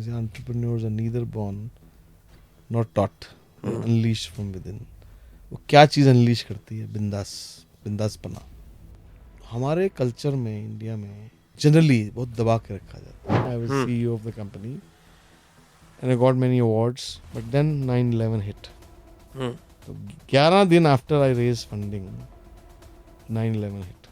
say entrepreneurs are neither born nor taught, unleashed from within. वो क्या चीज़ unleash करती है? बिंदासपना. हमारे कल्चर में, इंडिया में जनरली बहुत दबा के रखा जाता है. I was CEO of the company and I got many awards, but then 9/11 hit. तो 11 दिन after I raised funding, 9/11 hit.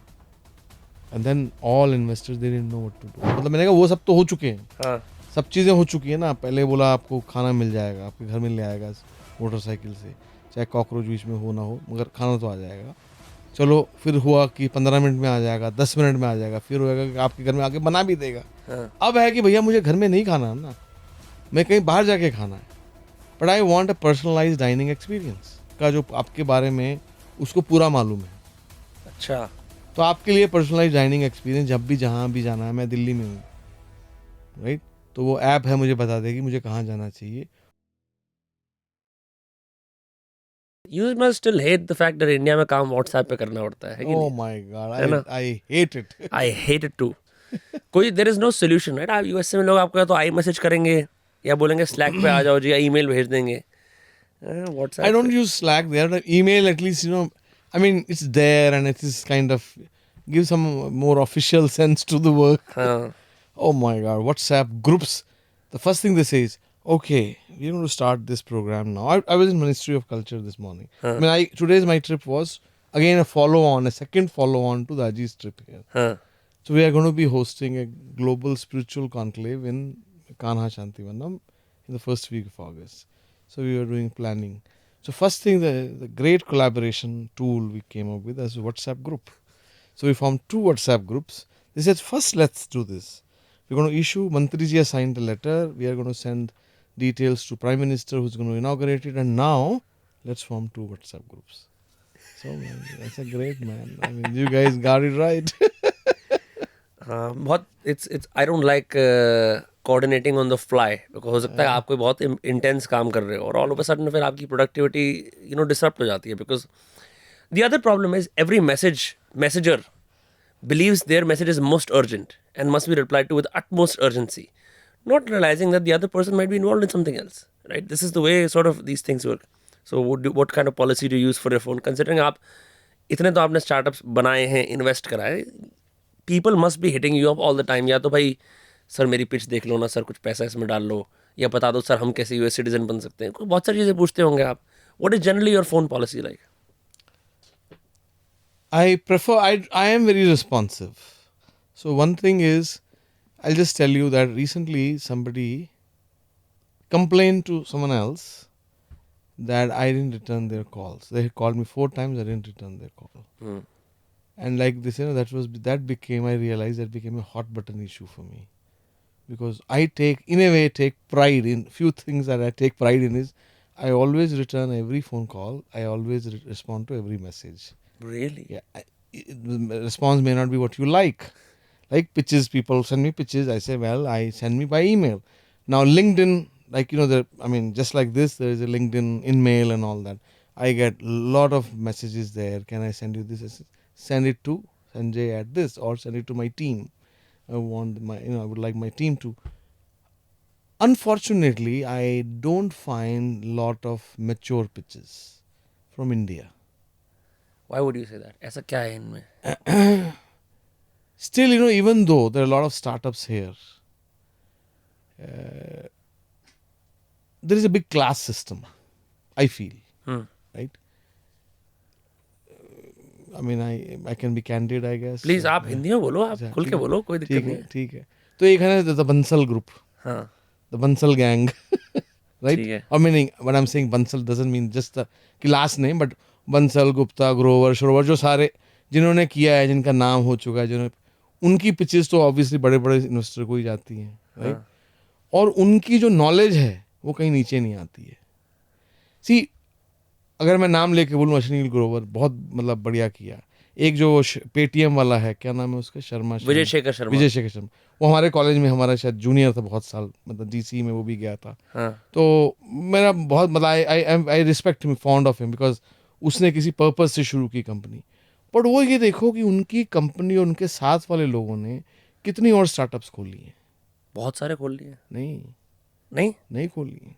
And then all investors, they didn't know what to do. मतलब मैंने कहा वो सब तो हो चुके हैं. सब चीज़ें हो चुकी है ना. पहले बोला आपको खाना मिल जाएगा, आपके घर में ले आएगा मोटरसाइकिल से, चाहे कॉकरोच बीच में हो ना हो, मगर खाना तो आ जाएगा. चलो फिर हुआ कि 15 मिनट में आ जाएगा, 10 मिनट में आ जाएगा, फिर होएगा कि आपके घर में आके बना भी देगा. अब है कि भैया मुझे घर में नहीं खाना है ना, मैं कहीं बाहर जाके खाना है. But I want a personalise dining experience का जो आपके बारे में उसको पूरा मालूम है. अच्छा, तो आपके लिए पर्सनलाइज डाइनिंग एक्सपीरियंस जब भी जहाँ भी जाना है, मैं दिल्ली में हूँ, राइट, तो वो ऐप है, मुझे बता देगी मुझे कहाँ जाना चाहिए. you must still hate the fact that India में काम व्हाट्सएप पे करना पड़ता है कि ओह नहीं? माय गॉड, है ना? I hate it. I hate it too. कोई there is no solution, right? आप यूएसए में लोग आपको या तो आई मैसेज करेंगे या बोलेंगे स्लैक पे आ जाओ जी, या ईमेल भेज देंगे. I व्हाट्सएप don't पे use Slack there, but email at least, I mean, it's there and it is kind of gives some more official sense to the work. हाँ. Oh my God, WhatsApp groups. The first thing they say is, okay, we're going to start this program now. I was in Ministry of Culture this morning. I mean, today's my trip was again a second follow on to the Ajit's trip here. हाँ. So we are going to be hosting a global spiritual conclave in Kanha Shantivanam in the first week of August. So we were doing planning. So first thing, the great collaboration tool we came up with as a WhatsApp group. So we formed 2 WhatsApp groups. They said, first let's do this. We're going to issue, Mantriji has signed a letter. We are going to send details to Prime Minister who's going to inaugurate it. And now let's form 2 WhatsApp groups. So man, that's a great man. I mean, you guys got it right. हाँ, बहुत it's I don't like coordinating on the fly, because हो सकता है आप कोई बहुत intense काम कर रहे हो और ऑल ऑफ अ सडन फिर आपकी प्रोडक्टिविटी डिसरप्ट हो जाती है. Because the other problem is every messenger believes their message is most urgent and must be replied to with utmost urgency, not realizing that the other person might be involved in something else, right? This is the way sort of these things work. So what kind of policy do you use for your phone, considering आप इतने तो आपने startups बनाए हैं, invest कराए, people must be hitting you up all the time. या तो भाई सर मेरी पिच देख लो ना सर, कुछ पैसा इसमें डाल लो, या बता दो सर हम कैसे यूएस सिटीजन बन सकते हैं. बहुत सारी चीज़ें पूछते होंगे आप. What is generally your phone policy like? I am very responsive. So one thing is, I'll just tell you that recently somebody complained to someone else that I didn't return their calls. They had called me 4 times, I didn't return their call. And like this, I realized that became a hot button issue for me. Because I take pride in few things that I take pride in is, I always return every phone call. I always respond to every message. Really? Yeah, the response may not be what you like. Like pitches, people send me pitches. I say, well, I send me by email. Now LinkedIn, like just like this, there is a LinkedIn InMail and all that. I get a lot of messages there. Can I send you this? I say, send it to Sanjay at this, or send it to my team. I would like my team to. Unfortunately, I don't find lot of mature pitches from India. Why would you say that? ऐसा क्या है इनमें? Still, even though there are a lot of startups here, there is a big class system, I feel. Right? I mean, I can be candid, I guess. Please आप हिंदी में बोलो, आप खुल के बोलो, कोई दिक्कत नहीं है. ठीक है. तो एक है द बंसल ग्रुप, हाँ, द बंसल गैंग, right? ठीक है. I mean, when I'm saying Bansal doesn't mean just the last name, but Bansal, Gupta, Grover, श्रोवर, जो सारे जिन्होंने किया है, जिनका नाम हो चुका है, उनकी पिचेस तो ऑब्वियसली बड़े बड़े इन्वेस्टर को ही जाती हैं, राइट? और उनकी जो नॉलेज है वो कहीं नीचे नहीं आती है. सी, अगर मैं नाम लेके बोलूँ, अश्विनी ग्रोवर बहुत मतलब बढ़िया किया. एक जो पेटीएम वाला है, क्या नाम है उसका, विजय शेखर शर्मा, वो हमारे कॉलेज में हमारा शायद जूनियर था बहुत साल, मतलब डीसी में वो भी गया था. तो मेरा बहुत मतलब I respect him, fond of him, because उसने किसी पर्पज से शुरू की कंपनी. बट वो ये देखो कि उनकी कंपनी और उनके साथ वाले लोगों ने कितनी और स्टार्टअप्स खोली हैं. बहुत सारे खोल लिए. नहीं, नहीं खोली है,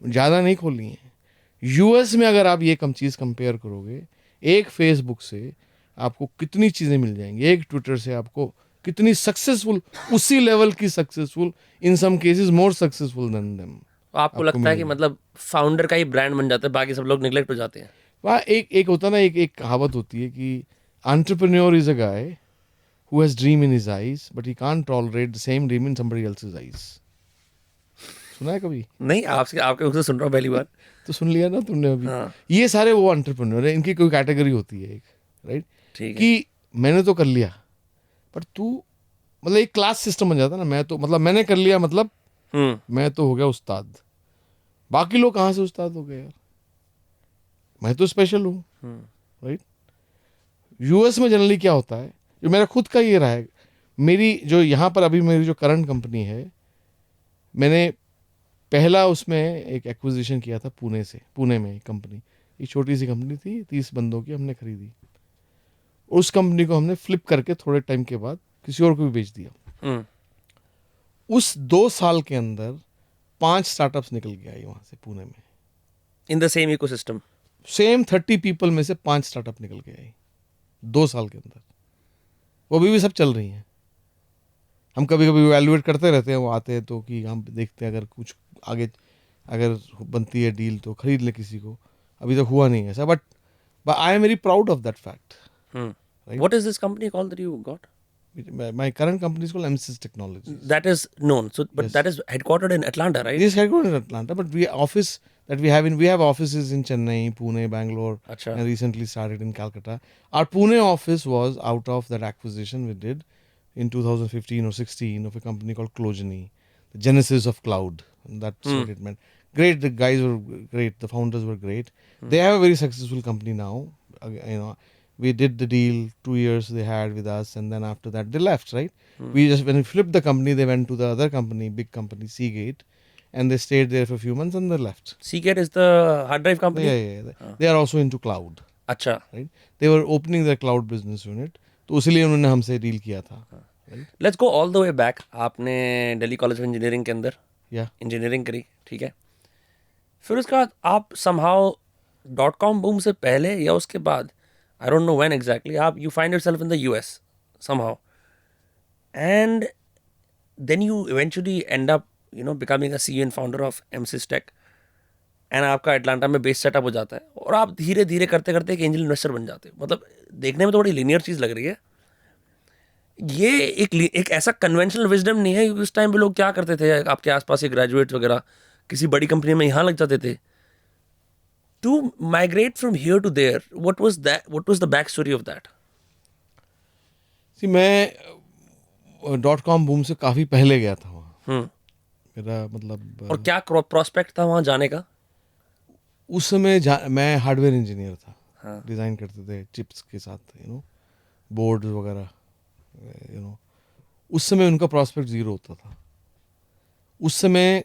ज़्यादा नहीं खोली है। यूएस में अगर आप ये कम चीज़ कंपेयर करोगे, एक फेसबुक से आपको कितनी चीज़ें मिल जाएंगी, एक ट्विटर से आपको कितनी सक्सेसफुल, उसी लेवल की successful, in some cases more successful than them आपको लगता है कि मतलब फाउंडर का ही ब्रांड बन जाता है, बाकी सब लोग निगलेक्ट हो जाते हैं? वहाँ एक होता ना, एक कहावत होती है कि entrepreneur is a guy who has dream in his eyes but he can't tolerate the same dream in somebody else's eyes. सुना है कभी? नहीं, आपसे आपके मुख से सुन रहा हूँ पहली बार। तो सुन लिया ना तुमने अभी। हाँ, ये सारे वो एंटरप्रेन्योर है, इनकी कोई कैटेगरी होती है एक, राइट? ठीक है। कि मैंने तो कर लिया, पर तू, मतलब एक क्लास सिस्टम बन जाता है ना, मैं तो, मतलब मैंने कर लिया, मतलब मैं तो हो गया उस्ताद, बाकी लोग कहाँ से उस्ताद हो गए यार, मैं तो स्पेशल हूँ, राइट? यूएस में जनरली क्या होता है, जो मेरा खुद का ये रहा है, मेरी जो यहाँ पर अभी मेरी जो करंट कंपनी है, मैंने पहला उसमें एक एक्विजिशन किया था पुणे से, पुणे में एक कंपनी, एक छोटी सी कंपनी थी, 30 बंदों की हमने खरीदी। उस कंपनी को हमने फ्लिप करके थोड़े टाइम के बाद किसी और को भी बेच दिया। उस 2 साल के अंदर 5 स्टार्टअप्स निकल के आई वहाँ से पुणे में, in the same ecosystem. Same 30 people में से 5 स्टार्टअप निकल के आई 2 साल के अंदर। वो अभी भी सब चल रही हैं। हम कभी कभी वैल्यूएट करते रहते हैं, वो आते हैं तो कि हम देखते हैं अगर कुछ आगे अगर बनती है डील तो खरीद ले किसी को, अभी तक हुआ नहीं है ऐसा, but I am very proud of that fact. What is this company called that you got? My current company is called MSys Technologies. That is known. So, but Yes. that is headquartered in Atlanta, right? It is headquartered in Atlanta, but we have offices in Chennai, Pune, Bangalore, Acha. and recently started in Calcutta. Our Pune office was out of that acquisition we did in 2015 or 16 of a company called Clogeny, the genesis of cloud. And that's what it meant. Great, the guys were great, the founders were great. They have a very successful company now. We did the deal, 2 years they had with us, and then after that they left, right? When we flipped the company, they went to the other company, big company, Seagate, and they stayed there for a few months and they left. Seagate is the hard drive company? Yeah. They are also into cloud. अच्छा. Right? They were opening their cloud business unit, तो उसीलिए उन्होंने हमसे deal किया था. Right? Let's go all the way back. आपने Delhi college of engineering के अंदर engineering करी, ठीक है? फिर उसके बाद आप somehow .com boom से पहले या उसके बाद, I don't know when exactly, you find yourself in the US somehow, and then you eventually end up becoming a CEO and founder of MSys Tech, and आपका एटलांटा में base setup हो जाता है और आप धीरे धीरे करते करते एक एंजल इन्वेस्टर बन जाते हो। मतलब देखने में तो बड़ी लीनियर चीज़ लग रही है, ये एक ऐसा कन्वेंशनल विजडम नहीं है, क्योंकि उस टाइम पे लोग क्या करते थे, आपके आसपास के ग्रेजुएट्स वगैरह किसी बड़ी कंपनी में यहाँ लग जाते थे। To migrate from here to there, what was the backstory of that? See, मैं .com boom से काफ़ी पहले गया था वहाँ। मेरा मतलब, और क्या प्रोस्पेक्ट था वहाँ जाने का? उस समय मैं हार्डवेयर इंजीनियर था, डिज़ाइन करते थे चिप्स के साथ, बोर्ड वगैरह, उस समय उनका प्रोस्पेक्ट ज़ीरो होता था। उस समय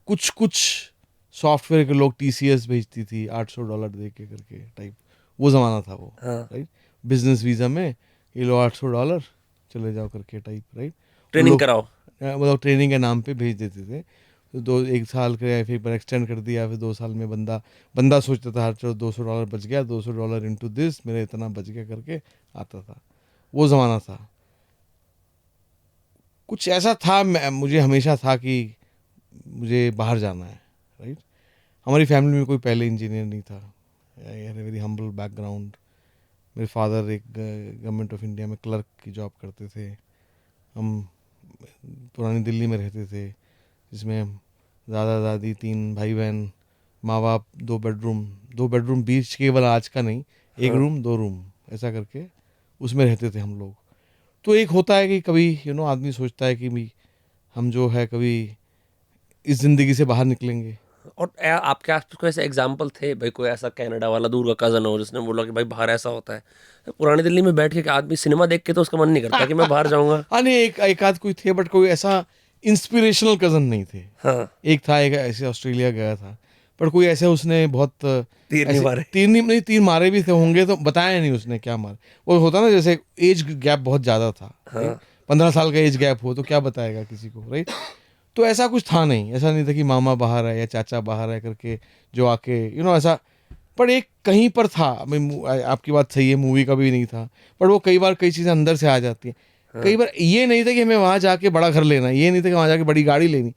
कुछ सॉफ्टवेयर के लोग TCS भेजती थी $800 दे के करके टाइप, वो ज़माना था वो, राइट? बिजनेस वीज़ा में ये लो $800 चले जाओ करके टाइप, राइट? ट्रेनिंग कराओ, मतलब ट्रेनिंग के नाम पे भेज देते थे। तो 1 साल के फिर पर एक्सटेंड कर दिया, फिर 2 साल में बंदा सोचता था चलो $200 बच गया, $200 इंटू दिस, मेरा इतना बच गया करके आता था। वो ज़माना था। कुछ ऐसा था, मुझे हमेशा था कि मुझे बाहर जाना है, राइट? हमारी फैमिली में कोई पहले इंजीनियर नहीं था। I had a very humble background. मेरे फादर एक गवर्नमेंट ऑफ इंडिया में क्लर्क की जॉब करते थे। हम पुरानी दिल्ली में रहते थे, जिसमें दादा दादी, 3 भाई बहन, माँ बाप, 2 बेडरूम बीच, केवल आज का नहीं, 1 रूम 2 रूम ऐसा करके उसमें रहते थे हम लोग। तो एक होता है कि कभी आदमी सोचता है कि भाई हम जो है कभी इस ज़िंदगी से बाहर निकलेंगे। और आपके आसपास कोई ऐसे एग्जाम्पल थे भाई, कोई ऐसा कनाडा वाला दूर का कज़न हो जिसने बोला कि भाई बाहर ऐसा होता है? पुरानी दिल्ली में बैठ के आदमी सिनेमा देख के तो उसका मन नहीं करता कि मैं बाहर जाऊंगा। हाँ नहीं, एक आध कोई थे, बट कोई ऐसा इंस्पिरेशनल कज़न नहीं थे। हाँ, एक था, एक ऐसे ऑस्ट्रेलिया गया था, पर कोई ऐसे उसने बहुत तीर नहीं मारे। तीर मारे भी थे होंगे, तो बताया नहीं उसने क्या मारे। वो होता ना, जैसे एज गैप बहुत ज़्यादा था, 15 साल का एज गैप हो तो क्या बताएगा किसी को, राइट? तो ऐसा कुछ था नहीं, ऐसा नहीं था कि मामा बाहर है या चाचा बाहर है करके जो आके ऐसा, पर एक कहीं पर था। आपकी बात सही है, मूवी का भी नहीं था, पर वो कई बार कई चीज़ें अंदर से आ जाती हैं। कई बार ये नहीं था कि हमें वहाँ जाके बड़ा घर लेना है, ये नहीं था कि वहाँ जाके बड़ी गाड़ी लेनी,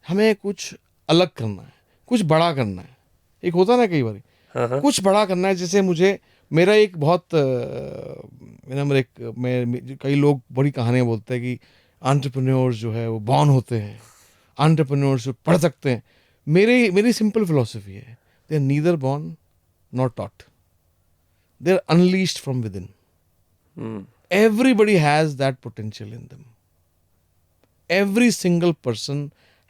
हमें कुछ अलग करना है, कुछ बड़ा करना है। एक होता ना कई बार कुछ बड़ा करना है। जैसे मुझे मेरा एक बहुत कई लोग बड़ी कहानियाँ बोलते हैं कि एंटरप्रेन्योर्स जो है वो बॉर्न होते हैं, एंटरप्रेन्योर्स जो पढ़ सकते हैं। मेरी सिंपल फिलॉसफी है, they are neither born nor taught. They're unleashed from within. Everybody has that potential in them. Every single person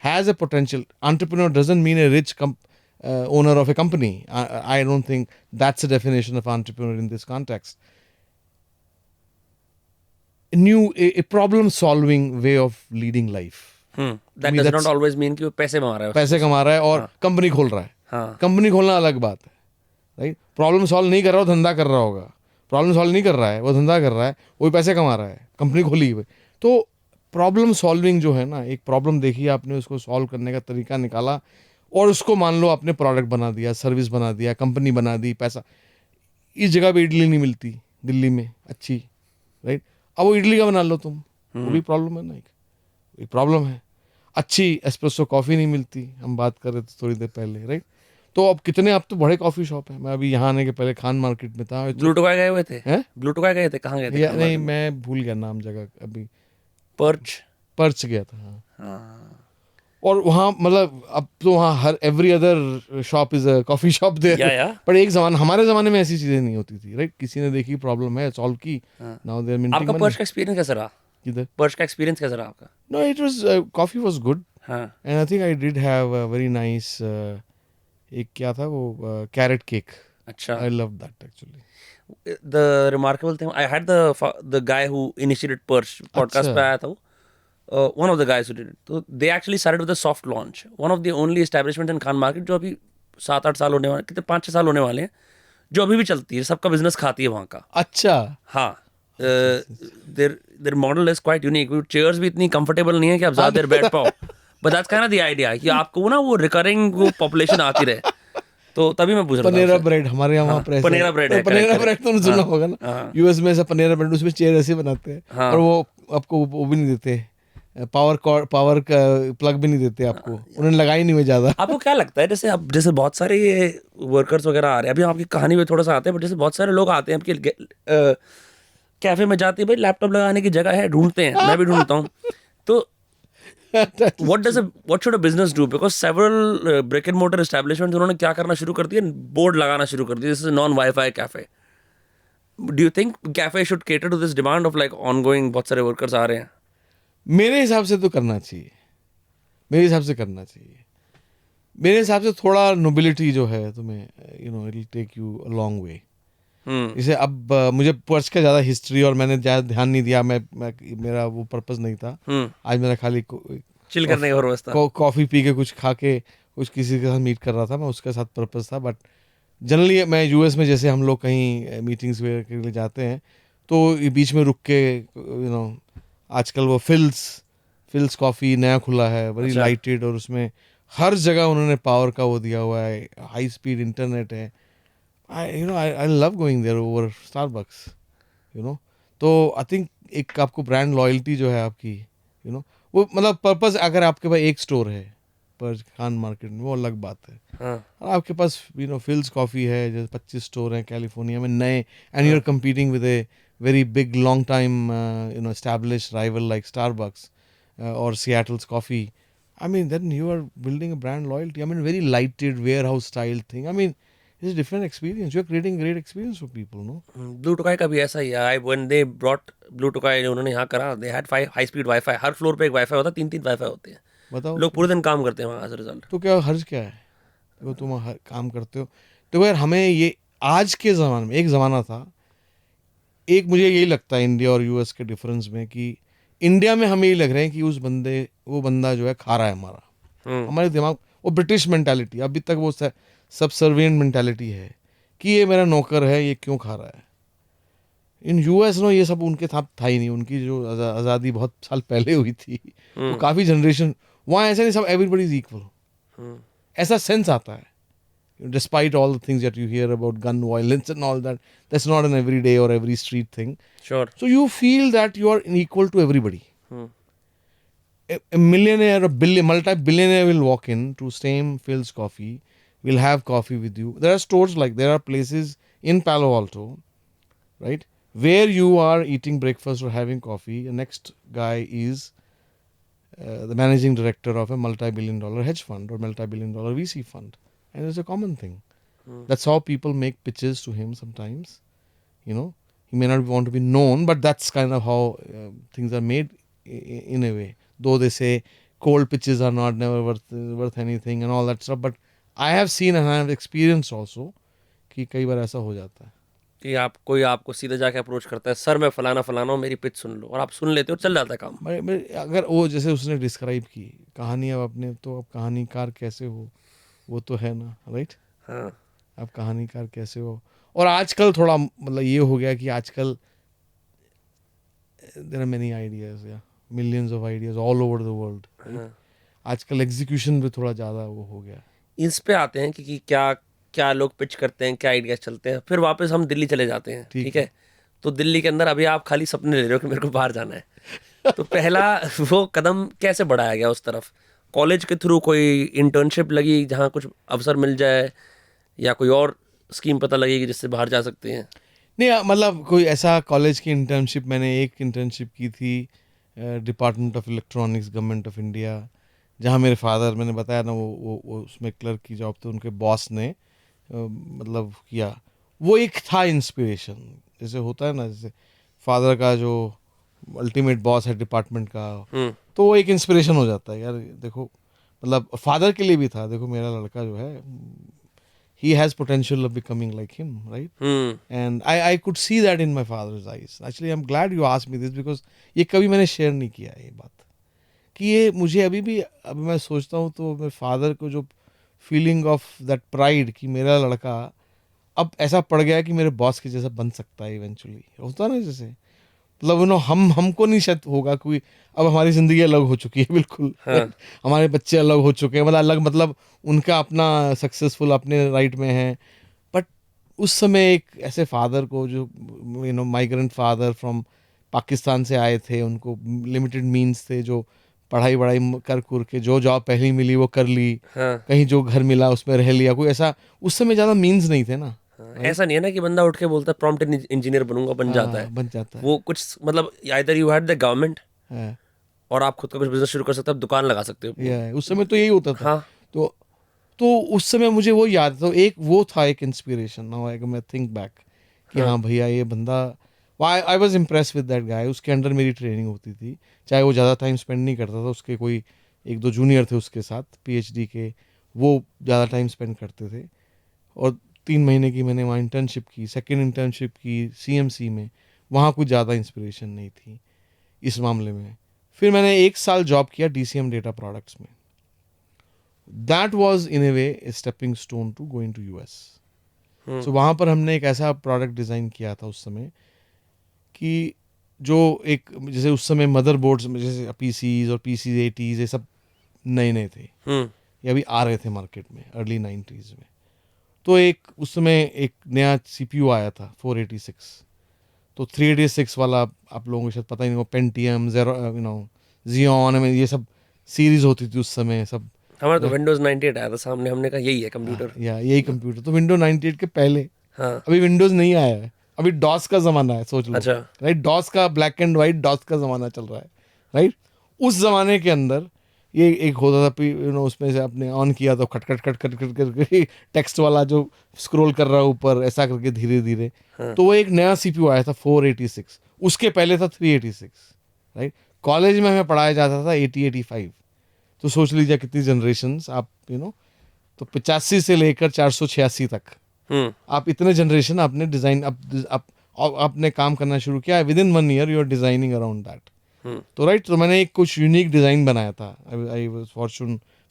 has a potential. Entrepreneur doesn't mean a rich owner of a company. I don't think that's the definition of entrepreneur in this context. A problem-solving way of leading life. That does not always mean कि वो पैसे कमा रहा है, पैसे कमा रहा है और कंपनी खोल रहा है। कंपनी खोलना अलग बात है, राइट? प्रॉब्लम सॉल्व नहीं कर रहा, वो धंधा कर रहा होगा। प्रॉब्लम सॉल्व नहीं कर रहा है, वो धंधा कर रहा है, वो पैसे कमा रहा है, कंपनी खोली हुई। तो प्रॉब्लम सॉल्विंग जो है ना, एक प्रॉब्लम देखी आपने, उसको सॉल्व करने का तरीका निकाला और उसको मान लो आपने प्रोडक्ट बना दिया, सर्विस बना दिया, कंपनी बना दी, पैसा। इस जगह पे इडली नहीं मिलती दिल्ली में अच्छी, राइट? अब वो इडली का बना लो तुम, वो भी प्रॉब्लम है ना, एक प्रॉब्लम है। अच्छी एस्प्रेसो कॉफ़ी नहीं मिलती, हम बात कर रहे थे थोड़ी देर पहले, राइट? तो अब तो बड़े कॉफ़ी शॉप है। मैं अभी यहाँ आने के पहले खान मार्केट में था। ब्लू टोकाई गए हुए थे? ब्लू टोकाई गए थे? कहाँ गए थे? नहीं, मैं भूल गया नाम जगह अभी। पर्च गया था, हाँ। और वहाँ मतलब अब तो वहाँ every other shop is a coffee shop there. पर एक ज़माना, हमारे ज़माने में ऐसी चीज़ें नहीं होती थी, राइट? किसी ने देखी प्रॉब्लम है, सॉल्व की, now they are minting money. आपका पर्च का एक्सपीरियंस कैसा रहा? किधर? पर्च का एक्सपीरियंस कैसा रहा आपका? No, it was, coffee was good, and I think I did have a very nice, एक क्या था वो, कैरेट केक। अच्छा, I love that actually. The remarkable thing, I had the guy who initiated Perch podcast पे आया था वो, one of the guys who did it. So they actually started with a soft launch. One of the only establishment in Khan Market जो अभी 7-8 साल होने वाले, कितने 5-6 साल होने वाले हैं, जो अभी भी चलती है, सबका बिजनेस खाती है वहाँ का। अच्छा, हाँ, their model is quite unique. Chairs भी इतनी कंफर्टेबल नहीं है कि आप ज़्यादा देर बैठ पाओ, but that's kind of the idea कि आपको ना वो रिकरिंग वो पॉपुलेशन आती रहे। तो तभी मैं पूछ रहा था। पनेरा ब्रेड हमारे यहाँ पनेरा ब्रेड है, पनेरा ब्रेड तो सुना होगा ना, यूएस में ऐसा पनेरा ब्रेड, उसमें चेयर ऐसे बनाते हैं, और वो आपको वो भी नहीं देते, पावर का प्लग भी नहीं देते आपको, उन्होंने लगाई नहीं हुई ज्यादा। आपको क्या लगता है, जैसे बहुत सारे ये वर्कर्स वगैरह आ रहे हैं, अभी आपकी कहानी में थोड़ा सा आते हैं, बट जैसे बहुत सारे लोग आते हैं आपके कैफे में, जाते हैं भाई लैपटॉप लगाने की जगह है, ढूंढते हैं, मैं भी ढूंढता हूँ, तो what should a business do? Because several brick and mortar establishments उन्होंने क्या करना शुरू कर दिया, बोर्ड लगाना शुरू कर दिया, this is a non Wi-Fi cafe. Do you think cafe should cater to this demand of like ongoing, बहुत सारे workers आ रहे हैं? मेरे हिसाब से तो करना चाहिए, मेरे हिसाब से करना चाहिए। मेरे हिसाब से थोड़ा नोबिलिटी जो है तुम्हें, it will take you a long way. जैसे अब मुझे पर्च का ज़्यादा हिस्ट्री और मैंने ज़्यादा ध्यान नहीं दिया, मेरा वो पर्पस नहीं था। आज मेरा खाली चिल करने का पर्पस था, कॉफ़ी पी के कुछ खा के कुछ किसी के साथ मीट कर रहा था, मैं उसके साथ पर्पस था। बट जनरली मैं यूएस में जैसे हम लोग कहीं मीटिंग्स के लिए जाते हैं तो बीच में रुक के आजकल वो फिल्स कॉफ़ी नया खुला है, वेरी लाइटेड, और उसमें हर जगह उन्होंने पावर का वो दिया हुआ है, हाई स्पीड इंटरनेट है। I love going there over Starbucks, तो आई थिंक एक आपको ब्रांड लॉयल्टी जो है आपकी, वो मतलब पर्पस, अगर आपके पास एक स्टोर है पर खान मार्केट में, वो अलग बात है। और आपके पास फिल्स कॉफ़ी है, जैसे 25 स्टोर हैं कैलिफोर्निया में नए, and you are competing with a very big long time established rival like Starbucks or Seattle's coffee. I mean, then you are building a brand loyalty. I mean, very lighted warehouse style thing. I mean, it's a different experience. You are creating a great experience for people, no? Blue Tokai का भी ऐसा ही है। When they brought Blue Tokai, उन्होंने यहाँ करा, they had 5 high speed Wi-Fi, her floor पे एक Wi-Fi होता है, 3-3 Wi-Fi होते हैं। बताओ, लोग पूरे दिन काम करते हैं वहाँ एज अ रिजल्ट। तो क्या हर्ज क्या है, वो तुम काम करते हो तो यार। हमें ये आज के ज़माने में, एक ज़माना था, एक मुझे यही लगता है इंडिया और यूएस के डिफरेंस में, कि इंडिया में हमें ये लग रहे हैं कि वो बंदा जो है खा रहा है हमारा, हमारे दिमाग, वो ब्रिटिश मेंटालिटी, अभी तक वो सबसर्विएंट मेंटालिटी है कि ये मेरा नौकर है, ये क्यों खा रहा है। इन यूएस नो ये सब उनके था ही नहीं। उनकी जो आज़ादी बहुत साल पहले हुई थी, वो काफ़ी जनरेशन, वहाँ ऐसा नहीं, सब एवरीबडी इज इक्वल, ऐसा सेंस आता है. Despite all the things that you hear about gun violence and all that, that's not an everyday or every street thing. Sure. So you feel that you are equal to everybody. Hmm. A millionaire, multi-billionaire will walk in to same Phil's Coffee, will have coffee with you. There are stores there are places in Palo Alto, right, where you are eating breakfast or having coffee. The next guy is the managing director of a multi-billion-dollar hedge fund or multi-billion-dollar VC fund. And it's a common thing. That's how people make pitches to him sometimes. You know, he may not want to be known, but that's kind of how things are made in a way. Though they say cold pitches are not never worth anything and all that stuff, but I have seen and I have experienced also कि कई बार ऐसा हो जाता है. कि कोई आपको सीधे जाके अप्रोच करता है, सर मैं फलाना फलाना हूँ, मेरी पिच सुन लो, और आप सुन लेते हो, चल जाता है काम. अगर वो जैसे उसने डिस्क्राइब की कहानी, अब अपने तो अब कहानीकार कैसे हो वो तो है ना, राइट. हाँ. आप कहानीकार कैसे हो. और आजकल थोड़ा मतलब ये हो गया कि आजकल देयर आर मेनी आइडियाज, या millions of ideas all over the world. आजकल एग्जीक्यूशन पे थोड़ा ज़्यादा वो हो गया. इस पे आते हैं कि क्या क्या लोग पिच करते हैं, क्या आइडियाज चलते हैं. फिर वापस हम दिल्ली चले जाते हैं. ठीक है. तो दिल्ली के अंदर अभी आप खाली सपने ले रहे हो कि मेरे को बाहर जाना है. तो पहला वो कदम कैसे बढ़ाया गया उस तरफ? कॉलेज के थ्रू कोई इंटर्नशिप लगी जहाँ कुछ अवसर मिल जाए, या कोई और स्कीम पता लगेगी जिससे बाहर जा सकते हैं? नहीं, मतलब कोई ऐसा कॉलेज की इंटर्नशिप, मैंने एक इंटर्नशिप की थी department of electronics government of India, जहाँ मेरे फादर, मैंने बताया ना, वो उसमें क्लर्क की जॉब, तो उनके बॉस ने मतलब किया. वो एक था इंस्पिरेशन, जैसे होता है ना, जैसे फादर का जो अल्टीमेट बॉस है डिपार्टमेंट का, तो वो एक इंस्पिरेशन हो जाता है यार. देखो मतलब फादर के लिए भी था, देखो मेरा लड़का जो है, he has potential of becoming like him, right? And I could see that in my father's eyes. Actually, I'm glad you asked me this because ये कभी मैंने शेयर नहीं किया ये बात, कि ये मुझे अभी मैं सोचता हूँ तो मेरे फादर को जो फीलिंग ऑफ दैट प्राइड कि मेरा लड़का अब ऐसा पड़ गया कि मेरे बॉस के जैसा बन सकता है इवेंचुअली, होता ना जैसे, मतलब यू नो हमको नहीं शायद होगा, क्योंकि अब हमारी ज़िंदगी अलग हो चुकी है बिल्कुल. हाँ. हमारे बच्चे अलग हो चुके हैं, मतलब अलग, मतलब उनका अपना सक्सेसफुल अपने राइट में है. बट उस समय एक ऐसे फादर को जो you know migrant father from Pakistan से आए थे, उनको लिमिटेड मीन्स थे, जो पढ़ाई वढ़ाई कर के जो जॉब पहली मिली वो कर ली, कहीं जो घर मिला उसमें रह लिया, कोई ऐसा उस समय ज़्यादा मीन्स नहीं थे ना. ऐसा नहीं है ना कि बंदा उठ के बोलता है प्रॉम्प्ट इंजीनियर बनूंगा, बन जाता है. बन जाता है वो कुछ मतलब either you had the government, और आप खुद का कुछ बिजनेस शुरू कर सकते हो, दुकान लगा सकते हो. उस समय तो यही होता था. हाँ. तो उस समय मुझे वो याद, तो एक वो था एक इंस्पिरेशन. नाउ आई मैं थिंक बैक कि हाँ भैया ये बंदा, I was impress with that guy. उसके अंडर मेरी ट्रेनिंग होती थी, चाहे वो ज़्यादा टाइम स्पेंड नहीं करता था, उसके कोई एक दो जूनियर थे उसके साथ पीएचडी के, वो ज़्यादा टाइम स्पेंड करते थे. और 3 महीने की मैंने वहाँ इंटर्नशिप की, सेकेंड इंटर्नशिप की सीएमसी में, वहाँ कुछ ज़्यादा इंस्पिरेशन नहीं थी इस मामले में. फिर मैंने 1 साल जॉब किया डीसीएम डेटा प्रोडक्ट्स में. That was in a way a stepping stone to going to US. So वहाँ पर हमने एक ऐसा प्रोडक्ट डिज़ाइन किया था उस समय कि जो एक, जैसे उस समय मदरबोर्ड्स में जैसे पीसीज और पीसी 80s ये सब नए थे, ये अभी आ रहे थे मार्केट में अर्ली 90s में. तो एक उस समय एक नया सीपीयू आया था 486, तो 386 वाला आप लोगों को शायद पता ही नहीं हो, पेंटियम ज़ियोन में ये सब सीरीज होती थी उस समय सब. हमारा तो विंडोज 98 आया था सामने, हमने कहा यही है कंप्यूटर. यही कंप्यूटर. तो विंडो 98 के पहले, हाँ. अभी विंडोज नहीं आया है, अभी डॉस का ज़माना है, सोच लो. अच्छा. राइट, डॉस का ब्लैक एंड वाइट डॉस का ज़माना चल रहा है. राइट, उस ज़माने के अंदर ये एक होता था, उसमें से आपने ऑन किया तो खट खट खट खट खट करके टेक्स्ट वाला जो स्क्रॉल कर रहा है ऊपर, ऐसा करके धीरे धीरे. तो वो एक नया सीपीयू आया था 486, उसके पहले था 386. राइट, कॉलेज में हमें पढ़ाया जाता था 8085. तो सोच लीजिए कितनी जनरेशंस आप तो 85 से लेकर 486 तक आप इतने जनरेशन आपने डिज़ाइन आपने काम करना शुरू किया. Within 1 year you are designing around that. तो राइट, तो मैंने एक कुछ यूनिक डिज़ाइन बनाया था. I was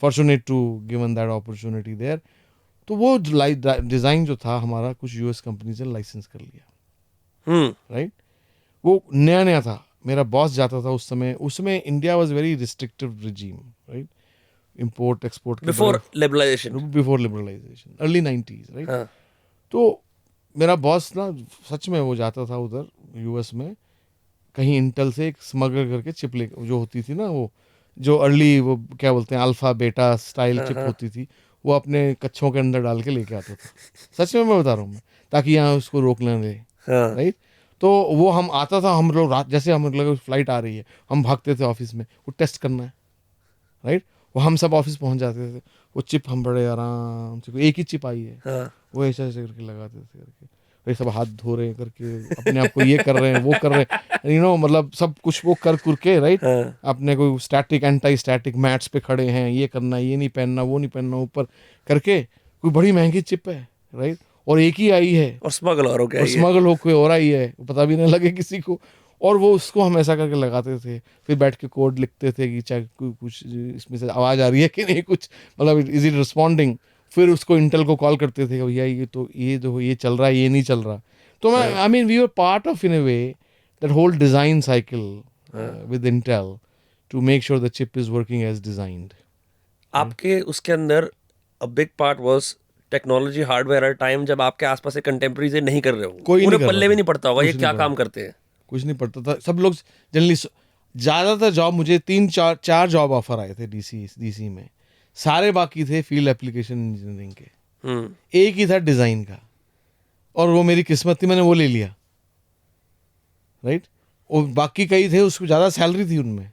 fortunate to given that opportunity there. तो वो डिज़ाइन जो था हमारा, कुछ यूएस कंपनी से लाइसेंस कर लिया. राइट, वो नया था. मेरा बॉस जाता था उस समय India was very restrictive regime. Right, import export के before liberalisation. Before liberalisation, early 90s, right. हाँ. तो मेरा बॉस ना सच में वो जाता था उधर यूएस में, कहीं इंटेल से एक स्मगलर करके चिप ले, जो होती थी ना वो जो अर्ली वो क्या बोलते हैं अल्फा बेटा स्टाइल चिप होती थी, वो अपने कच्छों के अंदर डाल के लेके आता था. सच में मैं बता रहा हूँ, मैं, ताकि यहाँ उसको रोक ना ले, हाँ. राइट. तो वो हम आता था, हम लोग रात जैसे हम लोग फ्लाइट आ रही है हम भागते थे ऑफिस में, वो टेस्ट करना है, राइट. वो हम सब ऑफिस पहुंच जाते थे, वो चिप हम बड़े आराम से, एक ही चिप आई है, हाँ. वो ऐसे ऐसे करके लगाते थे करके, भाई सब हाथ धो रहे हैं करके, अपने आप को ये कर रहे हैं वो कर रहे हैं, मतलब सब कुछ वो कर के, राइट. हाँ. अपने को स्टैटिक एंटी स्टैटिक मैट्स पे खड़े हैं, ये करना है, ये नहीं पहनना, वो नहीं पहनना, ऊपर करके कोई बड़ी महंगी चिप है, राइट. और एक ही आई है, और स्मगल हो गया और ये. स्मगल हो कोई और आई है, पता भी नहीं लगे किसी को. और वो उसको हम ऐसा करके लगाते थे, फिर बैठ के कोड लिखते थे कि चाहे कुछ इसमें से आवाज़ आ रही है कि नहीं, कुछ मतलब इज इट रिस्पॉन्डिंग. फिर उसको इंटेल को कॉल करते थे कि भैया ये तो ये चल रहा है, ये नहीं चल रहा. तो मैं I mean we were part of in a way that whole design cycle with Intel to make sure the chip is working as designed. आपके उसके अंदर a big part was technology hardware at time, जब आपके आसपास से contemporaries नहीं कर रहे हो, कोई नहीं उन्हें कर पल्ले रहा भी था, नहीं पड़ता होगा ये कुछ नहीं क्या पड़ा. काम करते हैं. कुछ नहीं पड़ता था, सब लोग जनरली ज़्यादातर जॉब, मुझे 3-4 जॉब ऑफर आए थे डीसी में, सारे बाकी थे फील्ड एप्लीकेशन इंजीनियरिंग के, एक ही था डिज़ाइन का, और वो मेरी किस्मत थी, मैंने वो ले लिया, राइट. और बाकी कई थे उसको ज़्यादा सैलरी थी उनमें.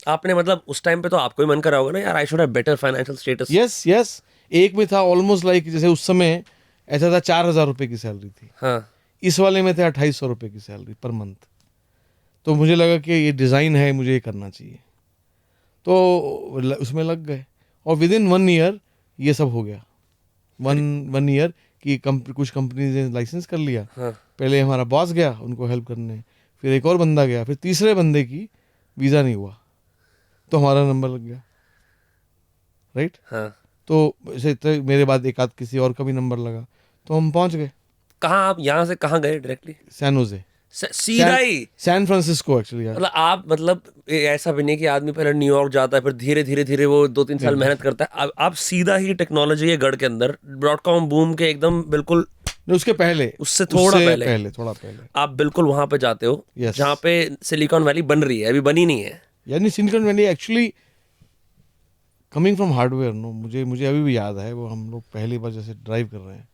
आपने मतलब उस टाइम पे तो आपको ही मन करा होगा ना यार, I should have better financial status. Yes. एक में था ऑलमोस्ट लाइक, जैसे उस समय ऐसा था 4,000 रुपये की सैलरी थी, हाँ. इस वाले में थे 2,800 रुपये की सैलरी पर मंथ. तो मुझे लगा कि ये डिज़ाइन है, मुझे ये करना चाहिए, तो उसमें लग गए, और विद इन 1 ईयर ये सब हो गया. वन ईयर कि कुछ कंपनीज ने लाइसेंस कर लिया. हाँ. पहले हमारा बॉस गया उनको हेल्प करने, फिर एक और बंदा गया, फिर तीसरे बंदे की वीज़ा नहीं हुआ, तो हमारा नंबर लग गया, राइट. हाँ. तो ऐसे मेरे बाद एक आध किसी और का भी नंबर लगा, तो हम पहुंच गए. कहाँ आप यहाँ से कहाँ गए डायरेक्टली? सैन होजे, सीधा ही सैन फ्रांसिस्को एक्चुअली. मतलब आप मतलब ऐसा भी नहीं कि आदमी पहले न्यूयॉर्क जाता है फिर धीरे धीरे धीरे वो 2-3 साल मेहनत करता है, आप सीधा ही टेक्नोलॉजी के गढ़ के अंदर .com बूम के एकदम बिल्कुल उसके पहले, उससे थोड़ा पहले थोड़ा पहले आप बिल्कुल वहां पे जाते हो. Yes. जहाँ पे सिलिकॉन वैली बन रही है, अभी बनी नहीं है. यानी Silicon Valley actually coming from hardware, no, मुझे अभी भी याद है वो, हम लोग पहली बार जैसे ड्राइव कर रहे हैं,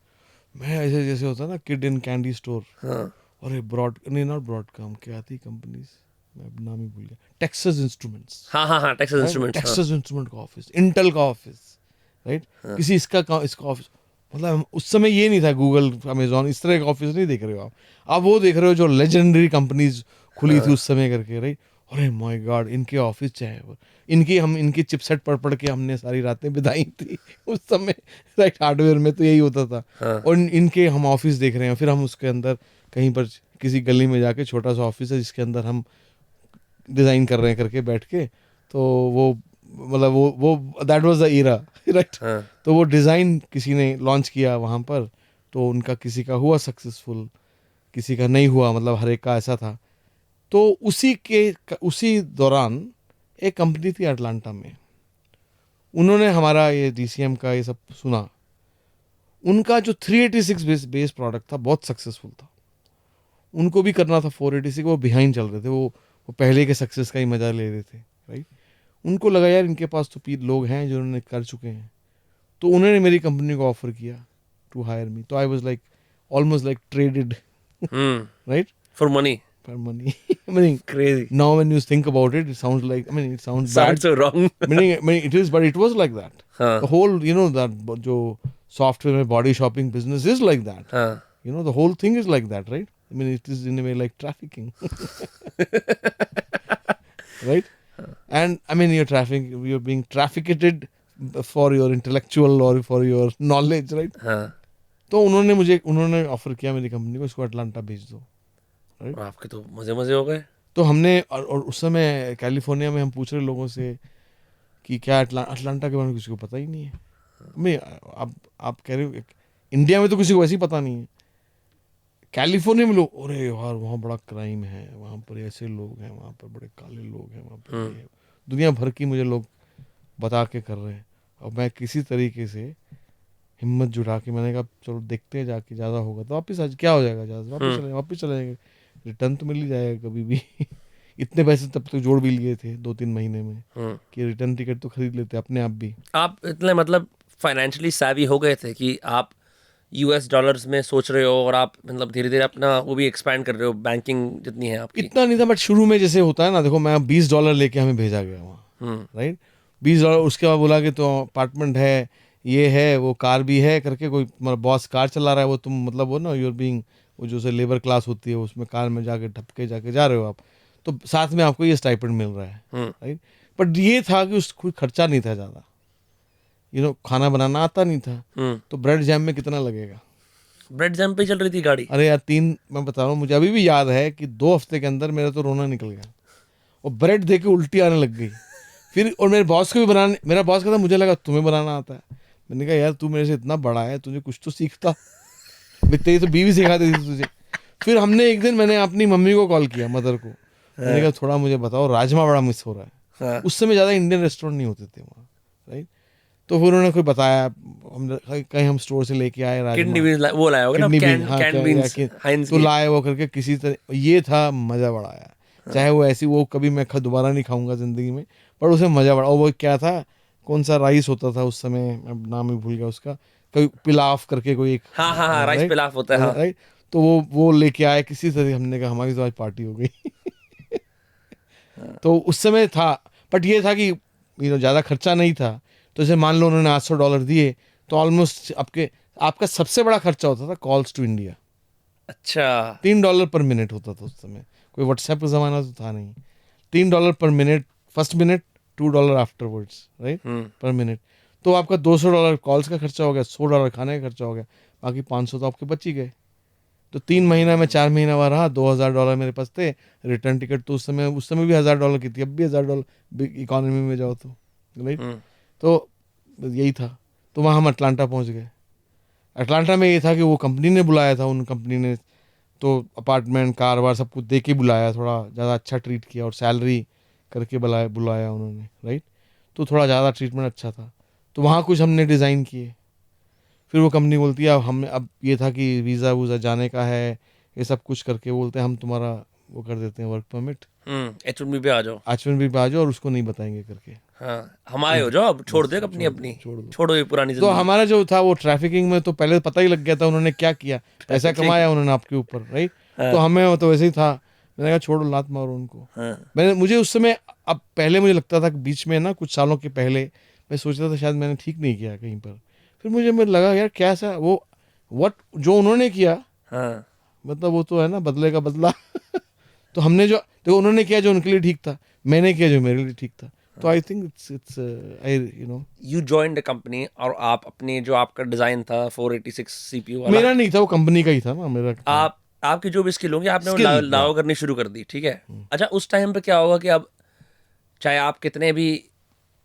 मैं ऐसे जैसे होता है ना किड इन कैंडी स्टोर, हाँ. और नॉट ब्रॉडकॉम, क्या थी कंपनीज, मैं अब नाम ही भूल गया, टेक्सास इंस्ट्रूमेंट्स. हाँ टेक्सास इंस्ट्रूमेंट्स. टेक्सास इंस्ट्रूमेंट का ऑफिस, इंटेल का ऑफिस, राइट. किसी इसका ऑफिस, मतलब उस समय ये नहीं था गूगल अमेजोन इस तरह का ऑफिस नहीं देख रहे हो आप वो देख रहे हो जो लेजेंडरी कंपनीज खुली थी उस समय करके, राइट. अरे माय गॉड, इनके ऑफिस चाहे इनकी चिपसेट पढ़ के हमने सारी रातें बिताई थी उस समय, राइट. हार्डवेयर में तो यही होता था. और इनके हम ऑफिस देख रहे हैं, फिर हम उसके अंदर कहीं पर किसी गली में जाके छोटा सा ऑफिस है जिसके अंदर हम डिज़ाइन कर रहे हैं करके बैठ के, तो वो मतलब वो that was the era, right. तो वो डिज़ाइन किसी ने लॉन्च किया वहाँ पर, तो उनका किसी का हुआ सक्सेसफुल, किसी का नहीं हुआ, मतलब हर एक का ऐसा था. तो उसी दौरान एक कंपनी थी अटलांटा में, उन्होंने हमारा ये DCM का ये सब सुना. उनका जो 386 बेस प्रोडक्ट था बहुत सक्सेसफुल था, उनको भी करना था 486, वो बिहाइंड चल रहे थे, वो पहले के सक्सेस का ही मजा ले रहे थे, राइट. उनको लगा यार इनके पास तो लोग हैं जो उन्होंने कर चुके हैं, तो उन्होंने मेरी कंपनी को ऑफर किया टू हायर मी. तो I was like almost like traded, right, for money. I mean, Crazy. now when you think about it, it sounds like, I mean, it sounds bad. Sounds so wrong. meaning it is, but it was like that. हाँ. The whole, that जो software में body shopping business is like that. हाँ. The whole thing is like that, right? I mean, it is in a way like trafficking. Right? And I mean, you're being trafficked for your intellectual or for your knowledge, right? हाँ. तो उन्होंने offer किया मेरी company को, इसको Atlanta भेज दो. और आपके तो मजे हो गए. तो हमने और उस समय कैलिफोर्निया में हम पूछ रहे लोगों से कि क्या अटलांटा के बारे में किसी को पता ही नहीं है. मैं आप कह रहे हो इंडिया में तो किसी को वैसे ही पता नहीं है, कैलिफोर्निया में लोग, अरे यार वहाँ बड़ा क्राइम है, वहाँ पर ऐसे लोग हैं, वहाँ पर बड़े काले लोग हैं, वहाँ पर दुनिया भर की मुझे लोग बता के कर रहे हैं। और मैं किसी तरीके से हिम्मत जुटा के मैंने कहा चलो देखते हैं, जाके ज़्यादा होगा तो वापस आज क्या हो जाएगा, ज़्यादा वापस चले जाएंगे, रिटर्न तो मिल ही जाएगा कभी भी। इतने पैसे तब तक जोड़ भी लिए थे 2-3 महीने में कि रिटर्न टिकट तो खरीद लेते अपने आप भी। आप इतने मतलब फाइनेंशियली savvy हो गए थे कि आप यूएस डॉलर्स में सोच रहे हो और आप मतलब धीरे धीरे अपना वो भी एक्सपैंड कर रहे हो, बैंकिंग जितनी है आपकी। इतना नहीं था बट शुरू में जैसे होता है ना, देखो मैं $20 लेके हमें भेजा गया वहाँ, राइट। $20 उसके बाद बोला कि तो अपार्टमेंट है, ये है, वो कार भी है करके, कोई बॉस कार चला रहा है, वो तुम मतलब वो ना यूर बीइंग, वो जो से लेबर क्लास होती है उसमें कार में जाके ढपके जाके जा रहे हो आप, तो साथ में आपको ये स्टाइपेंड मिल रहा है, राइट। बट ये था कि उस कोई खर्चा नहीं था ज़्यादा, खाना बनाना आता नहीं था, तो ब्रेड जैम में कितना लगेगा। ब्रेड जैम पे चल रही थी गाड़ी। अरे यार मैं बता रहा हूँ, मुझे अभी भी याद है कि 2 हफ्ते के अंदर मेरा तो रोना निकल गया और ब्रेड देख के उल्टी आने लग गई। फिर और मेरे बॉस को भी बनाने, मेरा बॉस कहता मुझे लगा तुम्हें बनाना आता है। मैंने कहा यार तू मेरे से इतना बड़ा है, तुझे कुछ तो सीखता, तेरी तो बीवी सिखा देती थी तुझे। फिर हमने एक दिन मैंने अपनी मम्मी को कॉल किया, मदर को, मैंने कहा थोड़ा मुझे बताओ, राजमा बड़ा मिस हो रहा है। उस समय ज़्यादा इंडियन रेस्टोरेंट नहीं होते थे वहाँ, राइट। तो फिर उन्होंने कोई बताया, हम कहीं हम स्टोर से लेके आए राजमा, किडनी बीन्स वो लाया होगा ना, किडनी बीन, कैन हाँ कैन बीन्स हाइंस तो की। लाए वो करके किसी तरह, ये था मज़ा बड़ा आया। चाहे वो ऐसी, वो कभी मैं दोबारा नहीं खाऊंगा ज़िंदगी में, पर उसे मज़ा बड़ा। और वो क्या था, कौन सा राइस होता था उस समय, अब नाम ही भूल गया उसका, कोई पिलाफ करके कोई एक, हाँ हाँ हाँ, राइस राइट पिलाफ होता है, हाँ। राइट। तो वो लेके आए किसी तरह, हमने कहा हमारी तो आज पार्टी हो गई। तो उस समय था, बट ये था कि ज़्यादा खर्चा नहीं था। तो जैसे मान लो उन्होंने $800 दिए, तो ऑलमोस्ट आपका सबसे बड़ा खर्चा होता था कॉल्स टू इंडिया। अच्छा। $3 पर मिनट होता था उस समय, कोई व्हाट्सएप का ज़माना तो था नहीं। $3 पर minute, first minute, $2 afterwards, right, पर मिनट। तो आपका $200 कॉल्स का खर्चा हो गया, $100 खाने का खर्चा हो गया, बाकी 500 तो आपके बच ही गए। तो 3 महीना में 4 महीना हुआ रहा, $2000 मेरे पास थे। रिटर्न टिकट तो उस समय भी $1000 की थी, अब भी $1000 इकोनॉमी में जाओ तो, राइट। तो यही था। तो वहाँ हम अटलांटा पहुँच गए। अटलांटा में ये था कि वो कंपनी ने बुलाया था, उन कंपनी ने तो अपार्टमेंट, कार वार सब कुछ दे के बुलाया, थोड़ा ज़्यादा अच्छा ट्रीट किया, और सैलरी करके बुलाया उन्होंने, राइट। तो थोड़ा ज़्यादा ट्रीटमेंट अच्छा था। तो वहाँ कुछ हमने डिज़ाइन किए। फिर वो कंपनी बोलती है अब ये था कि वीज़ा वूज़ा जाने का है, ये सब कुछ करके बोलते हैं हम तुम्हारा वो कर देते हैं, वर्क परमिट, H1B पे आ जाओ। H1B पे आ जाओ, और उसको नहीं बताएंगे करके, हाँ, हमारे हो जाओ, अब छोड़ दे अपनी अपनी, छोड़ दो। छोड़ो ये पुरानी तो जिंदगी। हमारा जो था वो ट्रैफिकिंग में तो पहले पता ही लग गया था, उन्होंने क्या किया, पैसा Trafficking। कमाया उन्होंने आपके ऊपर, राइट। तो हमें तो वैसे ही था, मैंने कहा छोड़ो, लात मारो उनको। मुझे उस समय, अब पहले मुझे लगता था कि बीच में ना, कुछ सालों के पहले मैं सोचता था शायद मैंने ठीक नहीं किया कहीं पर। फिर मुझे लगा यार क्या सा वो जो उन्होंने किया, मतलब वो तो है ना, बदले का बदला। तो हमने जो देखो उन्होंने किया जो उनके लिए ठीक था, मैंने किया जो मेरे लिए ठीक था। तो I think it's you joined the company, और आप अपने जो आपका डिजाइन था 486 सीपीयू वाला, मेरा नहीं था, वो कंपनी का ही था ना मेरा। आप आपकी जो भी स्किल होंगी आपने वो Skill, लागू करनी शुरू कर दी, ठीक है। अच्छा, उस टाइम पे क्या होगा कि अब चाहे आप कितने भी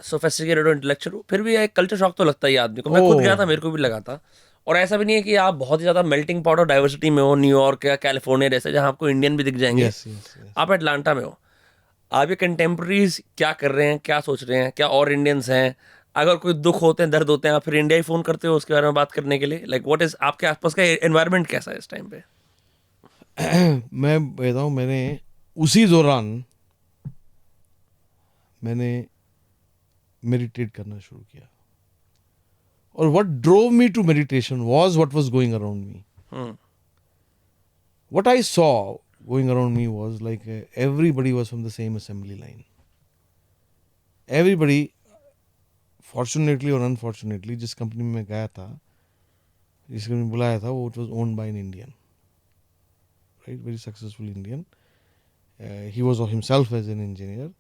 सोफिस्टिकेटेड और इंटेलेक्चुअल हो, फिर भी एक कल्चर शॉक तो लगता ही है आदमी को। मैं खुद गया था, मेरे को भी लगा था। और ऐसा भी नहीं है कि आप बहुत ही ज़्यादा मेल्टिंग पॉट और डाइवर्सिटी में हो, न्यूयॉर्क या कैलिफोर्निया जैसे, जहाँ आपको इंडियन भी दिख जाएंगे। Yes yes yes. आप अटलांटा में हो, आप ये कंटेम्प्रेरीज क्या कर रहे हैं, क्या सोच रहे हैं, क्या और इंडियंस हैं, अगर कोई दुख होते हैं, दर्द होते हैं, आप फिर इंडिया ही फ़ोन करते हो उसके बारे में बात करने के लिए। लाइक व्हाट इज़ आपके आसपास का एनवायरनमेंट कैसा है इस टाइम पे? मैं बताऊँ, मैंने उसी दौरान मैंने मेडिटेट करना शुरू किया, और what drove me to meditation was what was going around me. What I saw going around me was like everybody was from the same assembly line. Everybody, fortunately और अनफॉर्चुनेटली, जिस कंपनी में मैं गया था, जिस कंपनी में बुलाया था, वो it was owned by an Indian, right, very successful Indian. He was himself as an engineer,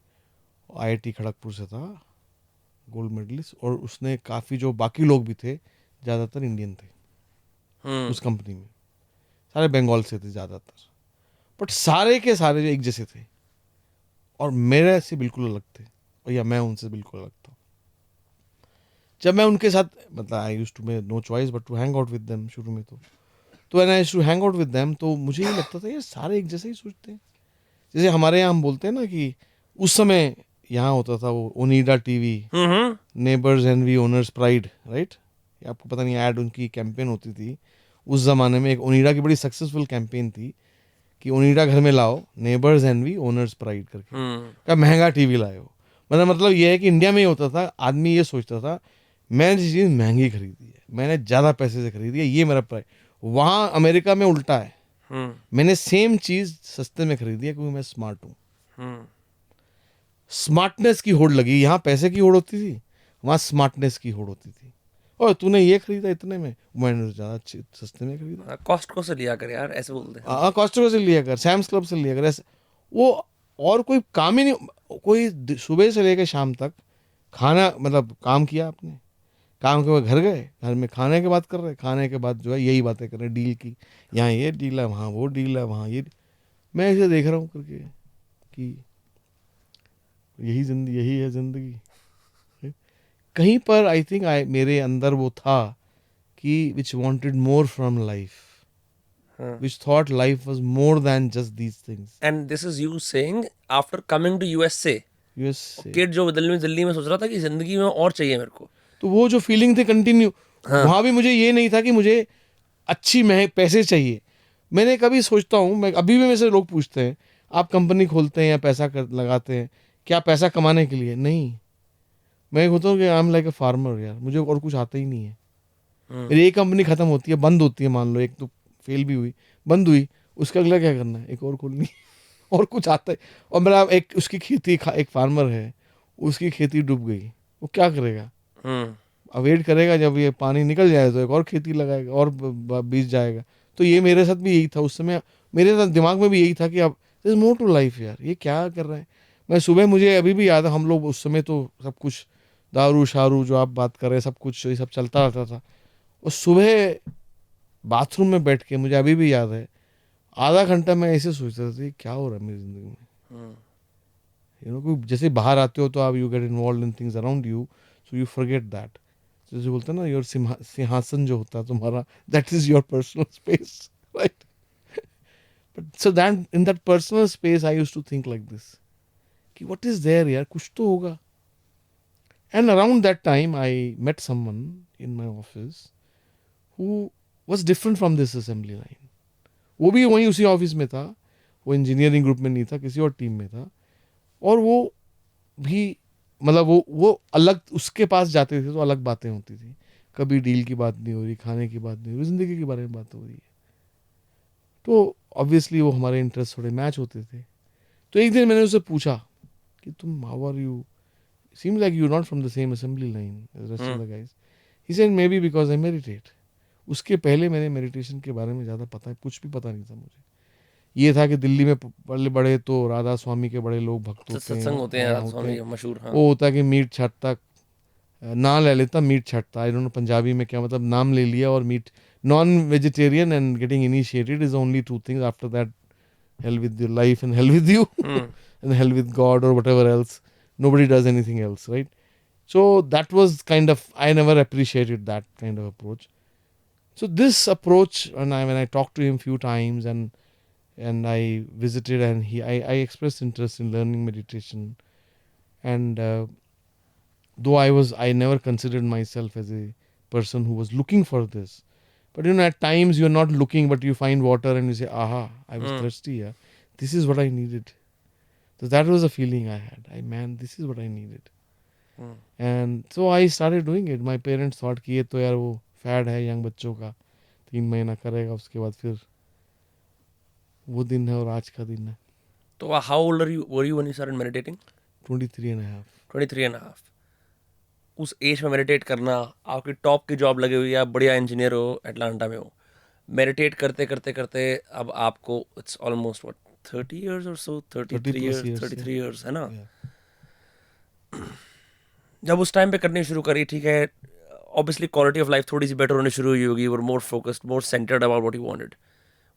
IIT Kharagpur से था, गोल्ड मेडलिस्ट। और उसने काफ़ी, जो बाकी लोग भी थे ज़्यादातर इंडियन थे उस कंपनी में, सारे बंगाल से थे ज़्यादातर, बट सारे के सारे जो एक जैसे थे, और मेरे से बिल्कुल अलग थे, और या मैं उनसे बिल्कुल अलग था। जब मैं उनके साथ, मतलब I used to make no choice but to hang out with them शुरू में, तो when I used to hang out with them, तो मुझे ये लगता था ये सारे एक जैसे ही सोचते हैं। जैसे हमारे यहाँ हम बोलते हैं ना कि उस समय यहाँ होता था वो Onida TV, neighbours envy owners pride, right? आपको पता नहीं, ऐड उनकी कैंपेन होती थी उस ज़माने में। एक ओनिडा की बड़ी सक्सेसफुल कैंपेन थी कि ओनिडा घर में लाओ, नेबर्स एनवी ओनर्स प्राइड करके, क्या महंगा टीवी लाए हो। मतलब ये है कि इंडिया में ही होता था, आदमी ये सोचता था मैंने जो चीज़ महंगी खरीदी है, मैंने ज़्यादा पैसे से खरीदी है, ये मेरा प्राइस। वहाँ अमेरिका में उल्टा है, मैंने सेम चीज़ सस्ते में खरीदी है क्योंकि मैं स्मार्ट हूँ। स्मार्टनेस की होड़ लगी, यहाँ पैसे की होड़ होती थी, वहाँ स्मार्टनेस की होड़ होती थी। और तूने ये खरीदा इतने में, मैंने ज़्यादा सस्ते में खरीदा। कॉस्टको से लिया कर यार, ऐसे बोलते हैं। हाँ, कॉस्टको से लिया कर, सैम्स क्लब से लिया कर, ऐसे। वो और कोई काम ही नहीं, कोई सुबह से लेकर शाम तक खाना, मतलब काम किया आपने, काम के बाद घर गए, घर में खाने की बात कर रहे, खाने के बाद जो है यही बातें कर रहे डील की, यहाँ ये डील है, वहाँ वो डील है, वहाँ ये। मैं इसे देख रहा हूँ करके कि यही जिंदगी, यही है जिंदगी। कहीं पर आई थिंक मेरे अंदर वो था कि which wanted more from life, which thought life was more than just these things. And this is you saying after coming to USA, US kid जो दिल्ली में सोच रहा था कि जिंदगी में और चाहिए मेरे को। तो वो जो फीलिंग थी कंटिन्यू, वहाँ भी मुझे ये नहीं था कि मुझे अच्छी पैसे चाहिए। मैंने कभी सोचता हूँ, मैं अभी भी मेरे से लोग पूछते हैं आप कंपनी खोलते हैं या पैसा लगाते हैं क्या पैसा कमाने के लिए? नहीं, मैं होता हूँ कि I am like a farmer यार, मुझे और कुछ आता ही नहीं है। मेरी एक कंपनी खत्म होती है, बंद होती है, मान लो एक तो फेल भी हुई, बंद हुई, उसका अगला क्या करना है? एक और खोलनी और कुछ आता है। और मेरा एक उसकी खेती, एक फार्मर है, उसकी खेती डूब गई, वो क्या करेगा? अब वेट करेगा जब ये पानी निकल जाए तो एक और खेती लगाएगा और बीज जाएगा। तो ये मेरे साथ भी यही था उस समय, मेरे साथ दिमाग में भी यही था कि अब इज मोर टू लाइफ यार, ये क्या कर रहे हैं। मैं सुबह, मुझे अभी भी याद है, हम लोग उस समय तो सब कुछ दारू शारू जो आप बात कर रहे हैं सब कुछ ये सब चलता रहता था। और सुबह बाथरूम में बैठ के मुझे अभी भी याद है, आधा घंटा मैं ऐसे सोचता था क्या हो रहा है मेरी जिंदगी में। कोई जैसे बाहर आते हो तो आप you get involve in things around you, so you forget that. जैसे बोलते हैं ना, योर सिंहासन जो होता है तुम्हारा, that is your personal space, right? But so that in that personal space I used to think like this कि व्हाट इज देयर यार, कुछ तो होगा। And around that time I met someone in my office who was different from this assembly line. वो भी वहीं उसी office में था, वो इंजीनियरिंग ग्रुप में नहीं था, किसी और टीम में था। और वो भी, मतलब वो अलग, उसके पास जाते थे तो अलग बातें होती थी, कभी डील की बात नहीं हो रही, खाने की बात नहीं हो रही, जिंदगी के बारे में बात हो रही है। तो ऑब्वियसली वो हमारे इंटरेस्ट थोड़े मैच होते थे। तो एक दिन मैंने उससे पूछा कि तुम how are you, seem like you not from the same assembly line as rest of the guys. He said maybe because I meditate. उसके पहले मैंने मेडिटेशन के बारे में ज़्यादा पता, कुछ भी पता नहीं था मुझे। ये था कि दिल्ली में बड़े बड़े तो राधा स्वामी के बड़े लोग भक्त होते हैं, सत्संग होते हैं राधा स्वामी के मशहूर। हाँ, वो होता है कि मीट छाटता, ना ले लेता मीट छाटता, आई डोंट नो पंजाबी में क्या मतलब, नाम ले लिया और meat, non vegetarian and getting initiated is only two things, after that hell with your life and hell with you and hell with God or whatever else. Nobody does anything else, right? So that was kind of, I never appreciated that kind of approach. So this approach, when I talked to him few times and I visited and I expressed interest in learning meditation. And though I never considered myself as a person who was looking for this. But at times you're not looking, but you find water and you say, aha, I was thirsty. Yeah. This is what I needed. So that was a feeling I had. Man, this is what I needed. And so I started doing it. My parents thought कि ये तो यार वो fed है young बच्चों का, 3 महीना करेगा उसके बाद फिर वो दिन है और आज का दिन है। तो how old were you when you started meditating? 23 and a half. 23 and a half. उस एज में मेडिटेट करना, आपकी टॉप की जॉब लगी हुई है, आप बढ़िया इंजीनियर हो, एटलांटा में हो, मेडिटेट करते करते करते अब आपको इट्स ऑलमोस्ट व्हाट 30 इयर्स और सो 33 इयर्स 33 इयर्स है ना। जब उस टाइम पे करनी शुरू करी, ठीक है, ऑब्वियसली क्वालिटी ऑफ लाइफ थोड़ी सी बेटर होनी शुरू हुई होगी, और more focused, more centred about what you wanted.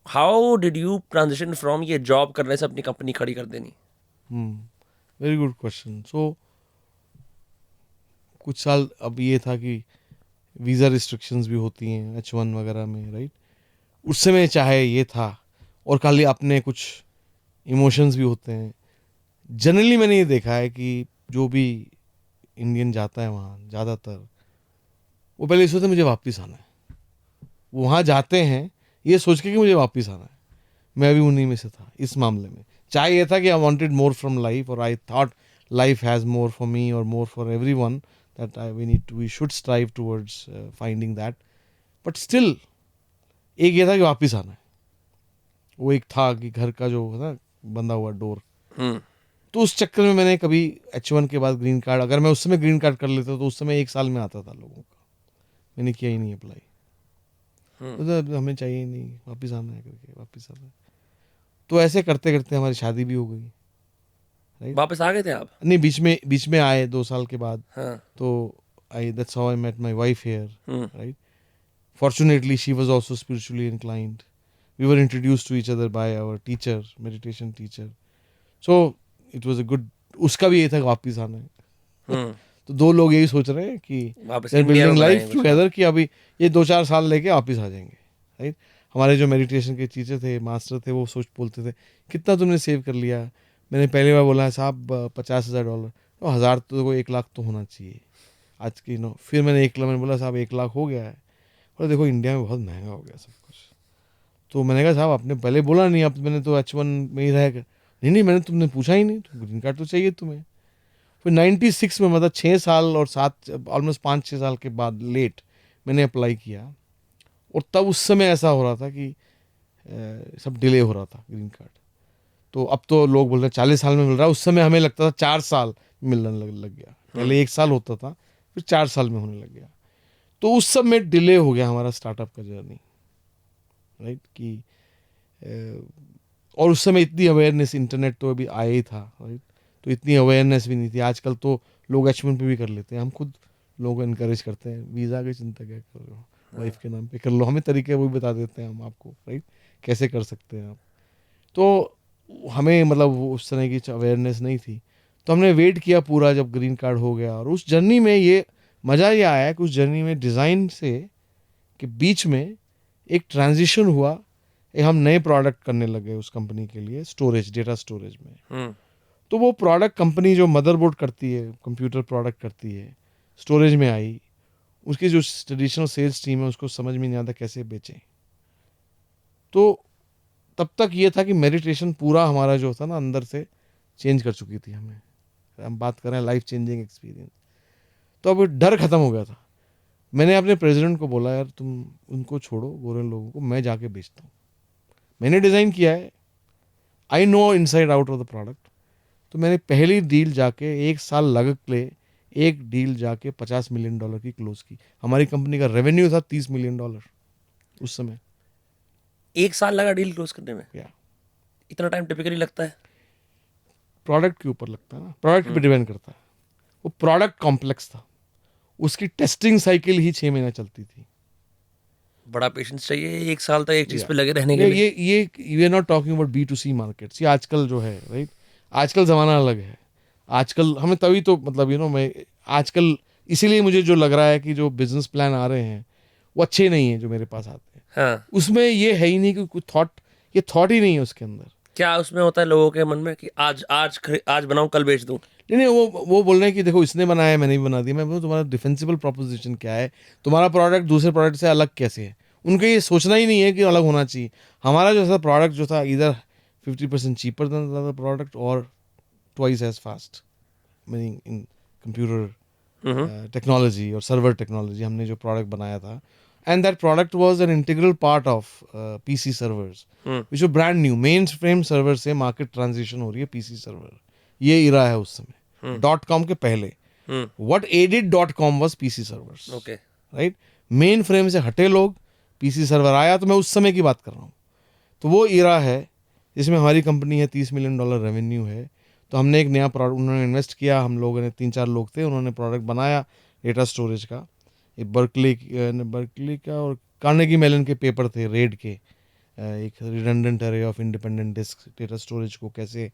How did you transition from ये जॉब करने से अपनी कंपनी खड़ी कर देनी? Very good question. सो कुछ साल अब ये था कि वीज़ा रिस्ट्रिक्शंस भी होती हैं H1 वगैरह में, राइट? उस समय चाहे ये था, और खाली अपने कुछ इमोशंस भी होते हैं। जनरली मैंने ये देखा है कि जो भी इंडियन जाता है वहाँ ज़्यादातर, वो पहले ये सोचते हैं मुझे वापस आना है। वो वहाँ जाते हैं ये सोच के कि मुझे वापस आना है। मैं भी उन्हीं में से था इस मामले में। चाहे ये था कि I wanted more from life, और I thought life has more for me और more for everyone, that we should strive towards finding that. But still एक ये था कि वापस आना है। वो एक था कि घर का जो है ना बंधा हुआ डोर। तो उस चक्कर में मैंने कभी H1 के बाद ग्रीन कार्ड, अगर मैं उस समय ग्रीन कार्ड कर लेता तो उस समय 1 साल में आता था लोगों का। मैंने किया ही नहीं अप्लाई। तो हमें चाहिए ही नहीं, वापस आना है करके वापस आना है। तो ऐसे करते करते हमारी शादी भी हो गई, राइट। वापस आ गए थे आप? नहीं, बीच में आए 2 साल के बाद। हाँ। तो I that's how I met my wife here, hmm. Right. Fortunately, she was also spiritually inclined. We were introduced to each other by our teacher, meditation teacher. So it was a good. उसका भी ये था कि वापिस आना है। हम्म। तो दो लोग यही सोच रहे हैं कि वापस they're इंडिया में building life बनाएंगे कुछ। together कि अभी ये 2-4 साल लेके वापिस आ जाएंगे, राइट। हमारे जो मेडिटेशन के टीचर थे, मास्टर थे, वो बोलते थे कितना तुमने सेव कर लिया। मैंने पहली बार बोला साहब $50,000, तो 1000 तो 1 लाख तो होना चाहिए आज की नो। फिर मैंने बोला साहब 1 लाख हो गया है, और देखो इंडिया में बहुत महंगा हो गया सब कुछ। तो मैंने कहा साहब आपने पहले बोला नहीं, अब मैंने तो H1 में ही रहेगा। नहीं मैंने तुमने पूछा ही नहीं, तो ग्रीन कार्ड तो चाहिए तुम्हें। फिर 96 में, मतलब 6 साल और 7 ऑलमोस्ट 5-6 साल के बाद लेट मैंने अप्लाई किया। और तब उस समय ऐसा हो रहा था कि सब डिले हो रहा था ग्रीन कार्ड। तो अब तो लोग बोल रहे हैं 40 साल में मिल रहा है, उस समय हमें लगता था 4 साल मिलने लग गया। पहले 1 साल होता था, फिर 4 साल में होने लग गया। तो उस सब में डिले हो गया हमारा स्टार्टअप का जर्नी, राइट। कि और उस समय इतनी अवेयरनेस, इंटरनेट तो अभी आया ही था, राइट। तो इतनी अवेयरनेस भी नहीं थी। आजकल तो लोग H1 पे भी कर लेते हैं। हम खुद लोग इनकरेज करते हैं, वीज़ा की चिंता क्या कर रहे हो, वाइफ के नाम पे कर लो, हमें तरीके वो भी बता देते हैं हम आपको, राइट, कैसे कर सकते हैं आप। तो हमें मतलब उस तरह की अवेयरनेस नहीं थी। तो हमने वेट किया पूरा, जब ग्रीन कार्ड हो गया। और उस जर्नी में ये मज़ा ये आया कि उस जर्नी में डिज़ाइन से के बीच में एक ट्रांजिशन हुआ। हम नए प्रोडक्ट करने लगे उस कंपनी के लिए, स्टोरेज, डेटा स्टोरेज में। तो वो प्रोडक्ट कंपनी जो मदरबोर्ड करती है, कंप्यूटर प्रोडक्ट करती है, स्टोरेज में आई। उसकी जो ट्रेडिशनल सेल्स टीम है उसको समझ में नहीं आता कैसे बेचें। तो तब तक ये था कि मेडिटेशन पूरा हमारा जो था ना अंदर से चेंज कर चुकी थी हमें। हम बात कर रहे हैं लाइफ चेंजिंग एक्सपीरियंस। तो अब डर खत्म हो गया था। मैंने अपने प्रेसिडेंट को बोला यार तुम उनको छोड़ो, गोरे लोगों को, मैं जाके बेचता हूँ। मैंने डिज़ाइन किया है, I know inside out of the product. तो मैंने पहली डील जाके 1 साल लग ले, एक डील जाके $50 मिलियन की क्लोज की। हमारी कंपनी का रेवेन्यू था $30 मिलियन उस समय। 1 साल लगा डील क्लोज करने में? या इतना टाइम टिपिकली लगता है? प्रोडक्ट के ऊपर लगता है ना, प्रोडक्ट पे डिपेंड करता है। वो प्रोडक्ट कॉम्प्लेक्स था, उसकी टेस्टिंग साइकिल ही 6 महीना चलती थी। बड़ा पेशेंस चाहिए 1 साल तक एक चीज या पे लगे रहने के लिए। ये we are not talking about B2C markets. ये आजकल जो है, राइट, आजकल ज़माना अलग है। आजकल हमें तभी तो मतलब मैं आजकल इसीलिए मुझे जो लग रहा है कि जो बिजनेस प्लान आ रहे हैं वो अच्छे नहीं हैं जो मेरे पास आते हैं। हाँ। उसमें ये है ही नहीं कि कोई ये थॉट ही नहीं है उसके अंदर। क्या उसमें होता है लोगों के मन में कि आज बनाऊं कल बेच दूं? नहीं, वो बोल रहे हैं कि देखो इसने बनाया है, मैंने भी बना दिया। मैं बोलूँ तुम्हारा डिफेंसिबल प्रोपोजिशन क्या है, तुम्हारा प्रोडक्ट दूसरे प्रोडक्ट से अलग कैसे है। उनको ये सोचना ही नहीं है कि अलग होना चाहिए। हमारा जो था प्रोडक्ट जो था इधर 50% चीपर देन द प्रोडक्ट और twice as fast, meaning in computer technology और सर्वर टेक्नोलॉजी। हमने जो प्रोडक्ट बनाया था, and that product was an integral part of PC servers which were brand new. Mainframe server से market transition हो रही है PC सर्वर। ये इरा है उस समय .com के पहले। What added .com was PC servers, okay. Right. Mainframe से हटे लोग, PC सर्वर आया। तो मैं उस समय की बात कर रहा हूँ। तो वो इरा है जिसमें हमारी कंपनी है, $30 मिलियन रेवेन्यू है। तो हमने एक नया प्रोडक्ट, उन्होंने इन्वेस्ट किया, हम लोगों ने 3-4 लोग थे, उन्होंने प्रोडक्ट बनाया डेटा स्टोरेज का। एक बर्कली का और कार्नेगी मेलन के पेपर थे, रेड के, एक redundant array of independent disk, data storage को कैसे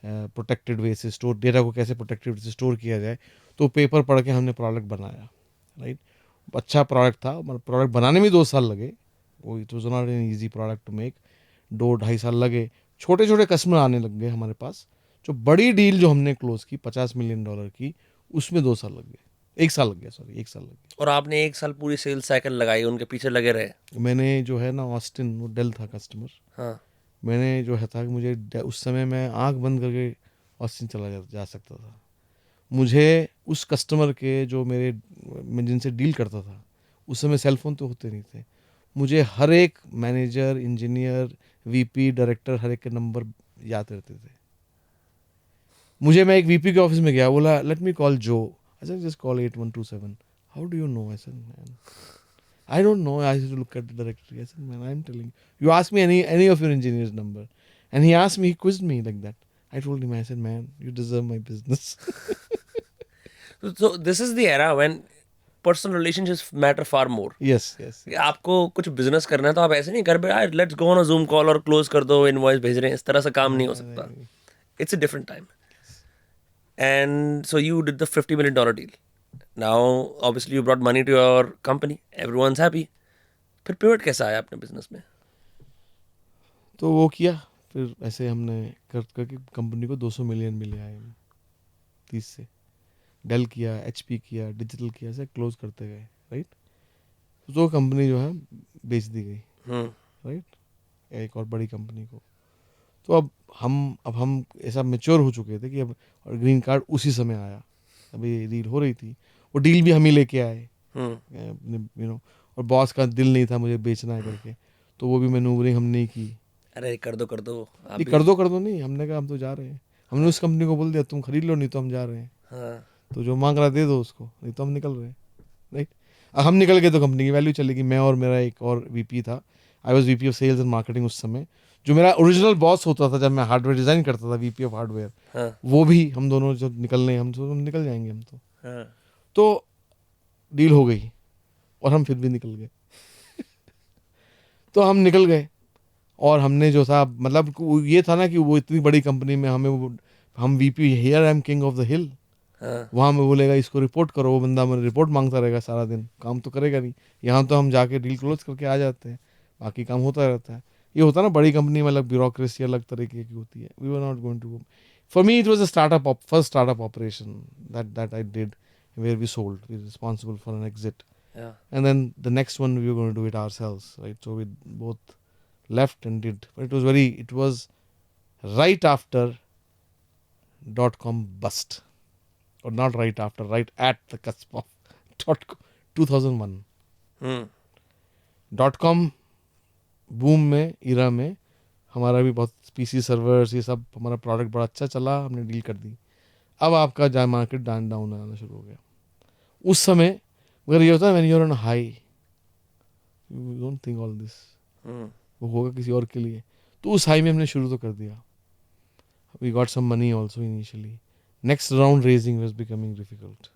प्रोटेक्टेड वे से स्टोर, डेटा को कैसे प्रोटेक्टेड वे से स्टोर किया जाए। तो पेपर पढ़ के हमने प्रोडक्ट बनाया, राइट। अच्छा प्रोडक्ट था, मतलब प्रोडक्ट बनाने में 2 साल लगे। वो it was not an easy product to make. 2-2.5 साल लगे। छोटे छोटे कस्टमर आने लग गए हमारे पास, जो बड़ी डील जो हमने क्लोज की $50 मिलियन की, उसमें 2 साल लग गए, 1 साल लग गया, सॉरी 1 साल लग गया। और आपने 1 साल पूरी सेल्स साइकिल लगाई, उनके पीछे लगे रहे। मैंने जो है ना ऑस्टिन, वो डेल था कस्टमर, हाँ। मैंने जो है था कि मुझे उस समय मैं आंख बंद करके ऑस्टिन चला जा सकता था। मुझे उस कस्टमर के जो मैं जिनसे डील करता था, उस समय सेलफोन तो होते नहीं थे, मुझे हर एक मैनेजर, इंजीनियर, वीपी, डायरेक्टर, हर एक के नंबर याद रहते थे। मैं एक वीपी के ऑफिस में गया, बोला लेट मी कॉल जो, I said just call 8127। How do you know? I said man, I don't know. I used to look at the directory. I said, man, I'm telling you. You ask me any of your engineer's number. And he asked me, he quizzed me like that. I told him, I said, man, you deserve my business. So this is the era when personal relationships matter far more. yes, yes. कि आपको कुछ business करना है तो आप ऐसे नहीं कर भाई let's go on a Zoom call और क्लोज कर दो, इनवॉइस भेज रहे हैं, इस तरह से काम नहीं हो सकता. It's a different time. And so you did the $50 million डील. Now obviously you brought money to your company, everyone's happy. फिर पिवट कैसा आया अपने बिजनेस में? तो वो किया, फिर ऐसे हमने करके कंपनी को 200 मिलियन मिले आए 30 से। डेल किया, एचपी किया, डिजिटल किया, ऐसे क्लोज करते गए, राइट। तो कंपनी जो है बेच दी गई, राइट, एक और बड़ी कंपनी को। तो अब हम ऐसा मेच्योर हो चुके थे कि अब, और ग्रीन कार्ड उसी समय आया, अभी डील हो रही थी, वो डील भी हम ही लेके आए, यू नो। और बॉस का दिल नहीं था मुझे बेचना है करके, तो वो भी मैनूवरिंग हमने ही की। अरे कर दो आप नहीं, भी. कर दो नहीं, हमने कहा हम तो जा रहे हैं। हमने उस कंपनी को बोल दिया तुम खरीद लो, नहीं तो हम जा रहे हैं। हाँ. तो जो मांग रहा दे दो उसको, नहीं तो हम निकल रहे हैं, राइट। अब हम निकल गए तो कंपनी की वैल्यू चलेगी। मैं और मेरा एक और वीपी था, I was VP of sales and marketing उस समय। जो मेरा ओरिजिनल बॉस होता था जब मैं हार्डवेयर डिज़ाइन करता था, वीपी ऑफ हार्डवेयर, हाँ. वो भी, हम दोनों जब निकलने, हम निकल जाएंगे हम तो। हाँ. तो डील हो गई और हम फिर भी निकल गए। तो हम निकल गए, और हमने जो था, मतलब ये था ना कि वो इतनी बड़ी कंपनी में हम VP, here I am king of the हिल, हाँ. वहाँ में बोलेगा इसको रिपोर्ट करो, वो बंदा मेरे रिपोर्ट मांगता रहेगा सारा दिन, काम तो करेगा नहीं। यहाँ तो हम जाके डील क्लोज करके आ जाते हैं, बाकी काम होता रहता है। ये होता है ना बड़ी कंपनी में, अलग ब्यूरोक्रेसी अलग तरीके की होती है। We were not going to, for me it was a first startup operation that I did, where we sold, we responsible for an exit, Yeah. and then the next one we were going to do it ourselves, right? So we both left and did, but it was right after .com bust, or not right after, right at the cusp of .com, 2001 .com boom में, इरा में, हमारा भी बहुत PC servers, ये सब हमारा product बड़ा अच्छा चला, हमने डील कर दी। अब आपका जा मार्केट डाउन आना शुरू हो गया उस समय। मगर ये होता है when you are on high, you don't think all this, वो होगा किसी और के लिए। तो उस हाई में हमने शुरू तो कर दिया, we got some money also initially. Next round raising was becoming difficult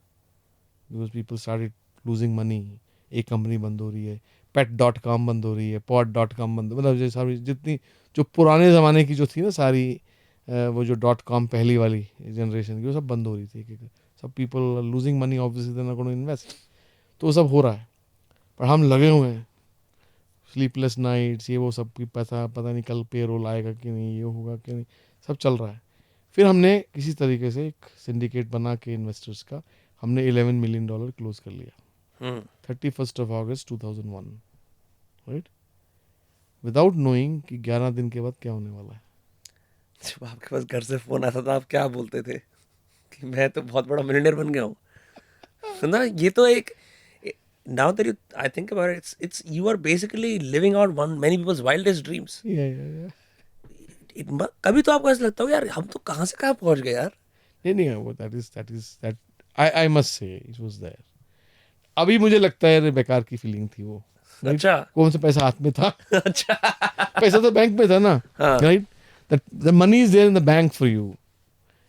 because people started losing money. एक कंपनी बंद हो रही है, pet.com बंद हो रही है, pod.com बंद, मतलब जो सारी जितनी जो पुराने ज़माने की जो थी ना सारी, वो जो .com पहली वाली जनरेशन की, वो सब बंद हो रही थी। सब people losing money, obviously they not going to invest. तो वो सब हो रहा है, पर हम लगे हुए हैं, स्लीपलेस नाइट्स, ये वो सब की पैसा, पता नहीं कल पे रोल आएगा कि नहीं, ये होगा कि नहीं, सब चल रहा है। फिर हमने किसी तरीके से एक सिंडिकेट बना के इन्वेस्टर्स का, हमने $11 मिलियन क्लोज कर लिया 31st of August 2001, right, without knowing कि 11 दिन के बाद क्या होने वाला है। जब आपके पास घर से फोन आता था आप क्या बोलते थे कि मैं तो बहुत बड़ा मिलियनेयर बन गया हूँ? तो ना ये तो एक, now that I think about it, it's you are basically living out many people's wildest dreams. Yeah. कभी तो आपको ऐसा लगता हो यार हम तो कहाँ से कहाँ पहुँच गए यार. नहीं, वो that I must say it was there. अभी मुझे लगता है बेकार की फीलिंग थी वो, right? अच्छा. कौन सा पैसा हाथ में था? अच्छा. पैसा तो बैंक में था ना, हाँ. Right. The money is there in the bank for you,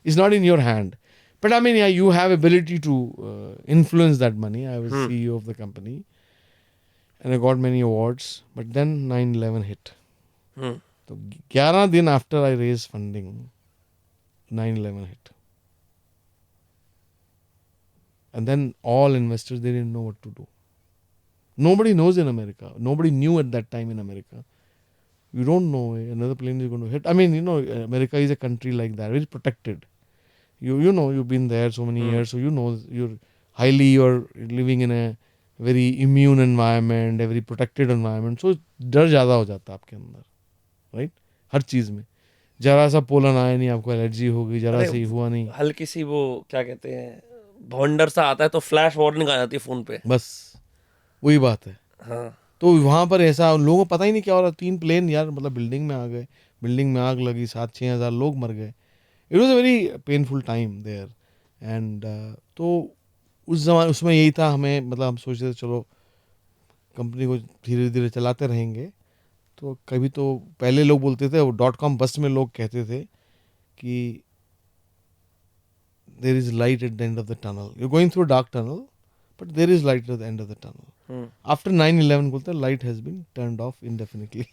it's not in your hand. But I mean, yeah, you have ability to influence that money. I was CEO of the company and I got many awards, but then 9/11 hit. तो 11 दिन after I raised funding, 9/11 hit. And then all investors, they didn't know what to do. Nobody knows in America. Nobody knew at that time in America. You don't know another plane is going to hit. I mean, you know, America is a country like that, very protected. You know, you've been there so many years, so you know you're living in a very immune environment, a very protected environment. So डर ज़्यादा हो जाता है आपके अंदर, right? हर चीज़ में जरा सा पोलन आया नहीं, आपको एलर्जी हो गई, जरा अरे, सी हुआ नहीं, हल्की सी वो क्या कहते हैं भौंडर सा आता है तो फ्लैश वार्निंग आ जाती है फोन पे। बस वही बात है। हाँ। तो वहाँ पर ऐसा लोगों को पता ही नहीं क्या हो रहा, 3 प्लेन यार, मतलब बिल्डिंग में आ गए, बिल्डिंग में आग लगी, 7-6 हज़ार लोग मर गए। It was a very painful time there. And तो उस जमाने उसमें यही था, हमें मतलब हम सोचते थे चलो कंपनी को धीरे धीरे चलाते रहेंगे। तो कभी तो पहले लोग बोलते थे, .com बस में लोग कहते थे कि there is light at the end of the tunnel, you going through dark tunnel but there is light at the end of the tunnel. After 9/11 बोलते हैं light has been turned off indefinitely.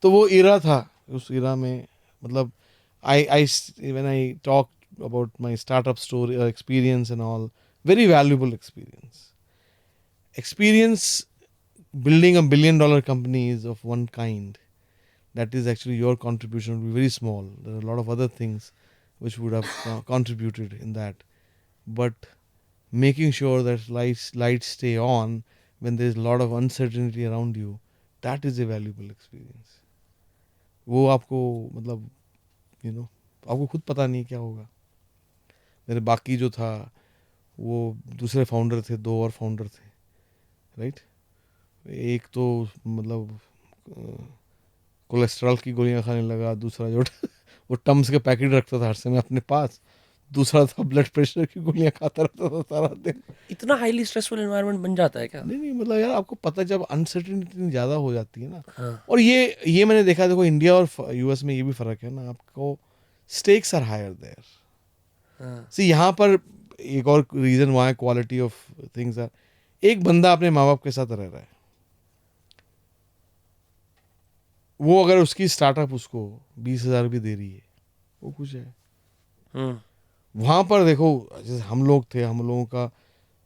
तो वो इरा था, उस इरा में मतलब I when I talk about my startup story or experience and all, very valuable experience building a $1 billion company is of one kind. That is actually your contribution will be very small. There are a lot of other things which would have contributed in that, but making sure that lights stay on when there is a lot of uncertainty around you, that is a valuable experience. वो आपको मतलब आपको खुद पता नहीं क्या होगा। मेरे बाकी जो था वो दूसरे फाउंडर थे, 2 और फाउंडर थे, राइट। एक तो मतलब कोलेस्ट्रॉल की गोलियां खाने लगा, दूसरा जो वो टम्स के पैकेट रखता था हर समय अपने पास, दूसरा था ब्लड प्रेशर की गोलियां खाता रहता था सारा दिन। इतना हाईली स्ट्रेसफुल एनवायरनमेंट बन जाता है क्या? नहीं मतलब यार आपको पता, जब अनसर्टेनिटी ज़्यादा हो जाती है ना। हाँ। और ये मैंने देखा, देखो इंडिया और यूएस में ये भी फ़र्क है ना, आपको स्टेक्स आर हायर देयर। सी यहाँ पर एक और रीज़न वहाँ है, क्वालिटी ऑफ थिंग्स आर, एक बंदा अपने माँ बाप के साथ रह रहा है, वो अगर उसकी स्टार्टअप उसको 20,000 भी दे रही है, वो खुश है। वहाँ पर देखो जैसे हम लोग थे, हम लोगों का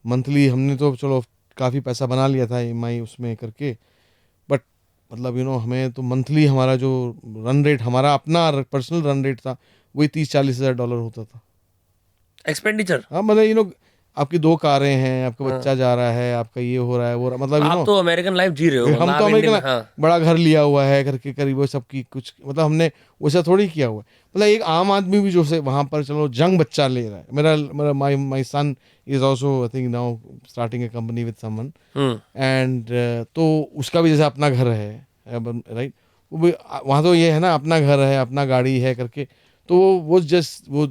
मंथली, हमने तो चलो काफ़ी पैसा बना लिया था EMI उसमें करके, बट मतलब हमें तो मंथली हमारा जो रन रेट, हमारा अपना पर्सनल रन रेट था, वही 30-40 हज़ार डॉलर होता था एक्सपेंडिचर। हाँ मतलब आपकी 2 कारें हैं, आपका बच्चा जा रहा है, आपका ये हो रहा है वो, मतलब आप तो अमेरिकन लाइफ जी रहे हो, हम तो आप अमेरिकन इंडियन। हाँ। बड़ा घर लिया हुआ है करके करीब वो सबकी कुछ, मतलब हमने वैसा थोड़ी किया हुआ है। मतलब एक आम आदमी भी जो से वहाँ पर चलो जंग बच्चा ले रहा है, मेरा my son is also I think now starting a company with someone, and तो उसका भी जैसे अपना घर है, राइट, वहाँ तो ये है ना, अपना घर है, अपना गाड़ी है करके, तो वो जस्ट वो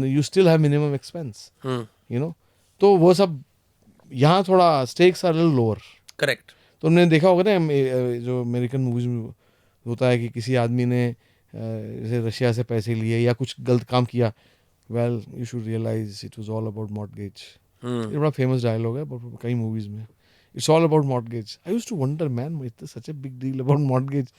you still have minimum expense, तो वो सब यहाँ थोड़ा stakes are little lower. Correct. तो हमने देखा होगा ना जो अमेरिकन मूवीज में होता है कि किसी आदमी ने जैसे रशिया से पैसे लिए या कुछ गलत काम किया, well you should realize it was all about mortgage. ये बड़ा फेमस डायलॉग है कई मूवीज में, it's all about mortgage. I used to wonder man, it's such a big deal about mortgage.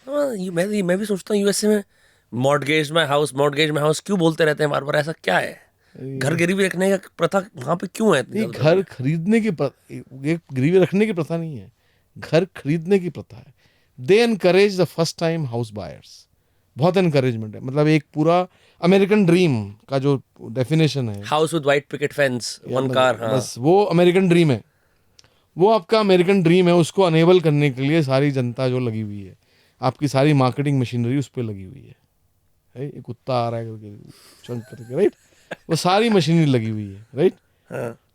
मैं भी सोचता हूँ यूएसए में मॉर्टगेज माय हाउस क्यों बोलते रहते हैं बार बार, ऐसा क्या है? घर गिरवी रखने का प्रथा वहाँ पे क्यों है इतनी नहीं, ज़्यादा? घर खरीदने की ये गिरवी रखने की प्रथा नहीं है, घर खरीदने की प्रथा है। They encourage the first time house buyers, बहुत एनकरेजमेंट है। मतलब एक पूरा अमेरिकन ड्रीम का जो डेफिनेशन है, house with white picket fence, one car. हाँ। बस वो अमेरिकन ड्रीम है, वो आपका अमेरिकन ड्रीम है। उसको अनेबल करने के लिए सारी जनता जो लगी हुई है, आपकी सारी मार्केटिंग मशीनरी उस पर लगी हुई है। एक कुत्ता आ रहा है करके चंक करके, राइट, वो सारी मशीनरी लगी हुई है, राइट।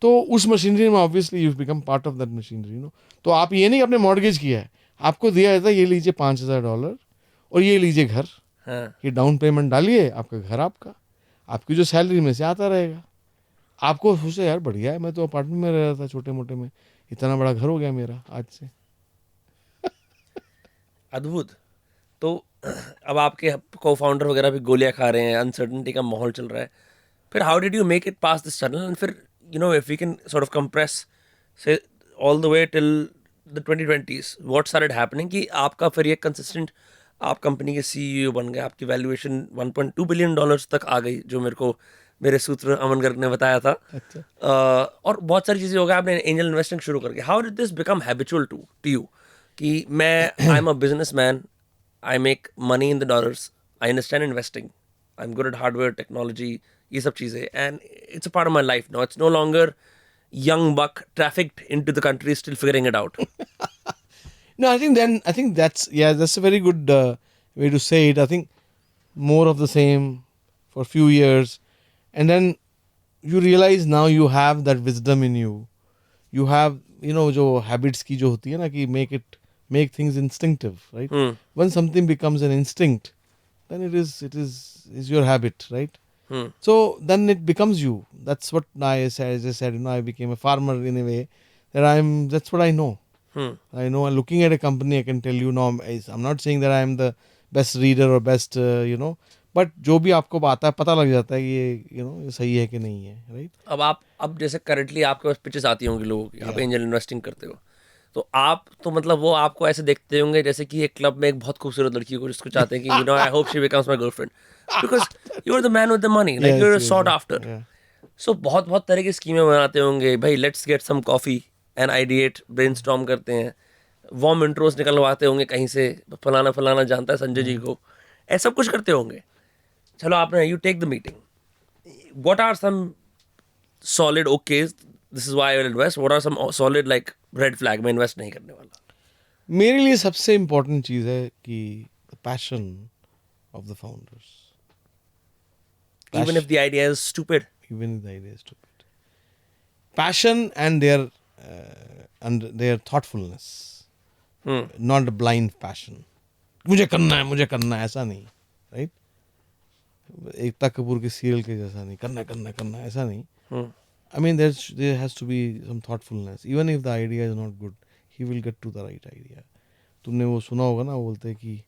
तो उस मशीनरी में obviously you become part of that machinery, तो आप ये नहीं अपने मॉर्गेज किया है, आपको दिया जाता है ये लीजिए $5,000 और ये लीजिए घर, ये डाउन पेमेंट डालिए, आपका घर आपकी जो सैलरी में से आता रहेगा। आपको सोचे यार बढ़िया है, मैं तो अपार्टमेंट में रह रहा था छोटे मोटे में, इतना बड़ा घर हो गया मेरा आज से। अद्भुत। तो अब आपके को फाउंडर वगैरह भी गोलियां खा रहे हैं, अनसर्टेनिटी का माहौल चल रहा है, फिर how did you make it pass this tunnel? And फिर if we can sort of compress say all the way till the 2020s, what started happening कि आपका फिर ये कंसिस्टेंट, आप कंपनी के CEO बन गए, आपकी वैल्यूएशन $1.2 बिलियन तक आ गई, जो मेरे सूत्र अमन गर्ग ने बताया था। और बहुत सारी चीज़ें हो गई, आपने एंजल इन्वेस्टिंग शुरू करके। How did this become habitual to you कि मैं I am a businessman, I make money in the dollars, I understand investing, I am good at hardware technology, ये सब चीज़ें, and it's a part of my life now, it's no longer young buck trafficked into the country still figuring it out. No, I think that's a very good way to say it. I think more of the same for a few years, and then you realize now you have that wisdom in you. You have, जो habits की जो होती है ना कि make things instinctive, right? When something becomes an instinct, then it is your habit, right? So then it becomes you. That's what I said. As I said, I became a farmer in a way that that's what I know. I know. Looking at a company, I can tell you. No, I'm not saying that I am the best reader or best, but जो भी आपको आता है पता लग जाता है कि ये सही है कि नहीं है, right? अब जैसे करंटली आपके पास पिचेस आती होंगी लोगों की, आप एंजल इन्वेस्टिंग करते हो, तो आप तो मतलब वो आपको ऐसे देखते होंगे जैसे कि एक क्लब में एक बहुत खूबसूरत लड़की को जिसको चाहते हैं कि I hope she becomes my girlfriend, because you are the man with the money, like you are sought after. Yeah. So बहुत बहुत तरह की स्कीमें बनाते होंगे भाई, let's get some coffee and ideate brainstorm करते हैं, वार्म इंट्रोस निकलवाते होंगे कहीं से, फलाना फलाना जानता है संजय जी को, ऐसा कुछ करते होंगे. चलो आपने you take the meeting, what are some solid okays, this is why I will invest, what are some solid like red flag, मैं इन्वेस्ट नहीं करने वाला. मेरे लिए सबसे इम्पोर्टेंट चीज़ है कि passion of the founders, Even if the idea is stupid. even if the idea is stupid, passion and their thoughtfulness, not a blind passion. मुझे करना है ऐसा नहीं, right? एकता कपूर के सीरियल के जैसा नहीं, करना है ऐसा नहीं. I mean, there has to be some thoughtfulness. Even if the idea is not good, he will get to the right idea. तुमने वो सुना होगा ना, वो बोलते हैं कि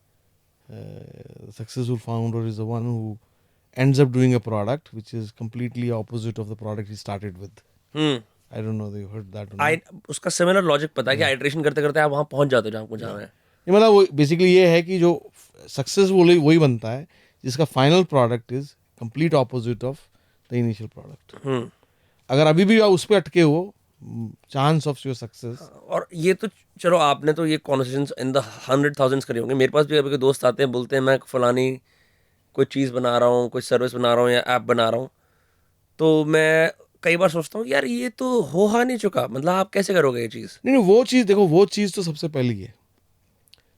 successful founder is the one who ends up doing a product which is completely opposite of the product he started with. I don't know if you heard that or not. उसका सिमिलर लॉजिक पता है कि iteration करते करते आप वहां पहुंच जाते हो जहां आपको जाना है. ये मतलब वो बेसिकली ये है कि जो सक्सेसफुल वही बनता है जिसका final product is complete opposite of the initial product. अगर अभी भी आप उस पर अटके हो, चांस ऑफ योर सक्सेस. और ये तो चलो आपने तो ये कॉन्वर्सेशंस इन द 100,000 करे होंगे. मेरे पास भी अभी कोई दोस्त आते हैं, बोलते हैं मैं फलानी कोई चीज़ बना रहा हूँ, कोई सर्विस बना रहा हूँ या ऐप बना रहा हूँ, तो मैं कई बार सोचता हूँ यार ये तो हो नहीं चुका, मतलब आप कैसे करोगे ये चीज़. नहीं, वो चीज़ देखो, वो चीज़ तो सबसे पहली है.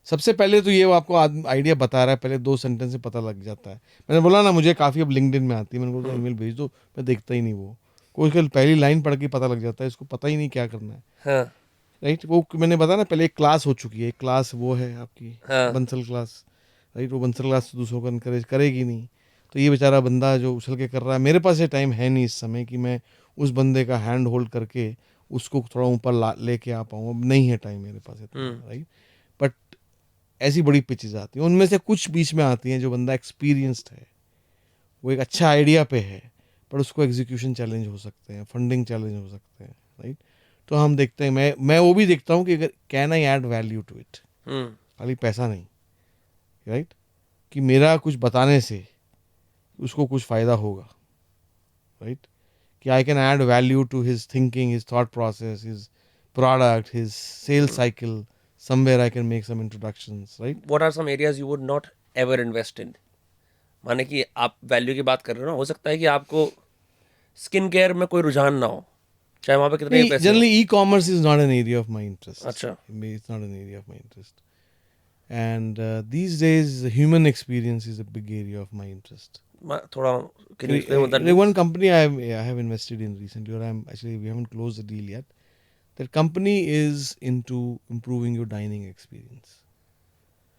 सबसे पहले तो ये वो आपको आइडिया बता रहा है, पहले 2 सेंटेंस से पता लग जाता है. मैंने बोला ना, मुझे काफ़ी अब लिंक्डइन में आती है, मैंने बोला ईमेल भेज दो, मैं देखता ही नहीं. वो कोई कल पहली लाइन पढ़ के पता लग जाता है, इसको पता ही नहीं क्या करना है. हाँ. राइट. वो मैंने बताया ना पहले, एक क्लास हो चुकी है, एक क्लास वो है आपकी हाँ. बंसल क्लास. राइट. वो बंसल क्लास दूसरों को इनकरेज करेगी नहीं, तो ये बेचारा बंदा जो उछल के कर रहा है, मेरे पास ये टाइम है नहीं इस समय कि मैं उस बंदे का हैंड होल्ड करके उसको थोड़ा ऊपर लेके आ पाऊँ. अब नहीं है टाइम मेरे पास इतना. राइट. बट ऐसी बड़ी पिचेज आती हैं, उनमें से कुछ बीच में आती हैं जो बंदा एक्सपीरियंस्ड है, वो एक अच्छा आइडिया पे है, पर उसको एग्जीक्यूशन चैलेंज हो सकते हैं, फंडिंग चैलेंज हो सकते हैं. राइट. तो हम देखते हैं, मैं वो भी देखता हूँ कि अगर can I add value to it, खाली पैसा नहीं. राइट. कि मेरा कुछ बताने से उसको कुछ फ़ायदा होगा. राइट. कि I can add value to his thinking, his thought process, his product, his sales cycle. Somewhere I can make some introductions, right? What are some areas you would not ever invest in? माने कि आप value की बात कर रहे हो ना, हो सकता है कि आपको स्किन केयर में कोई रुझान ना हो, चाहे वहाँ पे कितने पैसे. Generally, e-commerce is not an area of my interest. अच्छा. It's not an area of my interest. And these days, human experience is a big area of my interest. थोड़ा can you explain what that One company I have invested in recently, or we haven't closed the deal yet. That company is into improving your dining experience.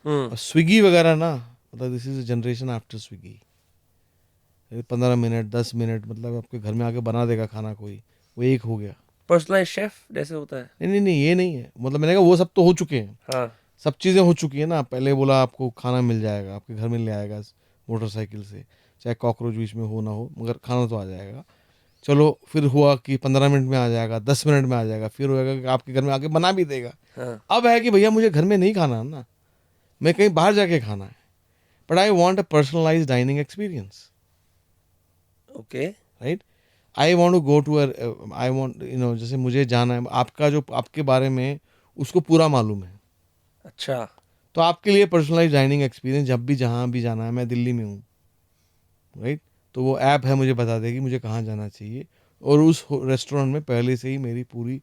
और Swiggy वगैरह ना, मतलब this is a generation after Swiggy. 15 minute 10 minute मतलब आपके घर में आके बना देगा खाना कोई, वो एक हो गया. पर्सनलाइज शेफ जैसे होता है. नहीं ये नहीं है. मतलब मैंने कहा वो सब तो हो चुके हैं. हाँ. सब चीज़ें हो चुकी है ना. पहले बोला आपको खाना मिल जाएगा, आपके घर में ले आएगा मोटरसाइकिल से, चाहे कॉकरोच बीच में हो ना हो, मगर खाना तो आ जाएगा. चलो फिर हुआ कि 15 मिनट में आ जाएगा, 10 मिनट में आ जाएगा, फिर होएगा कि आपके घर में आके बना भी देगा. हाँ. अब है कि भैया मुझे घर में नहीं खाना है ना, मैं कहीं बाहर जाके खाना है. But I want a personalized dining experience. Okay. Right. I want to go to I want जैसे मुझे जाना है, आपका जो आपके बारे में उसको पूरा मालूम है. अच्छा, तो आपके लिए पर्सनलाइज डाइनिंग एक्सपीरियंस जब भी जहाँ भी जाना है, मैं दिल्ली में हूँ, राइट, तो वो ऐप है मुझे बता देगी मुझे कहाँ जाना चाहिए, और उस रेस्टोरेंट में पहले से ही मेरी पूरी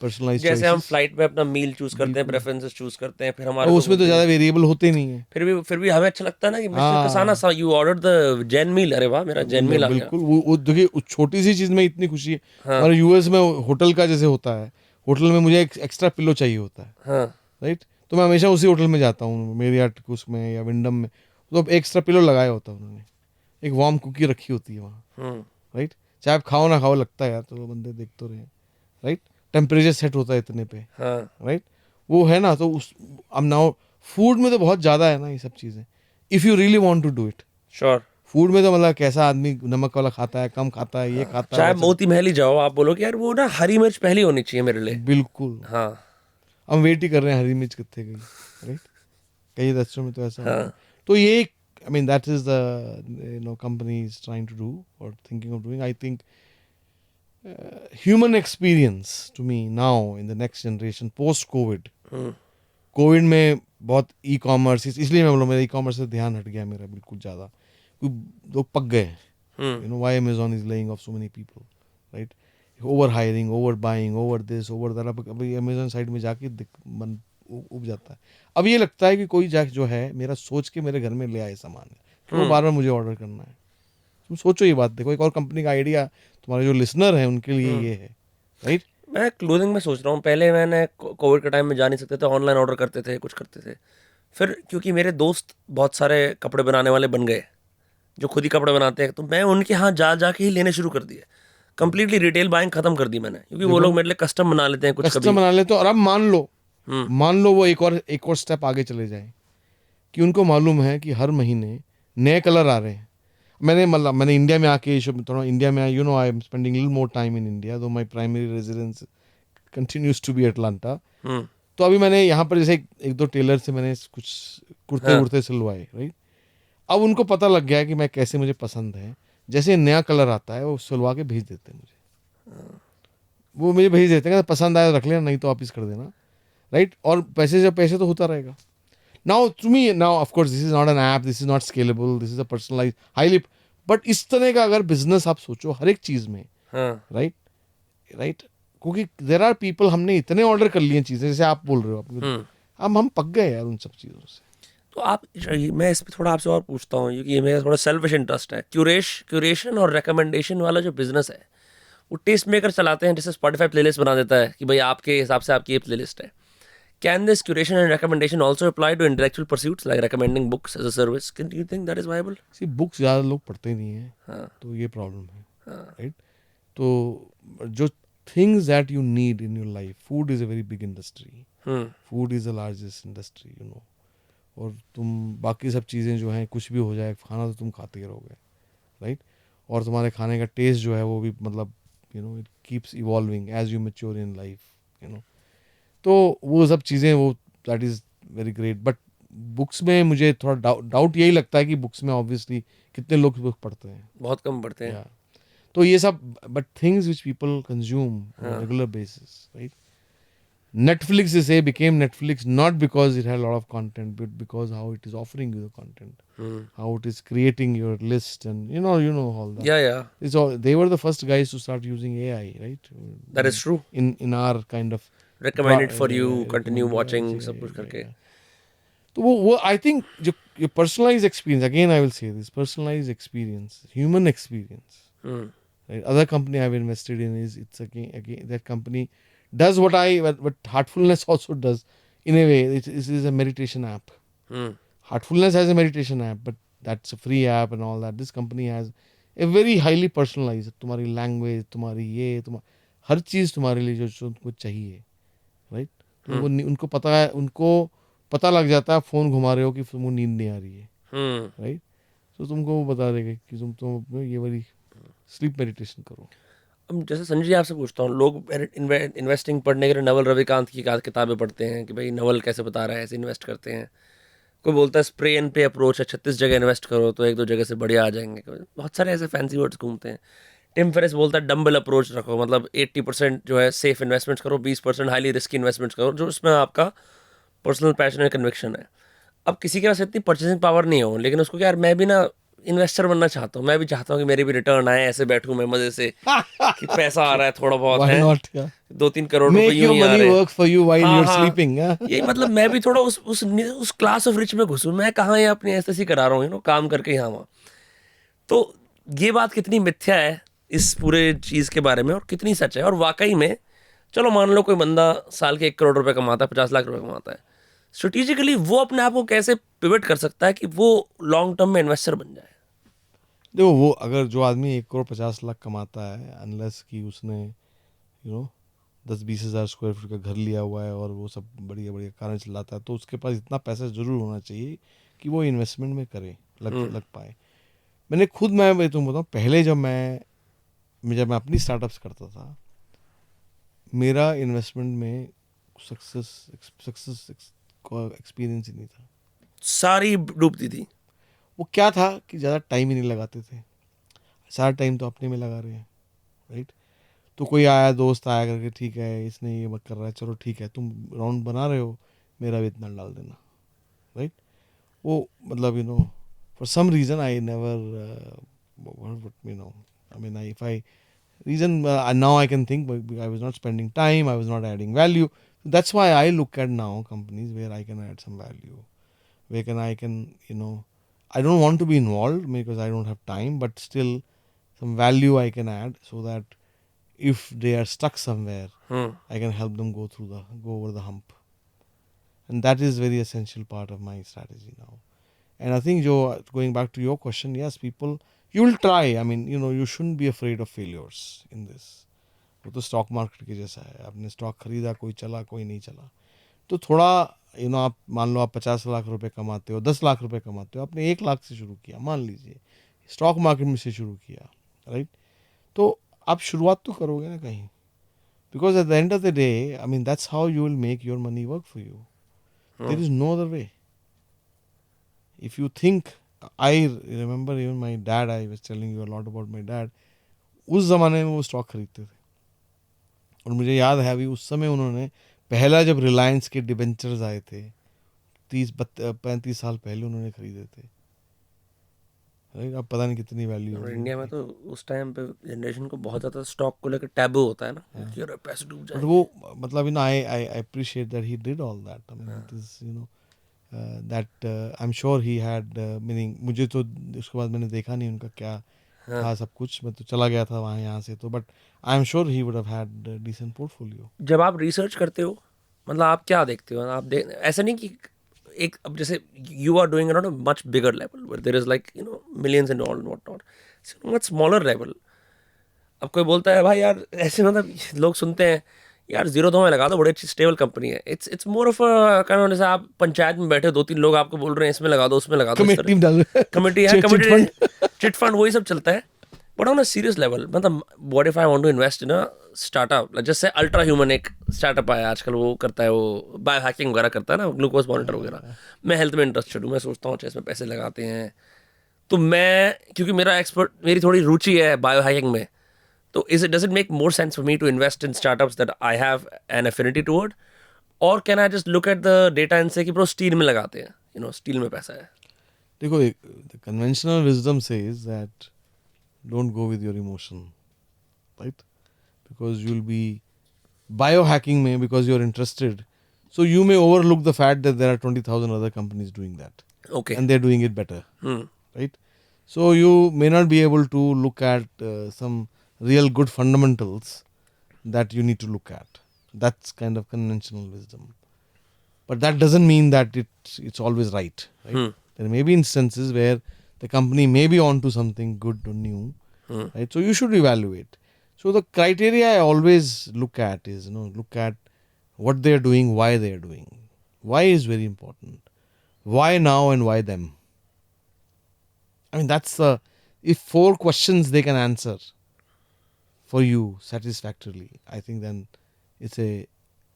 पर्सनलाइज जैसे हम चॉइसेस। फ्लाइट में अपना मील चूज करते हैं, बिल्कुल। प्रेफरेंसेस चूज करते हैं, फिर और हमारे को उसमें तो बोलते ज़्यादा हैं, वेरिएबल होते नहीं है। फिर भी हमें अच्छा लगता है ना कि मिस्टर कसाना हाँ, सा यू ऑर्डर द जैन मील, अरे वाह मेरा जैन मील आ गया। बिल्कुल, वो देखिए उस छोटी सी चीज़ में इतनी खुशी है। हाँ, हमारे यूएस में होटल का जैसे होता है, होटल में मुझे एक एक्स्ट्रा पिलो चाहिए होता है, हाँ, राइट, तो मैं हमेशा उसी होटल में जाता हूँ, मेरियट उसमें या विंडम में, तो एक्स्ट्रा पिलो लगाया होता है उन्होंने, एक वार्म कुकी रखी होती है वहाँ, हम्म, राइट, चाहे आप खाओ ना खाओ लगता है यार, तो बंदे देख तो रहे हैं, राइट, टेम्परेचर सेट होता है इतने पे, हाँ, राइट, वो है ना, तो उस अब नाउ फूड में तो बहुत ज़्यादा है ना ये सब चीज़ें, if you really want to do it. Sure. Food में तो मतलब कैसा आदमी नमक वाला खाता है, कम खाता है, ये हाँ, खाता है, चाहे वैसा, मोती महल ही जाओ, आप बोलो कि यार वो ना हरी मिर्च पहली होनी चाहिए मेरे लिए। बिल्कुल। हाँ, हम वेट ही कर रहे हैं हरी मिर्च कितने गई, राइट, कई रेस्टोरेंट में तो ऐसा हो रहा है। हाँ, तो ये I mean that is the company is trying to do और thinking of doing, I think human experience to me now in the next generation post covid, hmm, covid में बहुत ई कॉमर्स, इसलिए मैं बोलूँ मेरा ई कॉमर्स से ध्यान हट गया मेरा बिल्कुल ज़्यादा, क्योंकि लोग पक गए, हम्म, you know why Amazon is laying off so many people, right, over hiring, over buying, over this, over that, अब अभी Amazon साइड में जाके मन उब जाता है। अब ये लगता है कि कोई जा जो है मेरा सोच के मेरे घर में ले आए सामान, क्यों हम्म, बार बार मुझे ऑर्डर करना है। तुम सोचो ये बात, देखो एक और कंपनी का आइडिया तुम्हारे जो लिसनर है उनके लिए हम्म। ये है, राइट। मैं क्लोथिंग में सोच रहा हूँ, पहले मैंने कोविड के टाइम में जा नहीं सकते थे, ऑनलाइन ऑर्डर करते थे, कुछ करते थे। फिर क्योंकि मेरे दोस्त बहुत सारे कपड़े बनाने वाले बन गए, जो खुद ही कपड़े बनाते हैं, तो मैं उनके यहाँ जा जा के ही लेने शुरू कर दिए। कंप्लीटली रिटेल बाइंग खत्म कर दी मैंने, क्योंकि वो देखो लोग मेरे लिए कस्टम बना लेते हैं कुछ कस्टम कभी। बना ले, तो और अब हम्म, मान लो वो एक और स्टेप आगे चले जाए, कि उनको मालूम है कि हर महीने नए कलर आ रहे हैं। मैंने इंडिया में आके थोड़ा इंडिया में, you know, I am spending little more time in India, though my primary residence continues to be Atlanta. Hmm, तो अभी मैंने यहाँ पर जैसे एक दो टेलर से मैंने कुछ कुर्ते हाँ, वुर्ते सिलवाए, राइट। अब उनको पता लग गया है कि मैं कैसे मुझे पसंद है, जैसे नया कलर आता है वो सिलवा के भेज देते हैं मुझे, वो मुझे भेज देते हैं, पसंद आया तो रख लेना, नहीं तो वापिस कर देना, राइट। और पैसे जब पैसे तो होता रहेगा। Now to me, now of course this is not an app, this is not scalable, this is a personalize highly, but इस तरह का अगर बिजनेस आप सोचो हर एक चीज में, हाँ, राइट, राइट, क्योंकि देर आर पीपल, हमने इतने ऑर्डर कर लिए चीजें, जैसे आप बोल रहे हो, आप हम्म। हम पक गए यार उन सब चीजों से। तो आप, मैं इस पे थोड़ा आपसे और पूछता हूँ, क्योंकि ये मेरा थोड़ा सेल्फिश इंटरेस्ट है। क्यूरेशन और रिकमेंडेशन वाला जो बिजनेस है, वो टेस्ट मेकर चलाते हैं, जैसे स्पॉटिफाई प्लेलिस्ट बना देता है कि भाई आपके हिसाब से आपकी ये प्लेलिस्ट है। Can this curation and recommendation also apply to intellectual pursuits like recommending books as a service? Can you think that is viable? See books ज़्यादा लोग पढ़ते नहीं हैं, हाँ, तो ये प्रॉब्लम है, हाँ, राइट। तो जो things that you need in your life, food is a very big industry, hmm, food is the largest industry, you know. और तुम बाकी सब चीज़ें जो हैं, कुछ भी हो जाए खाना तो तुम खाते ही रहोगे, राइट। और तुम्हारे खाने का टेस्ट जो है वो भी मतलब, you know, it keeps evolving as you mature in life, you know. तो वो सब चीज़ें, वो that is very great. But books में मुझे थोड़ा डाउट यही लगता है कि बुक्स में ऑब्वियसली कितने लोग बुक पढ़ते हैं, बहुत कम पढ़ते हैं। या तो ये सब, but things which people consume on हाँ, regular basis, right. Netflix is say became Netflix not because it had a lot of content, but because how it is offering you the content, hmm, how it is creating your list, and you know all that. या It's all, they were the first guys to start using AI, right? That is true. In our kind of recommended for you, continue recommend, yeah, watching, सब yeah, कुछ yeah, करके। yeah. तो वो I think जो personalized experience, again I will say this, personalized experience, human experience, hmm, right? Other company I've invested in is, it's again that company does what Heartfulness also does in a way. It is a meditation app. Hmm, Heartfulness has a meditation app, but that's a free app and all that. This company has a very highly personalized, तुम्हारी language, तुम्हारी ये, हर चीज़ तुम्हारे लिए जो तुमको चाहिए, right. तो हम्म, उनको पता है, उनको पता लग जाता है फ़ोन घुमा रहे हो कि तुमको नींद नहीं आ रही है, हम्म। राइट। तो तुमको वो बता देगा कि तुम ये वाली स्लीप मेडिटेशन करो। अब जैसे संजय जी आपसे पूछता हूँ, लोग इन्वेस्टिंग पढ़ने के लिए नवल रविकांत की किताबें पढ़ते हैं कि भाई नवल कैसे बता रहा है, ऐसे इन्वेस्ट करते हैं। कोई बोलता है स्प्रे एंड पे अप्रोच है, 36 जगह इन्वेस्ट करो तो एक दो जगह से बढ़िया आ जाएंगे। बहुत सारे ऐसे फैंसी वर्ड्स घूमते हैं। टिम फेरिस बोलता है डम्बल अप्रोच रखो, मतलब 80% जो है सेफ इन्वेस्टमेंट्स करो, 20% हाईली रिस्की इन्वेस्टमेंट्स करो, जो उसमें आपका पर्सनल पैशन है, कन्विक्शन है. अब किसी के पास इतनी परचेसिंग पावर नहीं हो, लेकिन उसको क्या यार मैं भी ना इन्वेस्टर बनना चाहता हूँ, मैं भी चाहता हूँ कि मेरी भी रिटर्न आए, ऐसे बैठूँ मैं मजे से कि पैसा आ रहा है थोड़ा बहुत Why है, not? Yeah. 2-3 करोड़ रुपए Make यूं your ही आ money रहे हैं. work for you while हाँ you're हाँ, sleeping. Yeah? यही मतलब मैं भी थोड़ा उस क्लास ऑफ रिच में घुसूँ. मैं कहाँ ये अपनी ऐसे करा रहा हूँ, काम करके यहाँ वहाँ. तो ये बात कितनी मिथ्या है इस पूरे चीज़ के बारे में और कितनी सच है. और वाकई में चलो मान लो कोई बंदा साल के 1 करोड़ रुपए कमाता है, 50 लाख रुपए कमाता है, स्ट्रेटेजिकली वो अपने आप को कैसे पिवट कर सकता है कि वो लॉन्ग टर्म में इन्वेस्टर बन जाए. देखो वो अगर जो आदमी 1 करोड़ 50 लाख कमाता है, अनलेस कि उसने 10-20 हज़ार स्क्वायर फीट का घर लिया हुआ है और वो सब बढ़िया बढ़िया कारें चलाता है, तो उसके पास इतना पैसा जरूर होना चाहिए कि वो इन्वेस्टमेंट में करे, लग पाए. मैंने खुद, मैं तुम बताऊँ, पहले जब मैं अपनी स्टार्टअप्स करता था, मेरा इन्वेस्टमेंट में सक्सेस का एक्सपीरियंस ही नहीं था. सारी डूबती थी. वो क्या था कि ज़्यादा टाइम ही नहीं लगाते थे. सारा टाइम तो अपने में लगा रहे हैं, राइट. तो कोई आया, दोस्त आया करके, ठीक है इसने ये मत कर रहा है, चलो ठीक है तुम राउंड बना रहे हो, मेरा भी इतना डाल देना, राइट. वो मतलब for some reason I never I mean if I reason now I can think, but I was not spending time, I was not adding value. That's why I look at now companies where I can add some value, where I can I don't want to be involved because I don't have time, but still some value I can add, so that if they are stuck somewhere, I can help them go over the hump. And that is very essential part of my strategy now. And I think, Joe, going back to your question, yes, people, you will try. I mean, you shouldn't be afraid of failures in this. वो तो stock market के जैसा है. आपने stock खरीदा, कोई चला कोई नहीं चला, तो थोड़ा आप मान लो आप 50 लाख रुपए कमाते हो, 10 लाख रुपए कमाते हो, आपने 1 लाख से शुरू किया, मान लीजिए स्टॉक मार्केट में से शुरू किया, राइट. तो आप शुरुआत तो करोगे ना कहीं, because at the end of the day, I mean that's how you will make your money work for you. There is no other way. If you think, I remember even my dad, I was telling you a lot about my dad, उस ज़माने में वो stock खरीदते थे. और मुझे याद है अभी, उस समय उन्होंने पहला जब रिलायंस के डिबेंचर्स आए थे 30-35 साल पहले उन्होंने खरीदे थे, राइट. अब पता नहीं कितनी वैल्यू और होगी. इंडिया में तो उस टाइम पे जनरेशन को बहुत ज़्यादा स्टॉक को लेकर टैबू होता है ना कि अरे पैसे डूब बट जाए. वो मतलब I appreciate that he did all that. I mean it is that I'm sure he had meaning. मुझे तो उसके बाद मैंने देखा नहीं उनका क्या था सब कुछ, मैं तो चला गया था वहाँ यहाँ से, तो but I am sure he would have had decent portfolio. जब आप रिसर्च करते हो, मतलब आप क्या देखते हो? आप ऐसा नहीं कि एक, अब जैसे you are doing on a much bigger level where there is like millions and all what not, much smaller level. अब कोई बोलता है भाई यार ऐसे, मतलब लोग सुनते हैं यार 0-2 में लगा दो, बड़ी अच्छी स्टेबल कंपनी है. इट्स मोर ऑफ अ जैसे आप पंचायत में बैठे 2-3 लोग आपको बोल रहे हैं इसमें लगा दो उसमें लगा दो, कमेटी डाल कमेटी है, कमेटी, चिट फंड, वही सब चलता है. But on a serious level, मतलब what if I want to invest in a startup, जैसे अल्ट्रा ह्यूमन एक स्टार्टअप आया आजकल, वो करता है, वो बायो हैकिंग वगैरह करता है ना, ग्लूकोज मॉनिटर वगैरह. मैं हेल्थ में इंटरेस्टेड हूँ, मैं सोचता हूँ अच्छा इसमें पैसे लगाते हैं. तो मैं, क्योंकि मेरी थोड़ी रुचि है बायो हैकिंग में, तो does it make more sense for me to invest in startups that I have an affinity toward, or can I just look at the data and say कि bro स्टील में लगाते हैं, steel में पैसा है. देखो, the conventional wisdom says that don't go with your emotion, right? Because you'll be biohacking में, because you're interested, so you may overlook the fact that there are 20,000 other companies doing that, Okay. and they're doing it better, right? So you may not be able to look at some real good fundamentals that you need to look at. That's kind of conventional wisdom, but that doesn't mean that it's always right, right? There may be instances where the company may be onto something good or new, right? So you should evaluate. So the criteria I always look at is, look at what they are doing, why they are doing. Why is very important. Why now and why them? I mean, that's if 4 questions they can answer for you satisfactorily, I think then it's a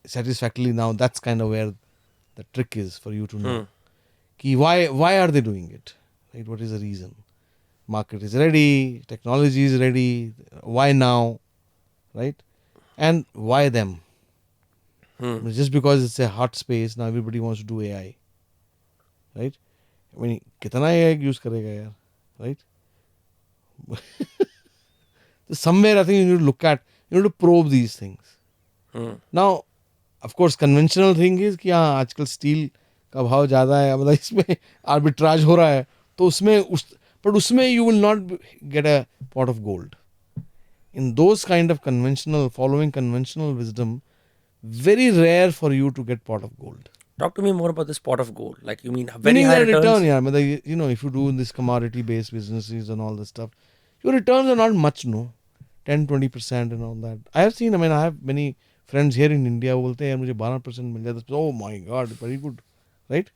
satisfactorily, now that's kind of where the trick is for you to know. Ki why are they doing it? Right? What is the reason? Market is ready, technology is ready, why now? Right? And why them? Just because it's a hot space, now everybody wants to do AI, right? I mean, कितना AI use करेगा यार, right? So somewhere I think you need to look at, you need to probe these things. Now, of course, conventional thing is कि हाँ आजकल steel का भाव ज़्यादा है, मतलब इसमें आर्बिट्राज हो रहा है, तो उसमें you will not get a pot of gold. In those kind of following conventional wisdom, very rare for you to get pot of gold. Talk to me more about this pot of gold. Like, you mean very Meaning high that returns? return, yeah. मतलब, you know, if you do this commodity based businesses and all this stuff, your returns are not much, no, 10-20% and all that. I have seen, I mean, I have many friends here in India who बोलते हैं यार मुझे 12% मिल जाता है, oh my god, very good, right?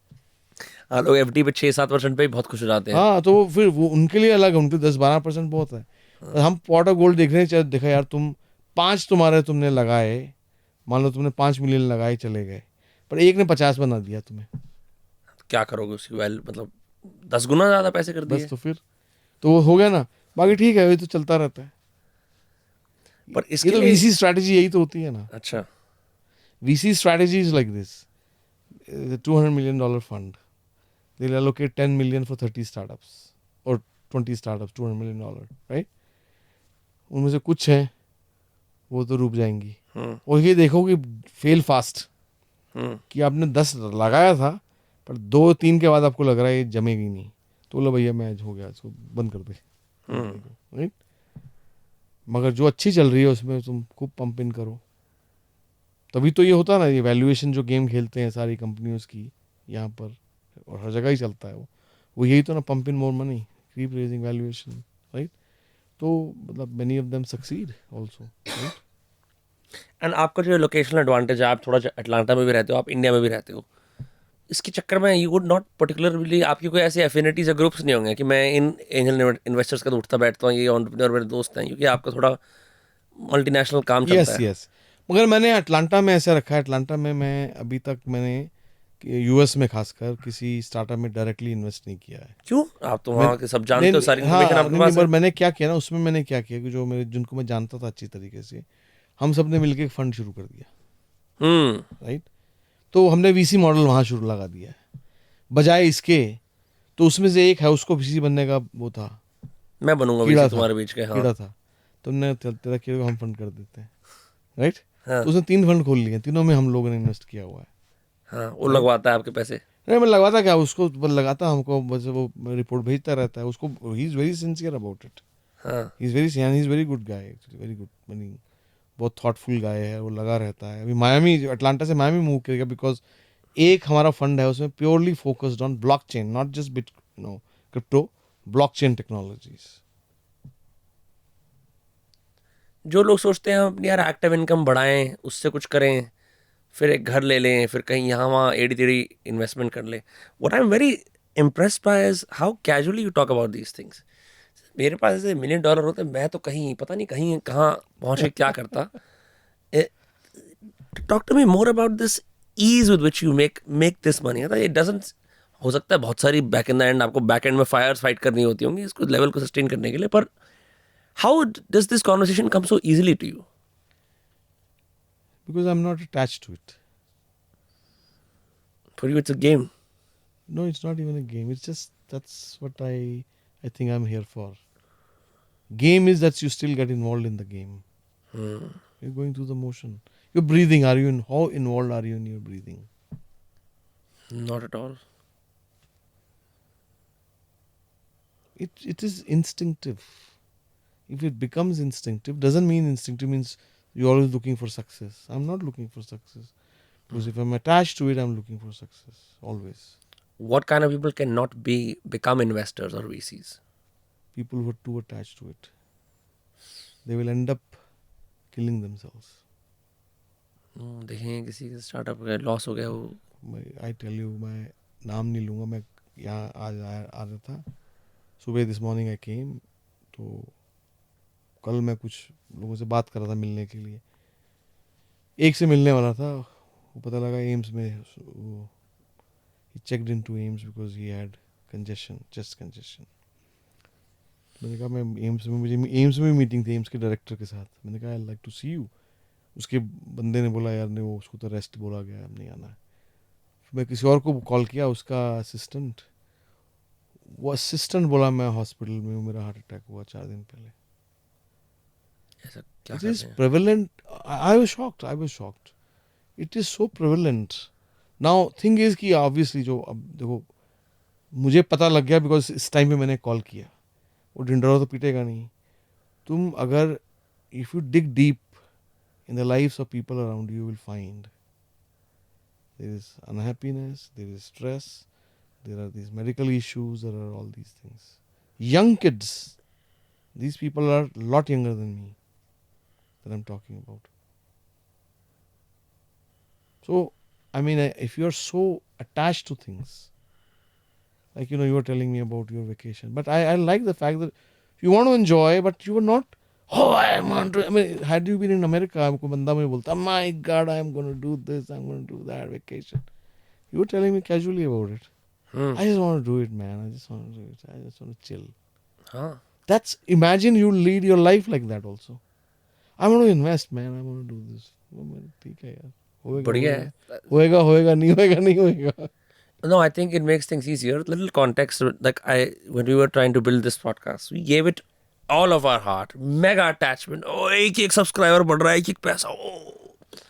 हाँ, लोग FD पे 6-7% पे ही बहुत खुश हो जाते हैं. हाँ, तो फिर वो उनके लिए अलग है, उनके 10-12% बहुत है. हम पॉट ऑफ गोल्ड देख रहे हैं, देखा यार तुम 5 तुमने लगाए, मान लो तुमने 5 मिलियन लगाए चले गए, पर एक ने 50 बना दिया तुम्हें, क्या करोगे उसकी वैल्यू, मतलब 10 गुना ज्यादा पैसे कर दिए. बस तो फिर तो वो हो गया ना. बाकी ठीक है, ये तो चलता रहता है. पर ये इसके तो लिए वीसी स्ट्रैटेजी यही तो होती है ना. अच्छा, VC strategy is like this. The $200 million fund. They'll allocate 10 million for 30 startups or 20 startups, $200 million, right? उनमें से कुछ हैं वो तो रुक जाएंगी, और ये देखो कि फेल फास्ट, कि आपने 10 लगाया था पर 2-3 के बाद आपको लग रहा है ये जमेगी नहीं, तो बोलो भैया मैच हो गया, इसको बंद कर दे, राइट? मगर जो अच्छी चल रही है उसमें तुम खूब पंप इन करो. तभी तो ये होता है ना, ये वैल्यूएशन जो गेम खेलते हैं सारी कंपनियों की यहाँ पर और हर जगह ही चलता है, वो यही तो ना, pump in more money, keep raising valuation, right? तो मतलब many of them succeed also, right? And आपका जो लोकेशनल एडवांटेज है, आप थोड़ा अटलांटा में भी रहते हो, आप इंडिया में भी रहते हो, इसके चक्कर में यू वुड नॉट पर्टिकुलरली, आपकी कोई ऐसी एफिनिटीज या ग्रुप्स नहीं होंगे कि मैं इन एंजल इन्वेस्टर्स का तो उठता बैठता हूँ, ये एंटरप्रेन्योर मेरे दोस्त हैं, क्योंकि आपका थोड़ा मल्टीनेशनल काम चलता यस है. यस. मगर मैंने अटलांटा में ऐसा रखा है, अटलांटा में मैं अभी तक मैंने यूएस में खासकर किसी स्टार्टअप में डायरेक्टली इन्वेस्ट नहीं किया है. क्यों? आप तो वहाँ के सब जानते नहीं, हो, सारी इन्फॉर्मेशन हाँ, आपके नहीं, पास है. पर मैंने क्या किया ना, उसमें मैंने क्या किया कि जो मेरे जिनको मैं जानता था अच्छी तरीके से, हम सब ने मिलकर एक फंड शुरू कर दिया, राइट? तो हमने वीसी मॉडल वहाँ शुरू लगा दिया है बजाय इसके. तो उसमें से एक है, उसको वीसी बनने का वो था, मैं बनूंगा कीड़ा वीसी था, तुम्हारे बीच के. हाँ, कीड़ा था. तुमने तेरा कीड़े को हम फंड कर देते हैं, राइट? हाँ, तो उसने 3 फंड खोल लिए, तीनों में हम लोगों ने इन्वेस्ट किया हुआ है. हाँ, वो लगवाता है आपके पैसे. नहीं, मैं लगाता क्या उसको, बस लगाता हमको, बस वो रिपोर्ट भेजता रहता है उसको. He is very sincere about it. हाँ, he is very good guy, actually very good, meaning बहुत थॉटफुल गाय है, वो लगा रहता है. अभी मायामी, अटलांटा से मायामी मूव करेगा, बिकॉज एक हमारा फंड है उसमें purely focused on blockchain, not just bit no crypto, blockchain technologies. जो लोग सोचते हैं हम अपनी यार एक्टिव इनकम बढ़ाएं, उससे कुछ करें, फिर एक घर ले लें, फिर कहीं यहाँ वहाँ एड़ी टेढ़ी इन्वेस्टमेंट कर लें, what I am very impressed by is how casually you talk about these things. मेरे पास ऐसे $1 million होते, मैं तो कहीं पता नहीं कहीं कहाँ पहुँच के क्या करता. Talk to me more about this ease with which you make this money. It doesn't, हो सकता है बहुत सारी बैक इन द एंड आपको बैक एंड में फायर्स फाइट करनी होती होंगी इसको लेवल को सस्टेन करने के लिए, पर how does this conversation come so easily to you? Because I am not attached to it. For you it's a game. No, it's not even a game. It's just that's what I think I'm here for. Game is that you still get involved in the game. You're going through the motion. You're breathing. How involved are you in your breathing? Not at all. It is instinctive. If it becomes instinctive, doesn't mean instinctive means you're always looking for success. I'm not looking for success. Because if I'm attached to it, I'm looking for success. Always. What kind of people cannot become investors or VCs? People who are too attached to it. They will end up killing themselves. देखें किसी के startup का loss हो गया वो. I tell you, मैं नाम नहीं लूँगा. मैं यहाँ आज आ रहा था सुबह, दिस मॉर्निंग आई केम. तो कल मैं कुछ लोगों से बात कर रहा था मिलने के लिए. एक से मिलने वाला था, वो पता लगा एम्स में, he checked into AIIMS because he had congestion, chest congestion. मैंने कहा मैं एम्स में, मुझे एम्स में मीटिंग थी एम्स के डायरेक्टर के साथ. मैंने कहा I like to see you. उसके बंदे ने बोला यार नहीं, वो उसको तो रेस्ट बोला गया, अब नहीं आना है। फिर मैं किसी और को कॉल किया, उसका असिस्टेंट, वो असिस्टेंट बोला मैं हॉस्पिटल में हूँ, मेरा हार्ट अटैक हुआ 4 दिन पहले। ऐसा क्या इट कर इज रहे हैं? Prevalent, I was shocked, it is so prevalent. Now thing is कि ऑब्वियसली जो अब देखो, मुझे पता लग गया बिकॉज इस टाइम पे मैंने कॉल किया, वो ढिंडोरा तो पीटेगा नहीं। तुम अगर if you dig deep in the lives of people around you, you will find there is unhappiness, there is stress, there are these medical issues, there are all these things. Young kids, these people are a lot younger than me that I'm talking about. So, I mean, if you're so attached to things, like you were telling me about your vacation, but I like the fact that you want to enjoy, but you were not. Oh, I mean, had you been in America, कोई बंदा मुझे बोलता, my God, I'm going to do this, I'm going to do that vacation. You were telling me casually about it. I just want to do it, man. I just want to do it. I just want to chill. हाँ, That's, imagine you lead your life like that also. I want to invest, man. I want to do this. ठीक है यार, होएगा बढ़िया होएगा है. होएगा होएगा, नहीं होएगा नहीं होएगा. No, I think it makes things easier. Little context, like when we were trying to build this podcast, we gave it all of our heart, mega attachment. Oh, एक सब्सक्राइबर बढ़ रहा है, एक पैसा. Oh,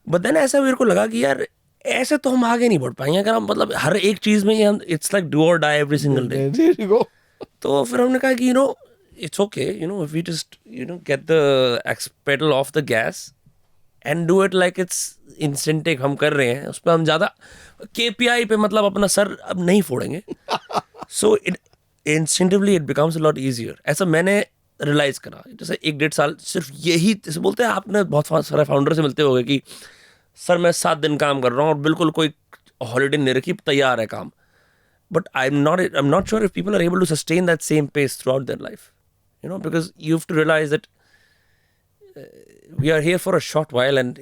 बट देन ऐसा मेरे को लगा कि यार ऐसे तो हम आगे नहीं बढ़ पाएंगे अगर हम मतलब हर एक चीज में ही हम इट्स लाइक डू और die every single day. There you go. तो फिर हमने कहा कि it's okay, if we just get the pedal off the gas and do it like it's instinctive हम कर रहे हैं, उस पर हम ज़्यादा केपीआई पे मतलब अपना सर अब नहीं फोड़ेंगे. So it instinctively it becomes a lot easier. ऐसा मैंने रियलाइज़ करा. जैसे 1-1.5 साल सिर्फ यही, जैसे बोलते हैं आपने बहुत सारे फाउंडर से मिलते होंगे कि सर मैं 7 दिन काम कर रहा हूँ और बिल्कुल कोई हॉलीडे नहीं रखी, तैयार है काम. But I'm not sure if people are able to sustain that same pace throughout their life. Because you have to realize that we are here for a short while, and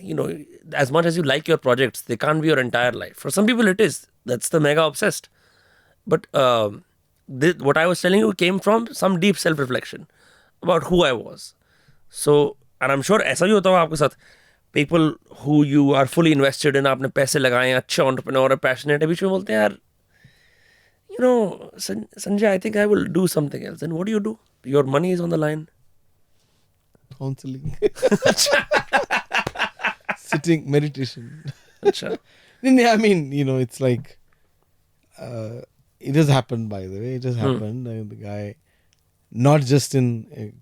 as much as you like your projects, they can't be your entire life. For some people, it is. That's the mega obsessed. But what I was telling you came from some deep self-reflection about who I was. So, and I'm sure ऐसा भी होता होगा आपके साथ. People who you are fully invested in, आपने पैसे लगाए हैं, अच्छे entrepreneur है, passionate है, बीच में बोलते हैं यार, Sanjay, I think I will do something else. And what do? Your money is on the line. Counseling. Sitting, meditation. Acha. I mean, it's like, it has happened, by the way. It has happened. The guy, not just in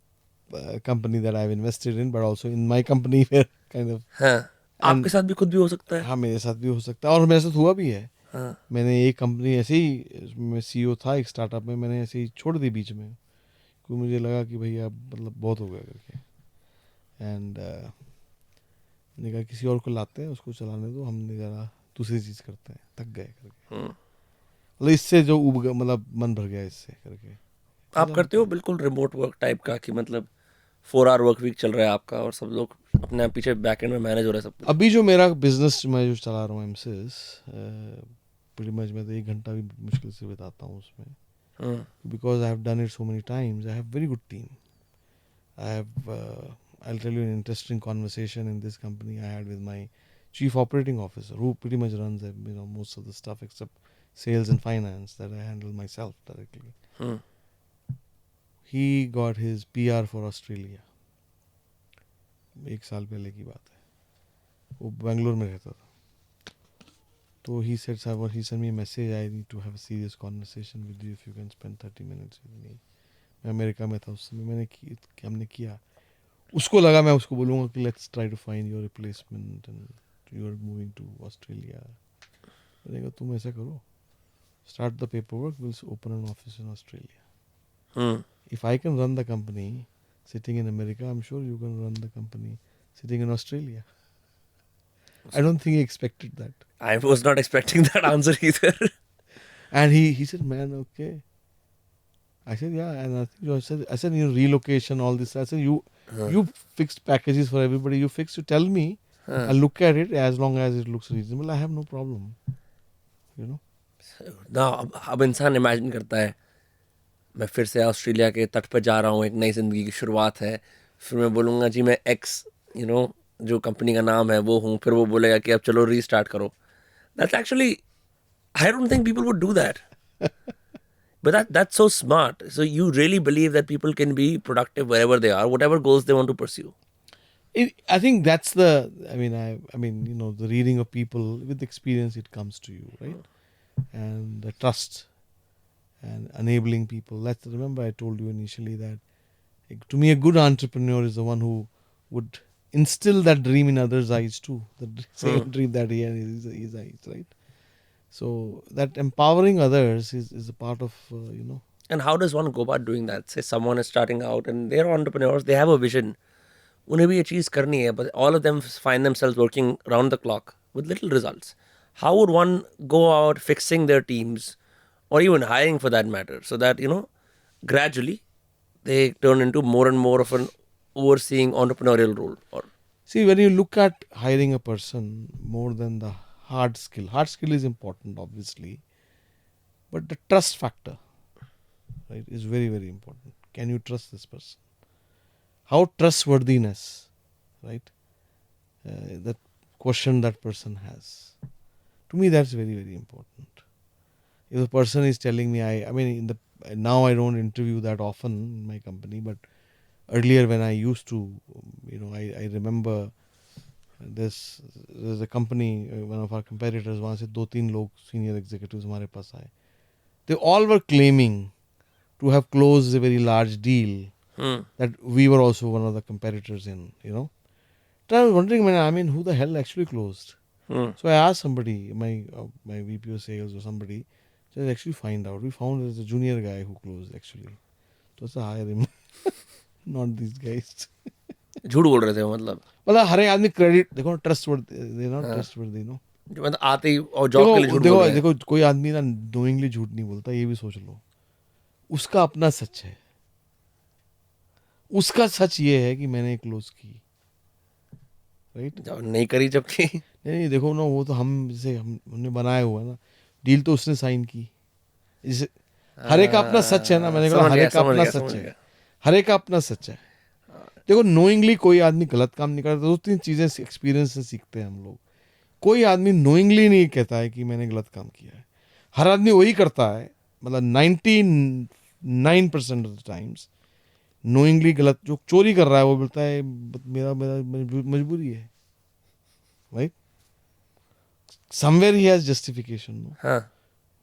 a company that I've invested in, but also in my company where kind of. हाँ, आपके साथ भी खुद भी हो सकता है. हाँ, मेरे साथ भी हो सकता है और मेरे साथ हुआ भी है. हाँ. मैंने एक कंपनी ऐसे ही, मैं सीईओ था एक स्टार्टअप में, मैंने ऐसे ही छोड़ दी बीच में, क्योंकि मुझे लगा कि भैया मतलब बहुत हो गया करके. एंड मैंने कहा किसी और को लाते हैं, उसको चलाने दो, हमने ज़रा दूसरी चीज़ करते हैं, थक गए करके. मतलब इससे जो मतलब मन भर गया इससे करके. आप करते हो बिल्कुल रिमोट वर्क टाइप का कि मतलब 4 आवर वर्क वीक चल रहा है आपका और सब लोग अपने पीछे बैकएंड में मैनेज हो रहा है सब कुछ. अभी जो मेरा बिजनेस मैं जो चला रहा हूँ एमसिस, pretty much मैं तो 1 घंटा भी मुश्किल से बिताता हूँ उसमें. Because I have done it so many times, I have very good team. I'll tell you an interesting conversation in this company I had with my chief operating officer, who pretty much runs most of the stuff except sales and finance that I handle myself directly. He got his PR for Australia. 1 साल पहले की बात है. वो बेंगलोर में रहता था. तो he sent me a message, I need to have a serious conversation with you if you can spend 30 minutes with me. मैं अमेरिका में था उस समय. हमने किया. उसको लगा मैं उसको बोलूँगा कि let's try to find your replacement and you are moving to Australia. मैंने कहा तुम ऐसा करो, start the paperwork, we'll open an office in Australia. If I can run the company sitting in America, I'm sure you can run the company sitting in Australia. I don't think he expected that. I was not expecting that answer either. And he said, man, okay. I said, yeah. And I said, relocation, all this. I said, you fixed packages for everybody. You fixed, you tell me. I'll look at it as long as it looks reasonable. I have no problem. ना अब इंसान imagine करता है मैं फिर से Australia के तट पर जा रहा हूँ, एक नई ज़िंदगी की शुरुआत है. फिर मैं बोलूँगा जी मैं एक्स you know, जो कंपनी का नाम है वो हूँ, फिर वो बोलेगा कि अब चलो रीस्टार्ट करो. That's actually, I don't think people would do that. But that's so smart. So you really believe that people can be productive wherever they are, whatever goals they want to pursue. I think that's the. I mean, you know, the reading of people with experience, it comes to you, right? And the trust and enabling people. Let's remember, I told you initially that to me, a good entrepreneur is the one who would instill that dream in others' eyes too. The same dream that he had in his eyes, right? So that empowering others is a part of you know. And how does one go about doing that? Say someone is starting out and they're entrepreneurs, they have a vision. उन्हें भी ये चीज़ करनी है, but all of them find themselves working round the clock with little results. How would one go out fixing their teams or even hiring for that matter so that, you know, gradually they turn into more and more of an overseeing entrepreneurial role? Or See, when you look at hiring a person, more than the hard skill is important, obviously, but the trust factor, right, is very, very important. Can you trust this person? How trustworthiness, right? That question that person has. To me, that's very, very important. If a person is telling me, I mean, now I don't interview that often in my company, but earlier when I used to, you know, I remember there's a company, one of our competitors, वहाँ से 2-3 लोग senior executives हमारे पास आए. They all were claiming to have closed a very large deal that we were also one of the competitors in, you know. So I was wondering, I mean, who the hell actually closed? So I asked somebody, my VP of sales or somebody, said actually find out. We found there's a junior guy who closed actually. So I hire him, not these guys. झूठ बोल रहे थे वो, मतलब हर एक आदमी credit देखो trustworthy not trustworthy no जो मतलब आते ही और जॉब के लिए झूठ बोल रहे हैं. देखो कोई आदमी ना नोइंगली झूठ नहीं बोलता, ये भी सोच लो. उसका अपना सच है. उसका सच ये है कि मैंने क्लोज की, राइट. जब नहीं करी जबकि नहीं देखो ना, वो तो हमने बनाया हुआ है ना, डील तो उसने साइन की. जैसे हर एक का अपना सच है ना, मैंने कहा हर एक का अपना सच है, हर एक का अपना सच है. देखो नोइंगली कोई आदमी गलत काम नहीं करता. 2-3 चीजें एक्सपीरियंस से सीखते हैं हम लोग. कोई आदमी नोइंगली नहीं कहता है कि मैंने गलत काम किया है. हर आदमी वही करता है, मतलब 99% ऑफ द टाइम्स नोइंगली गलत. जो चोरी कर रहा है वो बोलता है मेरा मेरा मजबूरी है, right. Somewhere he has justification, no. हाँ,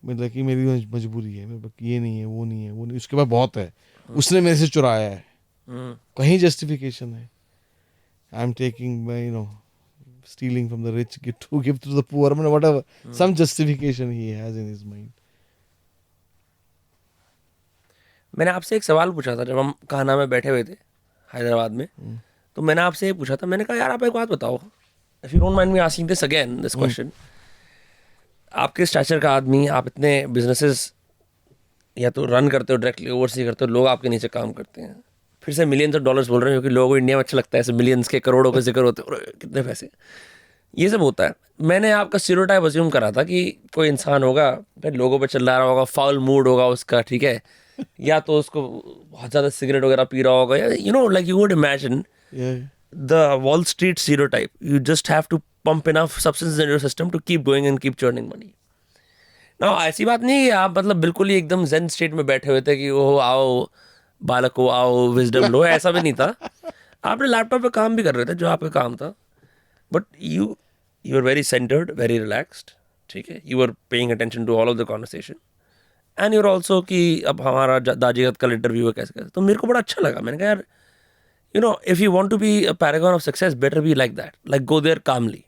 मतलब कि मेरी मजबूरी है, मेरे पास ये नहीं है, वो नहीं है, वो नहीं, उसके बाद बहुत है, उसने मेरे से चुराया है, कहीं जस्टिफिकेशन है. I am taking you know stealing from the rich, give to the poor, I mean, whatever, some justification he has in his mind. मैंने आपसे एक सवाल पूछा था जब हम कान्हा में बैठे हुए थे हैदराबाद में. तो मैंने आपसे ये पूछा था, मैंने कहा यार आप एक बात बताओ, if you don't mind me asking this again, this question. आपके स्ट्रक्चर का आदमी, आप इतने बिजनेसेस या तो रन करते हो डायरेक्टली, ओवरसी करते हो, लोग आपके नीचे काम करते हैं, फिर से मिलियंस ऑफ डॉलर्स बोल रहे हो, क्योंकि लोगों को इंडिया में अच्छा लगता है ऐसे मिलियंस के, करोड़ों के जिक्र होते हैं, कितने पैसे, ये सब होता है. मैंने आपका स्टीरियोटाइप अज्यूम करा था कि कोई इंसान होगा भाई, लोगों पे चिल्ला रहा होगा, फाउल मूड होगा उसका, ठीक है, या तो उसको बहुत ज़्यादा सिगरेट वगैरह पी रहा होगा, या you know like you would imagine the Wall Street stereotype. You just have to pump enough substance in your system to keep going and keep churning money. ना ऐसी बात नहीं है आप मतलब बिल्कुल ही एकदम जेन स्टेट में बैठे हुए थे कि वो आओ बालको आओ विजडम लो, ऐसा भी नहीं था. आपने लैपटॉप पे काम भी कर रहे थे जो आपका काम था, but you are very centered, very relaxed, ठीक है. You are paying attention to all of the conversation and you're also कि अब हमारा दाजी का कल इंटरव्यू है कैसे कैसे. तो मेरे को बड़ा अच्छा लगा. मैंने कहा यार you know if you want to be a paragon of success, better be like that, like go there calmly.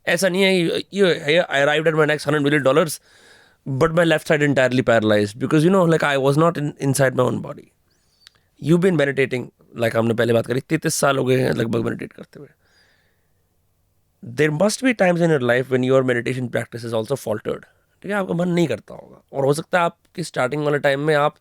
ऐसा नहीं है you I arrived at my next $100 million but my left side entirely paralyzed because you know like I was not inside my own body. You've been meditating, like हमने पहले बात करी, 33 साल हो गए हैं लगभग मेडिटेट करते हुए. There must be times in your life when your meditation practice is also faltered. ठीक है, आपका मन नहीं करता होगा, और हो सकता है आपकी स्टार्टिंग वाले टाइम में आप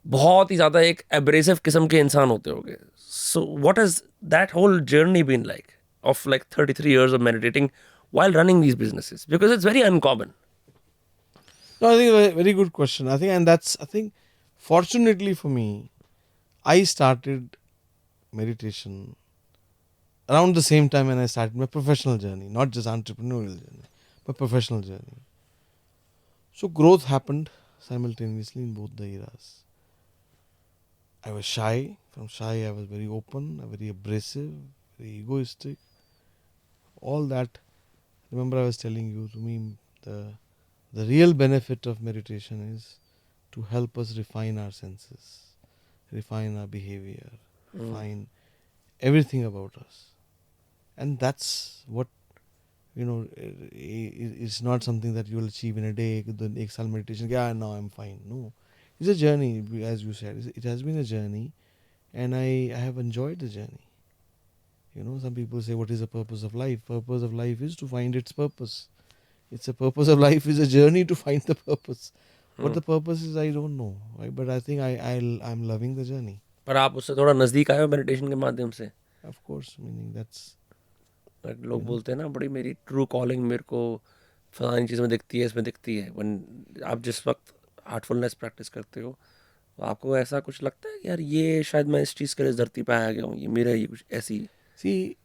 बहुत ही ज़्यादा एक एब्रेसिव किस्म के इंसान होते होंगे. So what has that whole journey been like of like 33 years of meditating while running these businesses? Because it's very uncommon. No, I think a very good question. I think fortunately for me, I started meditation around the same time when I started my professional journey, not just entrepreneurial journey, but professional journey. So growth happened simultaneously in both the eras. I was shy. From shy, I was very open, very abrasive, very egoistic. All that. Remember, I was telling you, to me, the real benefit of meditation is to help us refine our senses, refine our behavior, refine everything about us. And that's what, it's not something that you will achieve in a day. Ek saal meditation, yeah, now I'm fine. No, it's a journey, as you said. It has been a journey, and I have enjoyed the journey. Some people say, what is the purpose of life? Purpose of life is to find its purpose. It's a purpose of life is a journey to find the purpose. What the purpose is, I don't know. Right? But I think I'm loving the journey. पर आप उससे थोड़ा नज़दीक आए हो meditation के माध्यम से. Of course, meaning that's... लोग बोलते हैं ना, बड़ी मेरी ट्रू कॉलिंग मेरे को फलानी चीज़ में दिखती है, इसमें दिखती है. वन आप जिस वक्त हार्टफुलनेस प्रैक्टिस करते हो, तो आपको ऐसा कुछ लगता है कि यार ये शायद मैं इस चीज़ के लिए धरती पे आया गया हूँ, ये मेरा ये कुछ ऐसी... See,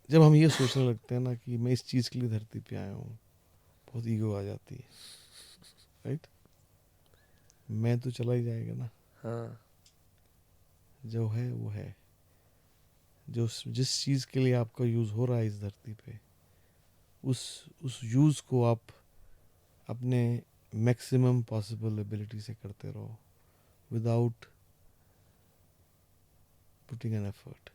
जब हम ये सोचने लगते हैं ना कि मैं इस चीज़ के लिए धरती पे आया हूँ, बहुत ईगो आ जाती है. राइट? मैं तो चला ही जाएगा ना. हाँ, जो है वो है. जिस चीज़ के लिए आपका यूज़ हो रहा है इस धरती पे, उस यूज़ को आप अपने मैक्सिमम पॉसिबल एबिलिटी से करते रहो, without putting an effort.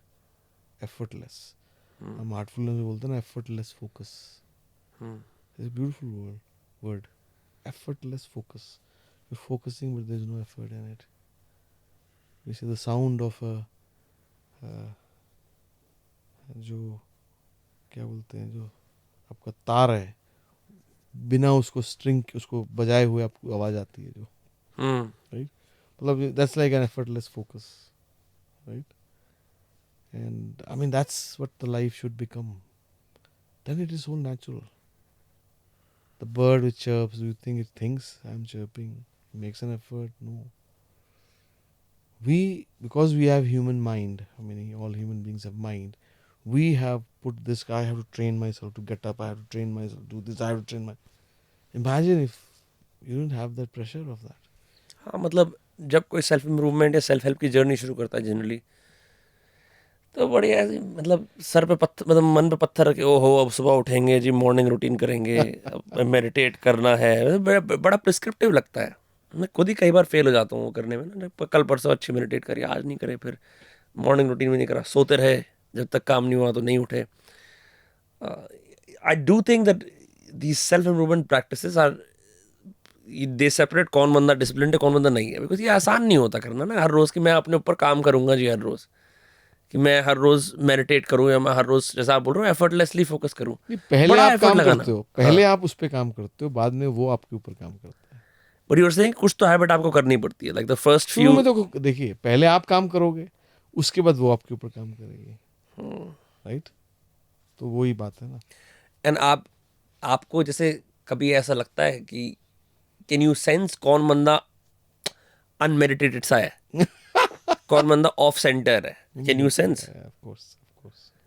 Effortless. हम हार्टफुलनेस में बोलते हैं ना, effortless focus. It's a beautiful word. Effortless focus. You're focusing, but there's no effort in it. You see the sound of जो क्या बोलते हैं, जो आपका तार है, बिना उसको स्ट्रिंग उसको बजाए हुए आपको आवाज आती है जो. राइट? मतलब that's like an effortless focus. Right? And I mean that's what the life should become. Then it is all natural. The bird which chirps, do you think it thinks I'm chirping? It makes an effort? No. Because we have human mind, I mean all human beings have mind, we have put this, I have to train myself to get up, I have to train myself to do this, I have to train my... Imagine if you didn't have that pressure of that. हाँ, मतलब जब कोई self improvement या self help की journey शुरू करता है generally, तो बढ़िया है, मतलब सर पे पत्थर, मतलब मन पे पत्थर रखे, ओहो अब सुबह उठेंगे जी, मॉर्निंग रूटीन करेंगे, अब मेडिटेट करना है, बड़ा प्रिस्क्रिप्टिव लगता है. मैं खुद ही कई बार फेल हो जाता हूँ वो करने में ना. कल परसों अच्छी मेडिटेट करी, आज नहीं करे, फिर मॉर्निंग रूटीन में नहीं करा, सोते रहे, जब तक काम नहीं हुआ तो नहीं उठे. I do think that these self improvement practices are, they separate कौन बंदा डिसिप्लिन है, कौन बंदा नहीं है. बिकॉज ये आसान नहीं होता करना ना, हर रोज़ की मैं अपने ऊपर काम करूँगा जी, हर रोज़ कि मैं हर रोज मेडिटेट करूं, या मैं हर रोज जैसा आप बोल रहे हो एफर्टलेसली फोकस करूं. पहले आप काम करते हो, पहले आप उस पे काम करते हो, बाद में वो आपके ऊपर काम करता है. बट यू आर सेइंग कुछ तो हैबिट आपको करनी पड़ती है, लाइक द फर्स्ट फ्यू में. तो देखिए, पहले आप काम करोगे, उसके बाद वो आपके ऊपर काम करेगी. राइट? तो वही बात है ना. एंड आपको जैसे कभी ऐसा लगता है कि कैन यू सेंस कौन बंदा अनमेडिटेटेड सा है, कौन बंदा ऑफ सेंटर है? Can you sense? Of course.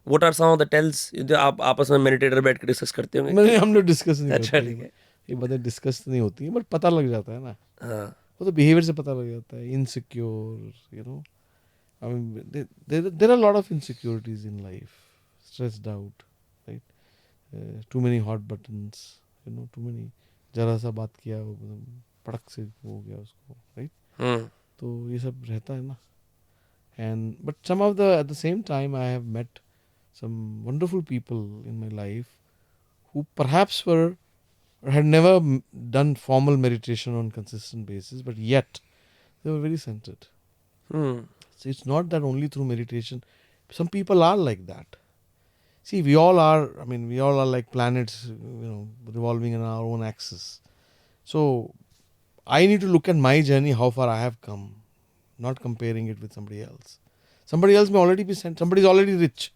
What are some of the tales जो आप आपस में मेडिटेटर बैठ के डिस्कस करते होंगे? नहीं, हम लोग डिस्कस नहीं अच्छा, करते. ठीक है. ये बातें डिस्कस नहीं होती है, बट पता लग जाता है ना. हाँ, वो तो बिहेवियर से पता लग जाता है. Insecure, I mean, there are a lot of insecurities in life. Stressed out, right? Too many hot buttons, too many. जरा सा बात किया, पड़क से हो गया उसको, right? तो ये सब रहता है ना. And but at the same time, I have met some wonderful people in my life who perhaps had never done formal meditation on consistent basis, but yet they were very centered. So it's not that only through meditation. Some people are like that. See, we all are like planets, revolving in our own axis. So I need to look at my journey, how far I have come, not comparing it with somebody else. Somebody else may already be sent. Somebody is already rich.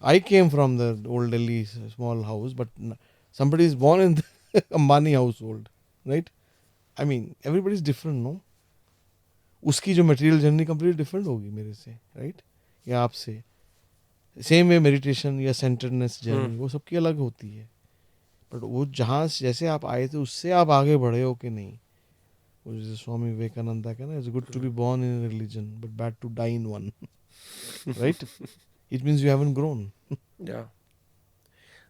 I came from the old Delhi small house, but somebody is born in the Ambani household, right? I mean, everybody is different, no? उसकी जो material journey complete different होगी मेरे से, right? या आपसे. Same way meditation या centredness journey वो सबकी अलग होती है. बट वो जहाँ जैसे आप आए थे उससे आप आगे बढ़े हो कि नहीं. वो जैसे स्वामी विवेकानंद का कहना, it's good to be born in religion but bad to die in one. Right. It means you haven't grown. Yeah.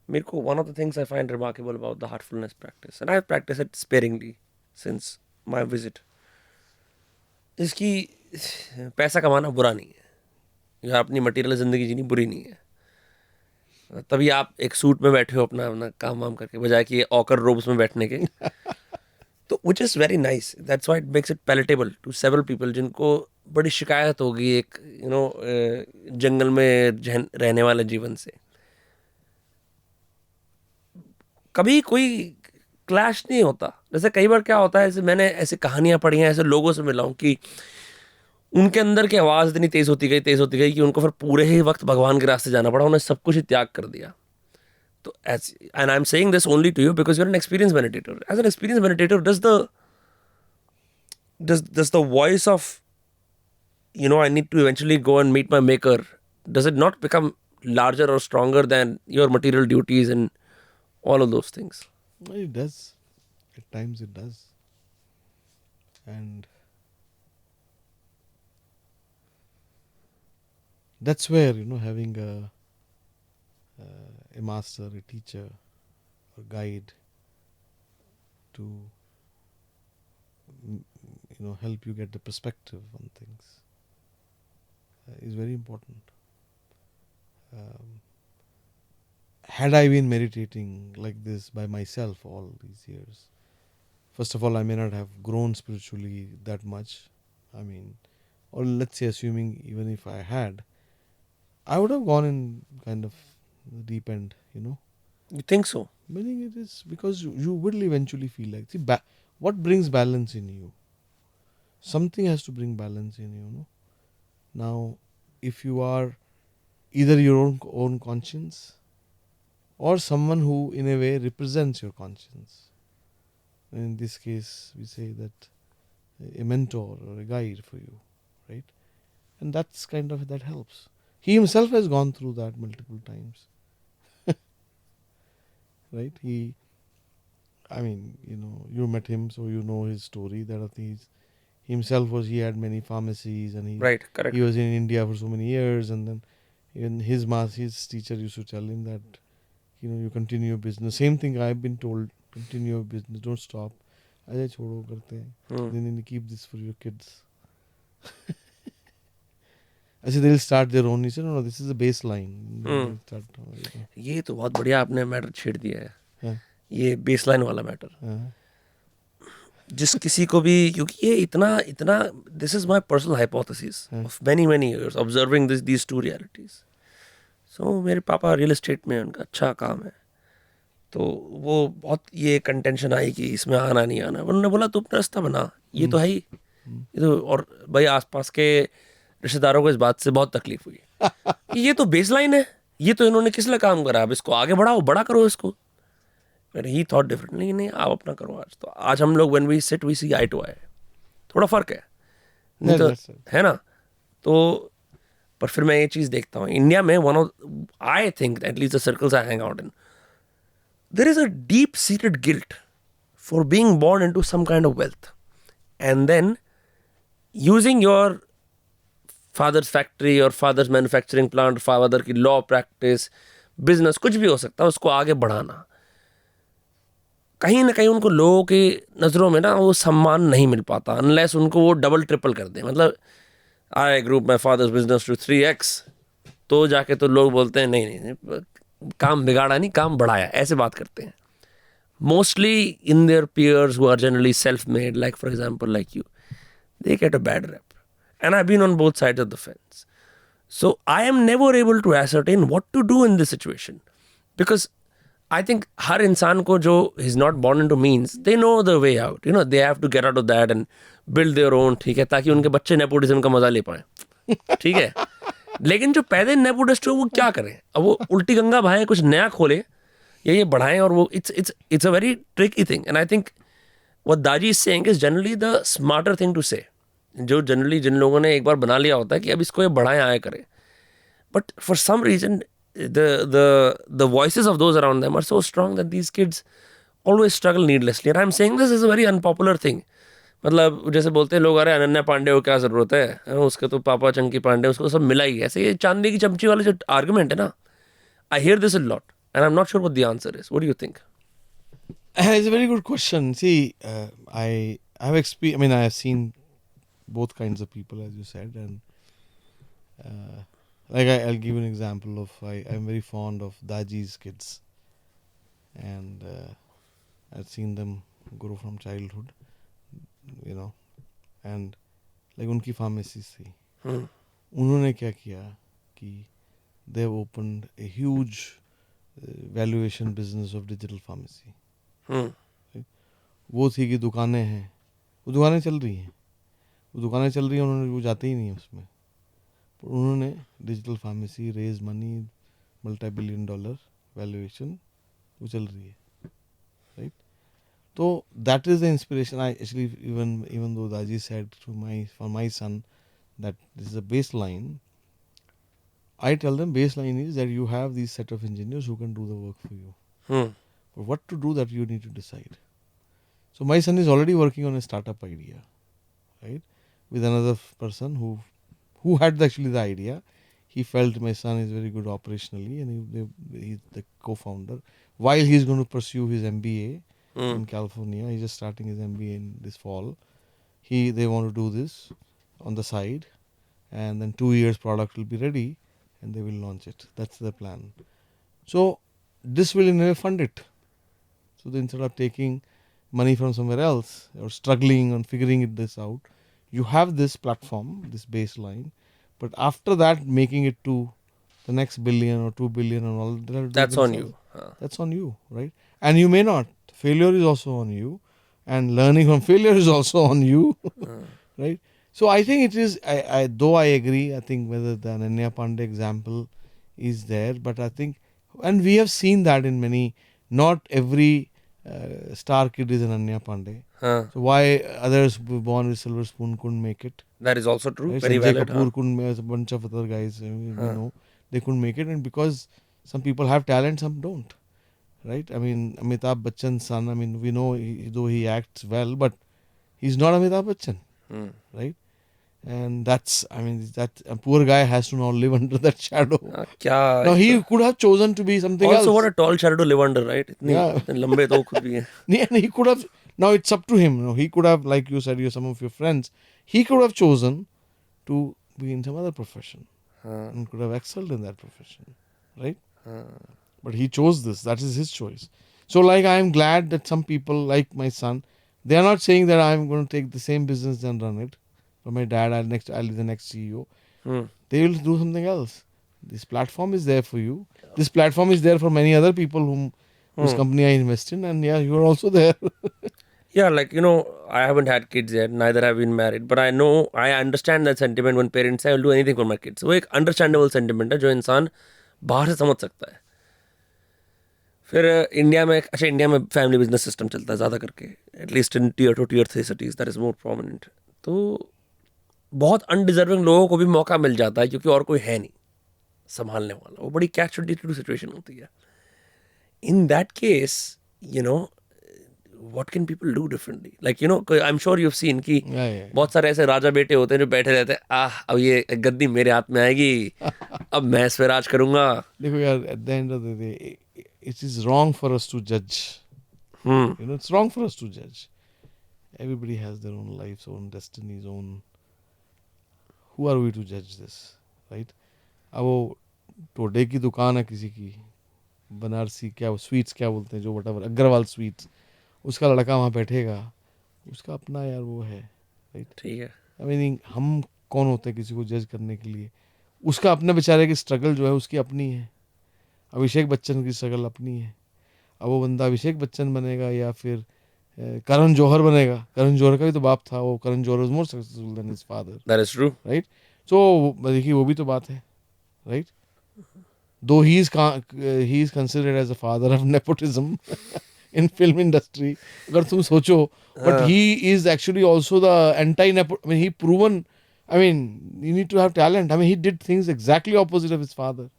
मेरे को one of the things I find remarkable about the heartfulness practice, and I've practiced it sparingly since my visit, इसकी पैसा कमाना बुरा नहीं है या अपनी मटेरियल ज़िंदगी जीनी बुरी नहीं है. तभी आप एक सूट में बैठे हो अपना अपना काम वाम करके, बजाय कि ऑकर रोब्स में बैठने के. तो which is very nice. That's why it makes it palatable to several people जिनको बड़ी शिकायत होगी एक जंगल में रहने वाले जीवन से. कभी कोई क्लैश नहीं होता. जैसे कई बार क्या होता है, जैसे मैंने ऐसी कहानियां पढ़ी हैं, ऐसे लोगों से मिला हूं कि उनके अंदर की आवाज़ इतनी तेज़ होती गई कि उनको फिर पूरे ही वक्त भगवान के रास्ते जाना पड़ा. उन्होंने सब कुछ ही त्याग कर दिया. तो and I am saying this only to you because you are an experience meditator. As an experience meditator, does the voice of I need to eventually go and meet my maker, does it not become larger or stronger than your material duties and all of those things? It does. At times it does. And that's where, having a master, a teacher, or guide to, help you get the perspective on things is very important. Had I been meditating like this by myself all these years, first of all, I may not have grown spiritually that much. I mean, or let's say, assuming even if I had, I would have gone in kind of the deep end, You think so? Meaning it is because you will eventually feel like, see, what brings balance in you? Something has to bring balance in you, Now, if you are either your own conscience or someone who in a way represents your conscience, in this case we say that a mentor or a guide for you, right? And that's kind of, that helps. He himself has gone through that multiple times. Right? He met him, so you know his story. That he had many pharmacies, and Right, correct. he was in India for so many years, and then even his teacher used to tell him that, you continue your business. Same thing I've been told, continue your business, don't stop. Aja chodo karte hain. Then keep this for your kids. I said they'll start their own. He said, no, this is a baseline. ये तो बहुत बढ़िया आपने matter छेड़ दिया है. हाँ. ये बेसलाइन वाला मैटर. हाँ. जिस किसी को भी, क्योंकि ये इतना this is my personal hypothesis of many years observing these two realities. So मेरे पापा रियल एस्टेट में, उनका अच्छा काम है, तो वो बहुत ये कंटेंशन आई कि इसमें आना नहीं आना. उन्होंने बोला तू अपना रास्ता बना, ये तो है ही. ये तो, और भाई आसपास के रिश्तेदारों को इस बात से बहुत तकलीफ हुई कि ये तो बेसलाइन है, ये तो इन्होंने किस लिए काम करा, अब इसको आगे बढ़ाओ, बड़ा करो इसको. But he thought differently. नहीं आप अपना करो आज. तो आज हम लोग when we sit we see eye to eye. थोड़ा फर्क है, नहीं तो है ना. तो पर फिर मैं ये चीज़ देखता हूँ इंडिया में, I think at least the circles I hang out in, there is a deep seated guilt for being born into some kind of wealth and then using your father's factory or father's manufacturing plant, father की law practice, business, कुछ भी हो सकता है, उसको आगे बढ़ाना. कहीं ना कहीं उनको लोगों की नज़रों में ना वो सम्मान नहीं मिल पाता अनलेस उनको वो डबल ट्रिपल कर दे. मतलब I group my father's business to 3x, तो जाके तो लोग बोलते हैं नहीं, काम बिगाड़ा नहीं, काम बढ़ाया, ऐसे बात करते हैं. Mostly in their peers who are generally self-made, like for example like you, they get a bad rep. And I've been on both sides of the fence. So I am never able to ascertain what to do in this situation. Because I think हर इंसान को जो is not born into means, they know the way out. They have to get out of that and build their own, ठीक है, ताकि उनके बच्चे nepotism का मजा ले पाएं. ठीक है. लेकिन जो पैदे नेपोटिस्ट हो वो क्या करें? अब वो उल्टी गंगा भाएं, कुछ नया खोले या ये बढ़ाएं, और वो it's a very tricky thing. And I think what Daji is saying is generally the smarter thing to say. जो जनरली जिन लोगों ने एक बार बना लिया होता है कि अब इसको ये बढ़ाएं आया करें, but for some reason the voices of those around them are so strong that these kids always struggle needlessly. And I'm saying this is a very unpopular thing. मतलब जैसे बोलते हैं लोग, अरे अनन्या पांडे को क्या जरूरत है, उसके तो पापा चंकी पांडे, उसको सब मिला ही है। ऐसे ये चांदी की चमची वाले जो आर्गुमेंट है ना, I hear this a lot and I am not sure what the answer is. What do you think? It's a very good question. See, I have experienced. I mean, I have seen both kinds of people, as you said, and like I'll give you an example of I'm very fond of Daji's kids, and I've seen them grow from childhood, you know, and like उनकी pharmacies थी. उन्होंने क्या किया कि they have opened a huge valuation business of digital pharmacy. वो थी कि दुकानें हैं, वो दुकानें चल रही हैं, उन्होंने वो जाते ही नहीं है उसमें, पर उन्होंने digital pharmacy, raise money, $multi-billion valuation, वो चल रही है, राइट? तो that is the inspiration. I actually even though Daaji said for my son that this is a baseline, I tell them baseline is that you have these set of engineers who can do the work for you. But what to do, that you need to decide. So my son is already working on a startup idea, right? With another person who had actually the idea. He felt my son is very good operationally, and he's the co-founder. While he's going to pursue his MBA in California, he's just starting his MBA in this fall. They want to do this on the side, and then 2 years product will be ready, and they will launch it. That's the plan. So this will in a way fund it. So instead of taking money from somewhere else or struggling on figuring this out, you have this platform, this baseline, but after that making it to the next billion or 2 billion and all that, That's on you. That's on you, right? And you may not. Failure is also on you, and learning from failure is also on you, right? So I think it is, though I agree, I think whether the Ananya Pandey example is there, but I think, and we have seen that in many, not every star kid is Ananya Pandey. So why others born with silver spoon couldn't make it? That is also true. Right? Very Sanjay valid. Kapoor couldn't make it. A bunch of other guys, they couldn't make it, and because some people have talent, some don't. Right? I mean, Amitabh Bachchan's son, I mean, we know though he acts well, but he's not Amitabh Bachchan. Right? And that's, I mean, that a poor guy has to now live under that shadow. Now he could have chosen to be something also else. Also, what a tall shadow to live under, right? Yeah. lambe to khud bhi hai. And he could have, now it's up to him. He could have, like you said, some of your friends, he could have chosen to be in some other profession and could have excelled in that profession, right? But he chose this. That is his choice. So like, I am glad that some people like my son, they are not saying that I am going to take the same business and run it. For my dad, I'll be the next CEO. They will do something else. This platform is there for you. This platform is there for many other people whose company I invest in, and yeah, you are also there. Yeah, like, I haven't had kids yet, neither have been married, but I understand that sentiment when parents say I'll do anything for my kids. वो एक understandable sentiment है जो इंसान बाहर से समझ सकता है. फिर इंडिया में फैमिली बिजनेस सिस्टम चलता है ज़्यादा करके, at least in Tier 2 Tier 3 cities, that is more prominent. तो बहुत अनडिजर्विंग लोगों को भी मौका मिल जाता है क्योंकि और कोई है नहीं संभालने वाला. वो बड़ी कैच 22 सिचुएशन होती है. In that case, what can people do differently? Like, I'm sure you've seen कि बहुत सारे ऐसे राजा बेटे होते हैं जो बैठे रहते हैं, अब ये गद्दी मेरे हाथ में आएगी, अब मैं इस पे राज करूंगा. देखो यार, at the end of the day, it is wrong for us to judge. It's wrong for us to judge. Everybody has their own lives, own destinies, own. Who are we to judge this, right? अब वो टोडे की दुकान है किसी की, बनारसी क्या वो स्वीट्स क्या बोलते हैं, जो वटावर अग्रवाल स्वीट्स, उसका लड़का वहाँ बैठेगा, उसका अपना यार वो है, राइट? ठीक है. आई मीन, हम कौन होते हैं किसी को जज करने के लिए? उसका अपने बेचारे की स्ट्रगल जो है उसकी अपनी है. अभिषेक बच्चन की स्ट्रगल अपनी है. अब वो बंदा अभिषेक बच्चन बनेगा या फिर करण जौहर बनेगा. करण जौहर का भी तो बाप था, वो Karan Johar was more successful than his father. That is true, right? So देखिए, वो भी तो बात है, right? Though he is considered as a father of nepotism in film industry, अगर तुम सोचो, but he is actually also the anti-nepo. I mean, he proven I mean, you need to have talent. I mean, he did things exactly opposite of his father.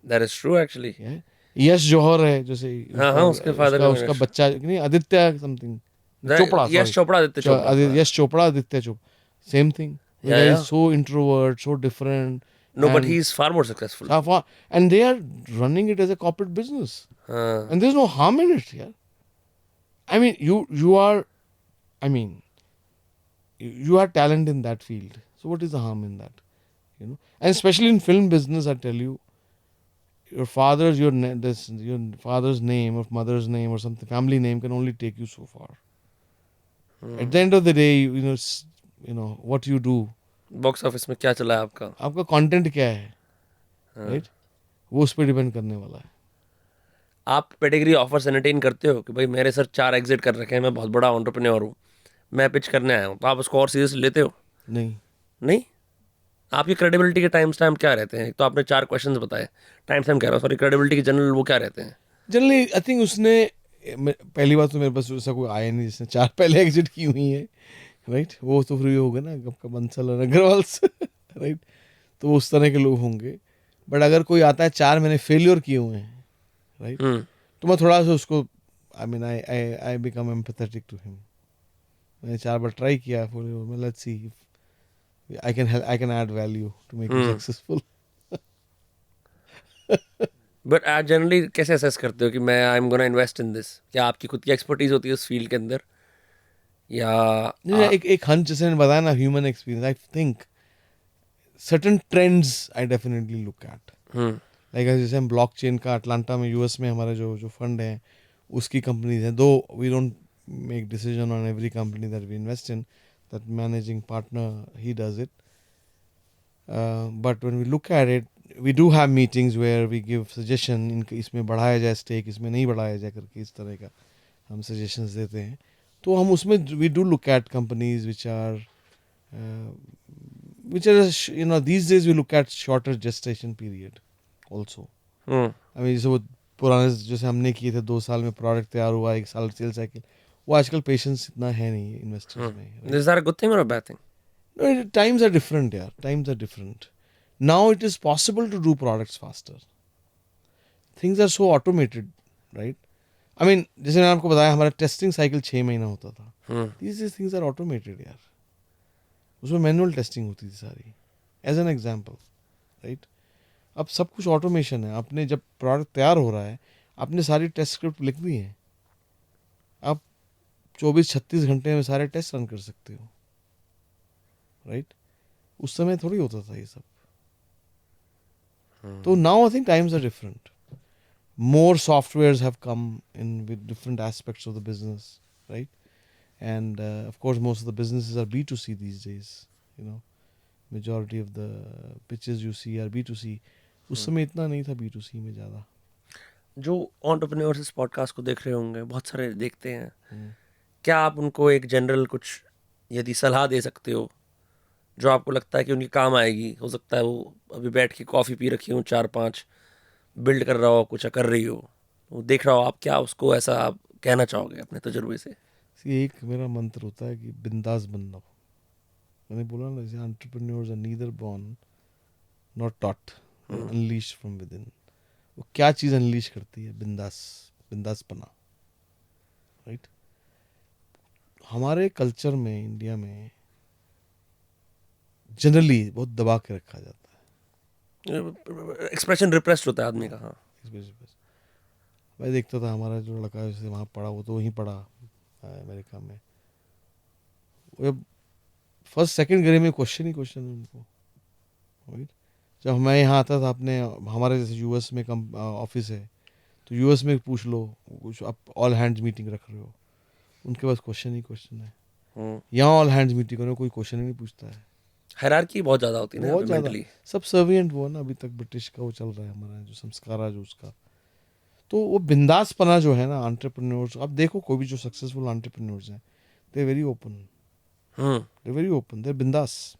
That is true actually. Yeah. यश जौहर है जैसे हाँ हाँ उसके father उसका का उसका यश बच्चा नहीं आदित्य समथिंग चोपड़ा यश चोपड़ा आदित्य चोपड़ा हाँ. Yash Chopra Aditya Chopra same thing the Yeah, guy yeah. is so introvert, so different. No, but and he is far more successful. and they are running it as a corporate business, हाँ. and there's no harm in it. Yeah, I mean, you are, I mean, you are talent in that field. So what is the harm in that? You know, and especially in film business, I tell you, your father's your father's name or mother's name or something family name can only take you so far. At the end of the day, you know what you do. Box office में क्या चला है आपका? आपका content क्या है, हाँ. Right? वो उस पर डिपेंड करने वाला है. आप पेडिग्री ऑफर्स एंटरटेन करते हो कि भाई मेरे सर 4 एग्जिट कर रखे हैं, मैं बहुत बड़ा एंटरप्रेन्योर हूँ, मैं पिच करने आया हूँ, तो आप उसको और सीरियस लेते हो? नहीं. नहीं. आपकी क्रेडिबिलिटी के टाइम स्टैम्प क्या रहते हैं? एक तो आपने 4 क्वेश्चंस बताए, टाइम स्टैम्प कह रहा हूँ सॉरी, क्रेडिबिलिटी के जनरल वो क्या रहते हैं? जनरली आई थिंक उसने पहली बात तो मेरे पास ऐसा कोई आया नहीं जिसने 4 पहले एग्जिट की हुई है, राइट? वो तो फिर होगा ना आपका बंसल और अग्रवाल से, राइट? तो वो उस तरह के लोग होंगे. बट अगर कोई आता है 4 मैंने फेलियर किए हुए हैं, राइट? तो मैं थोड़ा सा उसको I mean I become empathetic to him. मैंने 4 बार ट्राई किया, let's see I can add value to make you successful. बट आप जनरली कैसे असेस करते हो कि मैं I am gonna invest in this? क्या आपकी खुद की एक्सपर्टीज होती है उस फील्ड के अंदर, या नहीं, एक हंच जैसे मैंने बताया ना, human experience. I think certain trends I definitely look at. Like जैसे हम ब्लॉकचेन का अटलांटा में यूएस में हमारे जो फंड है उसकी कंपनीज हैं, though we don't make decision on every company that we invest in, that managing partner he does it. But when we look at it we do have meetings where we give suggestion in इसमें बढ़ाया जाए stake, इसमें नहीं बढ़ाया जाए करके इस तरह का हम suggestions देते हैं. तो हम उसमें we do look at companies which are you know these days we look at shorter gestation period also. I mean जैसे वो पुराने जैसे हमने किए थे 2 साल में प्रोडक्ट तैयार हुआ, 1 साल सेल साइकिल, वो आजकल पेशेंस इतना है नहीं इन्वेस्टर्स में. Is that a good thing और a bad thing? No, times are different यार, times are different. Now it is possible to do products faster. Things are so automated, right? I mean, जैसे मैंने आपको बताया हमारा testing cycle 6 महीना होता था. These things are automated यार. उसमें मैनुअल टेस्टिंग होती थी सारी. As an example, right? अब सब कुछ ऑटोमेशन है. आपने जब प्रोडक्ट तैयार हो रहा है, आपने सारी टेस्ट स्क्रिप्ट लिख दी है, आप 24-36 घंटे में सारे टेस्ट रन कर सकते हो, राइट? उस समय थोड़ी होता था ये सब. So now I think times are different. More softwares have come in with different aspects of the business, right? And of course, most of the businesses are B2C these days. You know, majority of the pitches you see are B2C. उस समय इतना नहीं था B2C में ज़्यादा. जो entrepreneurs इस podcast को देख रहे होंगे, बहुत सारे देखते हैं, क्या आप उनको एक जनरल कुछ यदि सलाह दे सकते हो जो आपको लगता है कि उनकी काम आएगी? हो सकता है वो अभी बैठ के कॉफ़ी पी रखी हूँ, 4-5 बिल्ड कर रहा हो, कुछ कर रही हो, वो देख रहा हो, आप क्या उसको ऐसा आप कहना चाहोगे अपने तजुर्बे से? एक मेरा मंत्र होता है कि बिंदास बनना. मैंने बोला ना, जैसे entrepreneurs are neither born not taught, unleash from within. वो क्या चीज़ अनलीश करती है? बिंदासपना, राइट? हमारे कल्चर में इंडिया में जनरली बहुत दबा के रखा जाता है. एक्सप्रेशन रिप्रेस्ड होता है आदमी का. हाँ, मैं देखता था हमारा जो लड़का है जैसे वहाँ पढ़ा, वो तो वहीं पढ़ा अमेरिका में. वो फर्स्ट सेकंड ग्रेड में क्वेश्चन है उनको, राइट? जब मैं यहाँ आता था, अपने हमारे जैसे यूएस में ऑफिस है, तो यूएस में पूछ लो, कुछ आप ऑल हैंड्स मीटिंग रख रहे हो, उनके पास क्वेश्चन है. यहाँ ऑल हैंड्स मीटिंग करो, कोई क्वेश्चन ही नहीं पूछता है. हायरार्की बहुत ज़्यादा होती है ना, बहुत ज़्यादा. mentally. सब सर्वियंट वो ना, अभी तक ब्रिटिश का वो चल रहा है हमारा जो संस्कार जो उसका. तो वो बिंदासपना जो है ना एंटरप्रेन्योर्स, अब देखो कोई भी जो सक्सेसफुल एंटरप्रेन्योर्स हैं, they very open, they very open, they bindaas,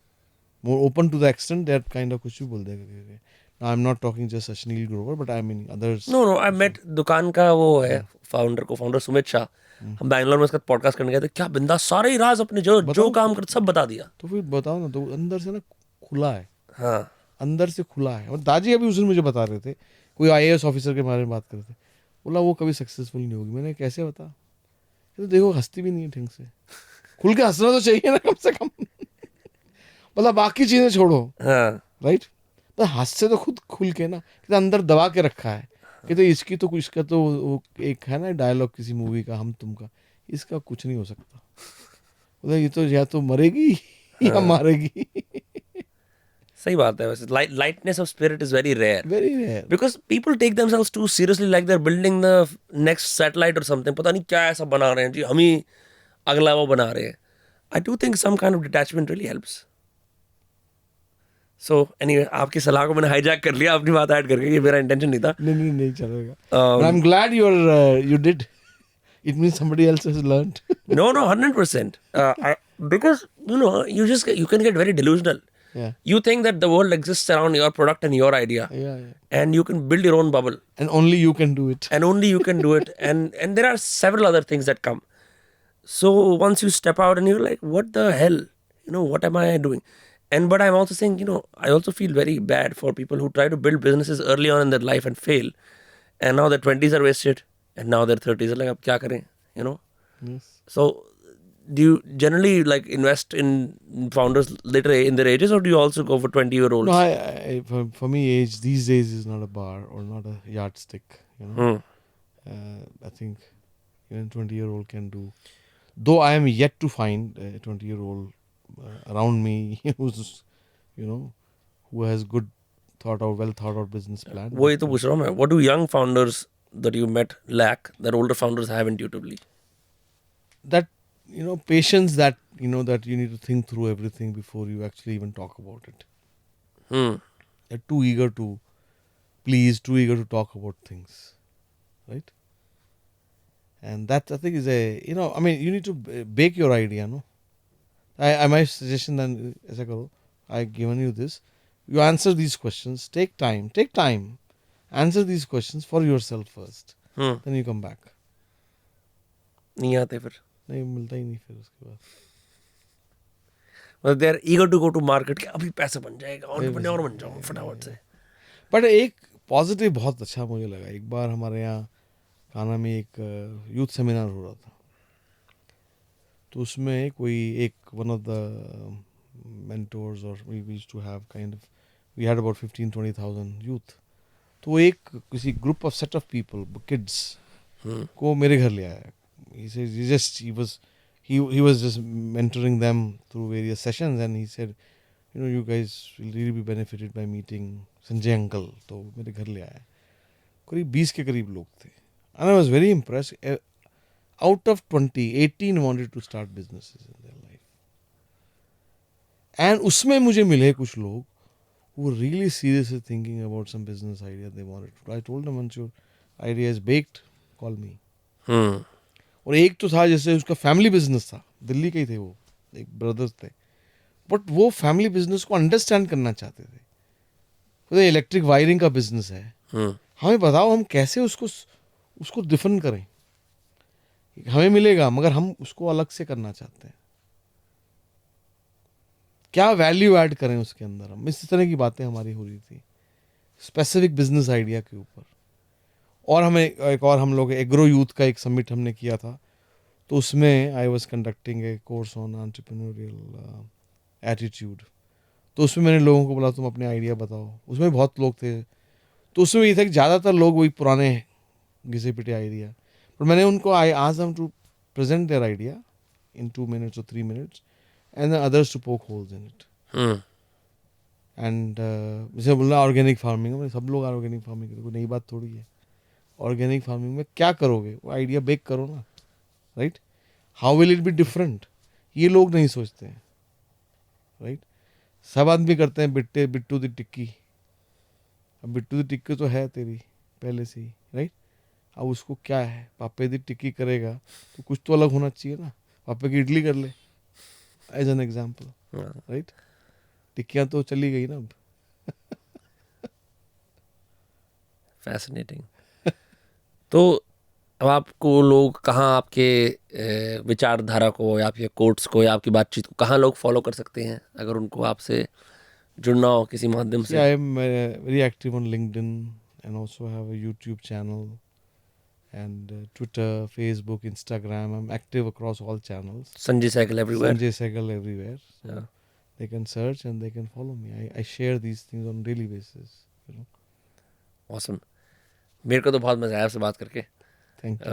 more open to the extent that kind of कुछ भी बोल देगा. I'm not talking just Ashnil Grover, but I mean others. No no I met दुकान का वो है founder को फाउंडर सुमित शाह. हम बैंगलोर में उसका पॉडकास्ट करने गए थे. क्या बिंदास सारे ही राज अपने जो जो काम कर सब बता दिया. तो फिर बताओ ना, तो अंदर से ना खुला है, हाँ अंदर से खुला है. और दादी अभी उस दिन मुझे बता रहे थे, कोई IAS ऑफिसर के बारे में बात कर रहे थे. बोला वो कभी सक्सेसफुल नहीं होगी. मैंने कैसे बता? तो देखो हंसती भी नहीं है ढंग से. खुल के हंसना तो चाहिए ना कम से कम. मतलब बाकी चीजें छोड़ो, हाँ राइट. तो हंसते तो खुद खुल के ना, कि अंदर दबा के रखा है कि तो इसकी तो इसका तो वो एक है ना डायलॉग किसी मूवी का, हम तुम का, इसका कुछ नहीं हो सकता. मतलब ये तो या तो मरेगी या मारेगी. सही बात है. वैसे lightness of spirit is very rare very rare. Because people take themselves too seriously like they are building the next satellite और समथिंग. पता नहीं क्या ऐसा बना रहे हैं जी, हम ही अगला वो बना रहे हैं. I do think some kind of detachment really helps. So anyway, आपकी सलाह को मैंने हाईजैक कर लिया अपनी बात ऐड करके. ये मेरा इंटेंशन नहीं था. नहीं चलेगा. But I'm glad you did. It means somebody else has learned. No, 100%. Because you can get very delusional. Yeah. You think that the world exists around your product and your idea, Yeah. and you can build your own bubble, And only you can do it. and only you can do it. And there are several other things that come. So once you step out and you're like, what the hell? What am I doing? But I'm also saying, I also feel very bad for people who try to build businesses early on in their life and fail, and now their 20s are wasted, and now their 30s are like, ab kya kare? Yes. So do you generally like invest in founders later in their ages, or do you also go for 20-year-olds? No, for me, age these days is not a bar or not a yardstick. I think even 20-year-old can do. Though I am yet to find a 20-year-old around me who has good well thought out business plan. वही तो पूछ रहा हूँ मैं. What do young founders that you met lack that older founders have intuitively? That patience, that that you need to think through everything before you actually even talk about it. They're too eager to please, too eager to talk about things, right? And that I think is you need to bake your idea, no? My suggestion then, aisa karo, I've given you this. You answer these questions. Take time. Answer these questions for yourself first. Then you come back. नहीं आते फिर. नहीं मिलता ही नहीं फिर उसके बाद. मतलब they are eager to go to market कि अभी पैसा बन जाएगा, entrepreneur बन जाऊँ फटाफट से. बट एक पॉजिटिव बहुत अच्छा मुझे लगा. एक बार हमारे यहाँ काना में एक यूथ सेमिनार हो रहा था. तो उसमें कोई एक one of the mentors, or we used to have we had about 15-20,000 youth. तो एक किसी group of set of people, kids को मेरे घर ले आया. He was just mentoring them through various sessions, and he said, you guys will really be benefited by meeting Sanjay uncle. तो मेरे घर ले आया. करीब 20 के करीब लोग थे. And I was very impressed. Out of 20, 18 wanted to start businesses in their life. And उसमें मुझे मिले कुछ लोग who were really seriously thinking about some business idea they wanted to. I told them, once your idea is baked, call me. और एक तो था जैसे उसका फैमिली बिजनेस था, दिल्ली के ही थे वो, एक ब्रदर्स थे, बट वो फैमिली बिजनेस को अंडरस्टैंड करना चाहते थे. तो इलेक्ट्रिक वायरिंग का बिजनेस है, हमें बताओ हम कैसे उसको डिफरेंट करें. हमें मिलेगा मगर हम उसको अलग से करना चाहते हैं. क्या वैल्यू ऐड करें उसके अंदर. हम इस तरह की बातें हमारी हो रही थी स्पेसिफिक बिजनेस आइडिया के ऊपर. और हमें एक और हम लोग एग्रो यूथ का एक समिट हमने किया था. तो उसमें I was conducting A course on entrepreneurial attitude. तो उसमें मैंने लोगों को बोला तुम अपने आइडिया बताओ. उसमें बहुत लोग थे. तो उसमें ये था कि ज़्यादातर लोग वही पुराने घिसे पिटे आइडिया. पर मैंने उनको I asked them to present their idea in 2 minutes or 3 minutes, and the others to poke holes in it. And जैसे बोलना ऑर्गेनिक फार्मिंग में सब लोग ऑर्गेनिक फार्मिंग करते, कोई नई बात थोड़ी है. ऑर्गेनिक फार्मिंग में क्या करोगे, वो आइडिया बेक करो ना, right. How will it be different, ये लोग नहीं सोचते हैं, राइट. सब आदमी करते हैं बिट्टू दी टिक्की. अब बिट्टू दी टिक्की तो है तेरी पहले से ही, राइट. अब उसको क्या है, पापे दी टिक्की करेगा तो कुछ तो अलग होना चाहिए ना. पापे की इडली कर ले एज एन एग्जाम्पल, राइट. टिक्कियाँ तो चली गई ना अब. फैसिनेटिंग। तो अब आपको लोग कहाँ आपके विचारधारा को या आपके कोट्स को या आपकी बातचीत को कहाँ लोग फॉलो कर सकते हैं अगर उनको आपसे जुड़ना हो किसी माध्यम See, से? I am very active on LinkedIn and also have a YouTube channel and Twitter, Facebook, Instagram. I'm active across all channels. Sanjay cycle everywhere. Sanjay Sehgal everywhere. So Yeah. they can search and they can follow me. I share these things on daily basis. You know. Awesome. मेरे को तो बहुत मज़ा आया आपसे बात करके। Thank you.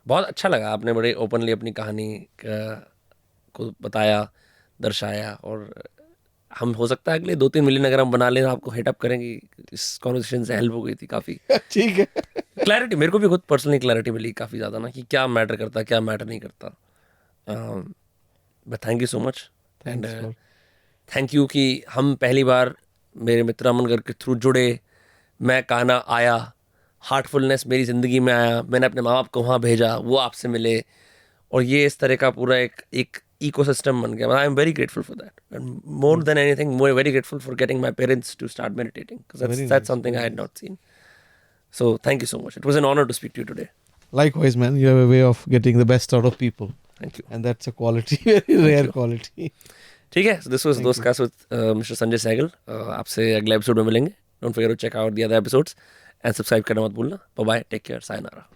बहुत अच्छा लगा, आपने बड़े ओपनली अपनी कहानी को बताया, दर्शाया। और हम हो सकता है अगले 2-3 मिलियन अगर हम बना लें तो आपको हिट अप करेंगे। इस कॉन्वर्सेशन से हेल्प हो गई थी काफ़ी। ठीक है। क्लैरिटी मेरे को भी खुद पर्सनली क्लैरिटी मिली काफ़ी ज़्यादा ना, कि क्या मैटर करता है क्या मैटर नहीं करता। But thank you so much and Thanks for thank you कि हम पहली बार मेरे मित्र अमनगर के थ्रू जुड़े। मैं कहना आया, हार्टफुलनेस मेरी ज़िंदगी में आया, मैंने अपने माँ बाप को वहाँ भेजा, वो आपसे मिले, और ये इस तरह का पूरा एक इकोसिस्टम बन गया। I am very grateful for that and more than anything more very grateful for getting my parents to start meditating, very that's nice. Something I Very had nice. Not seen. So thank you so much, it was an honour to speak to you today. Likewise, man. You have a way of getting the best out of people, thank you. and that's a quality, very rare you. quality. ठीक है, this was Thank दोस्त you. Cast विद Mr Sanjay Sahgal. आपसे अगले episode में मिलेंगे। Don't forget to check out the other episodes and subscribe करना मत भूलना। Bye bye, take care, sayonara.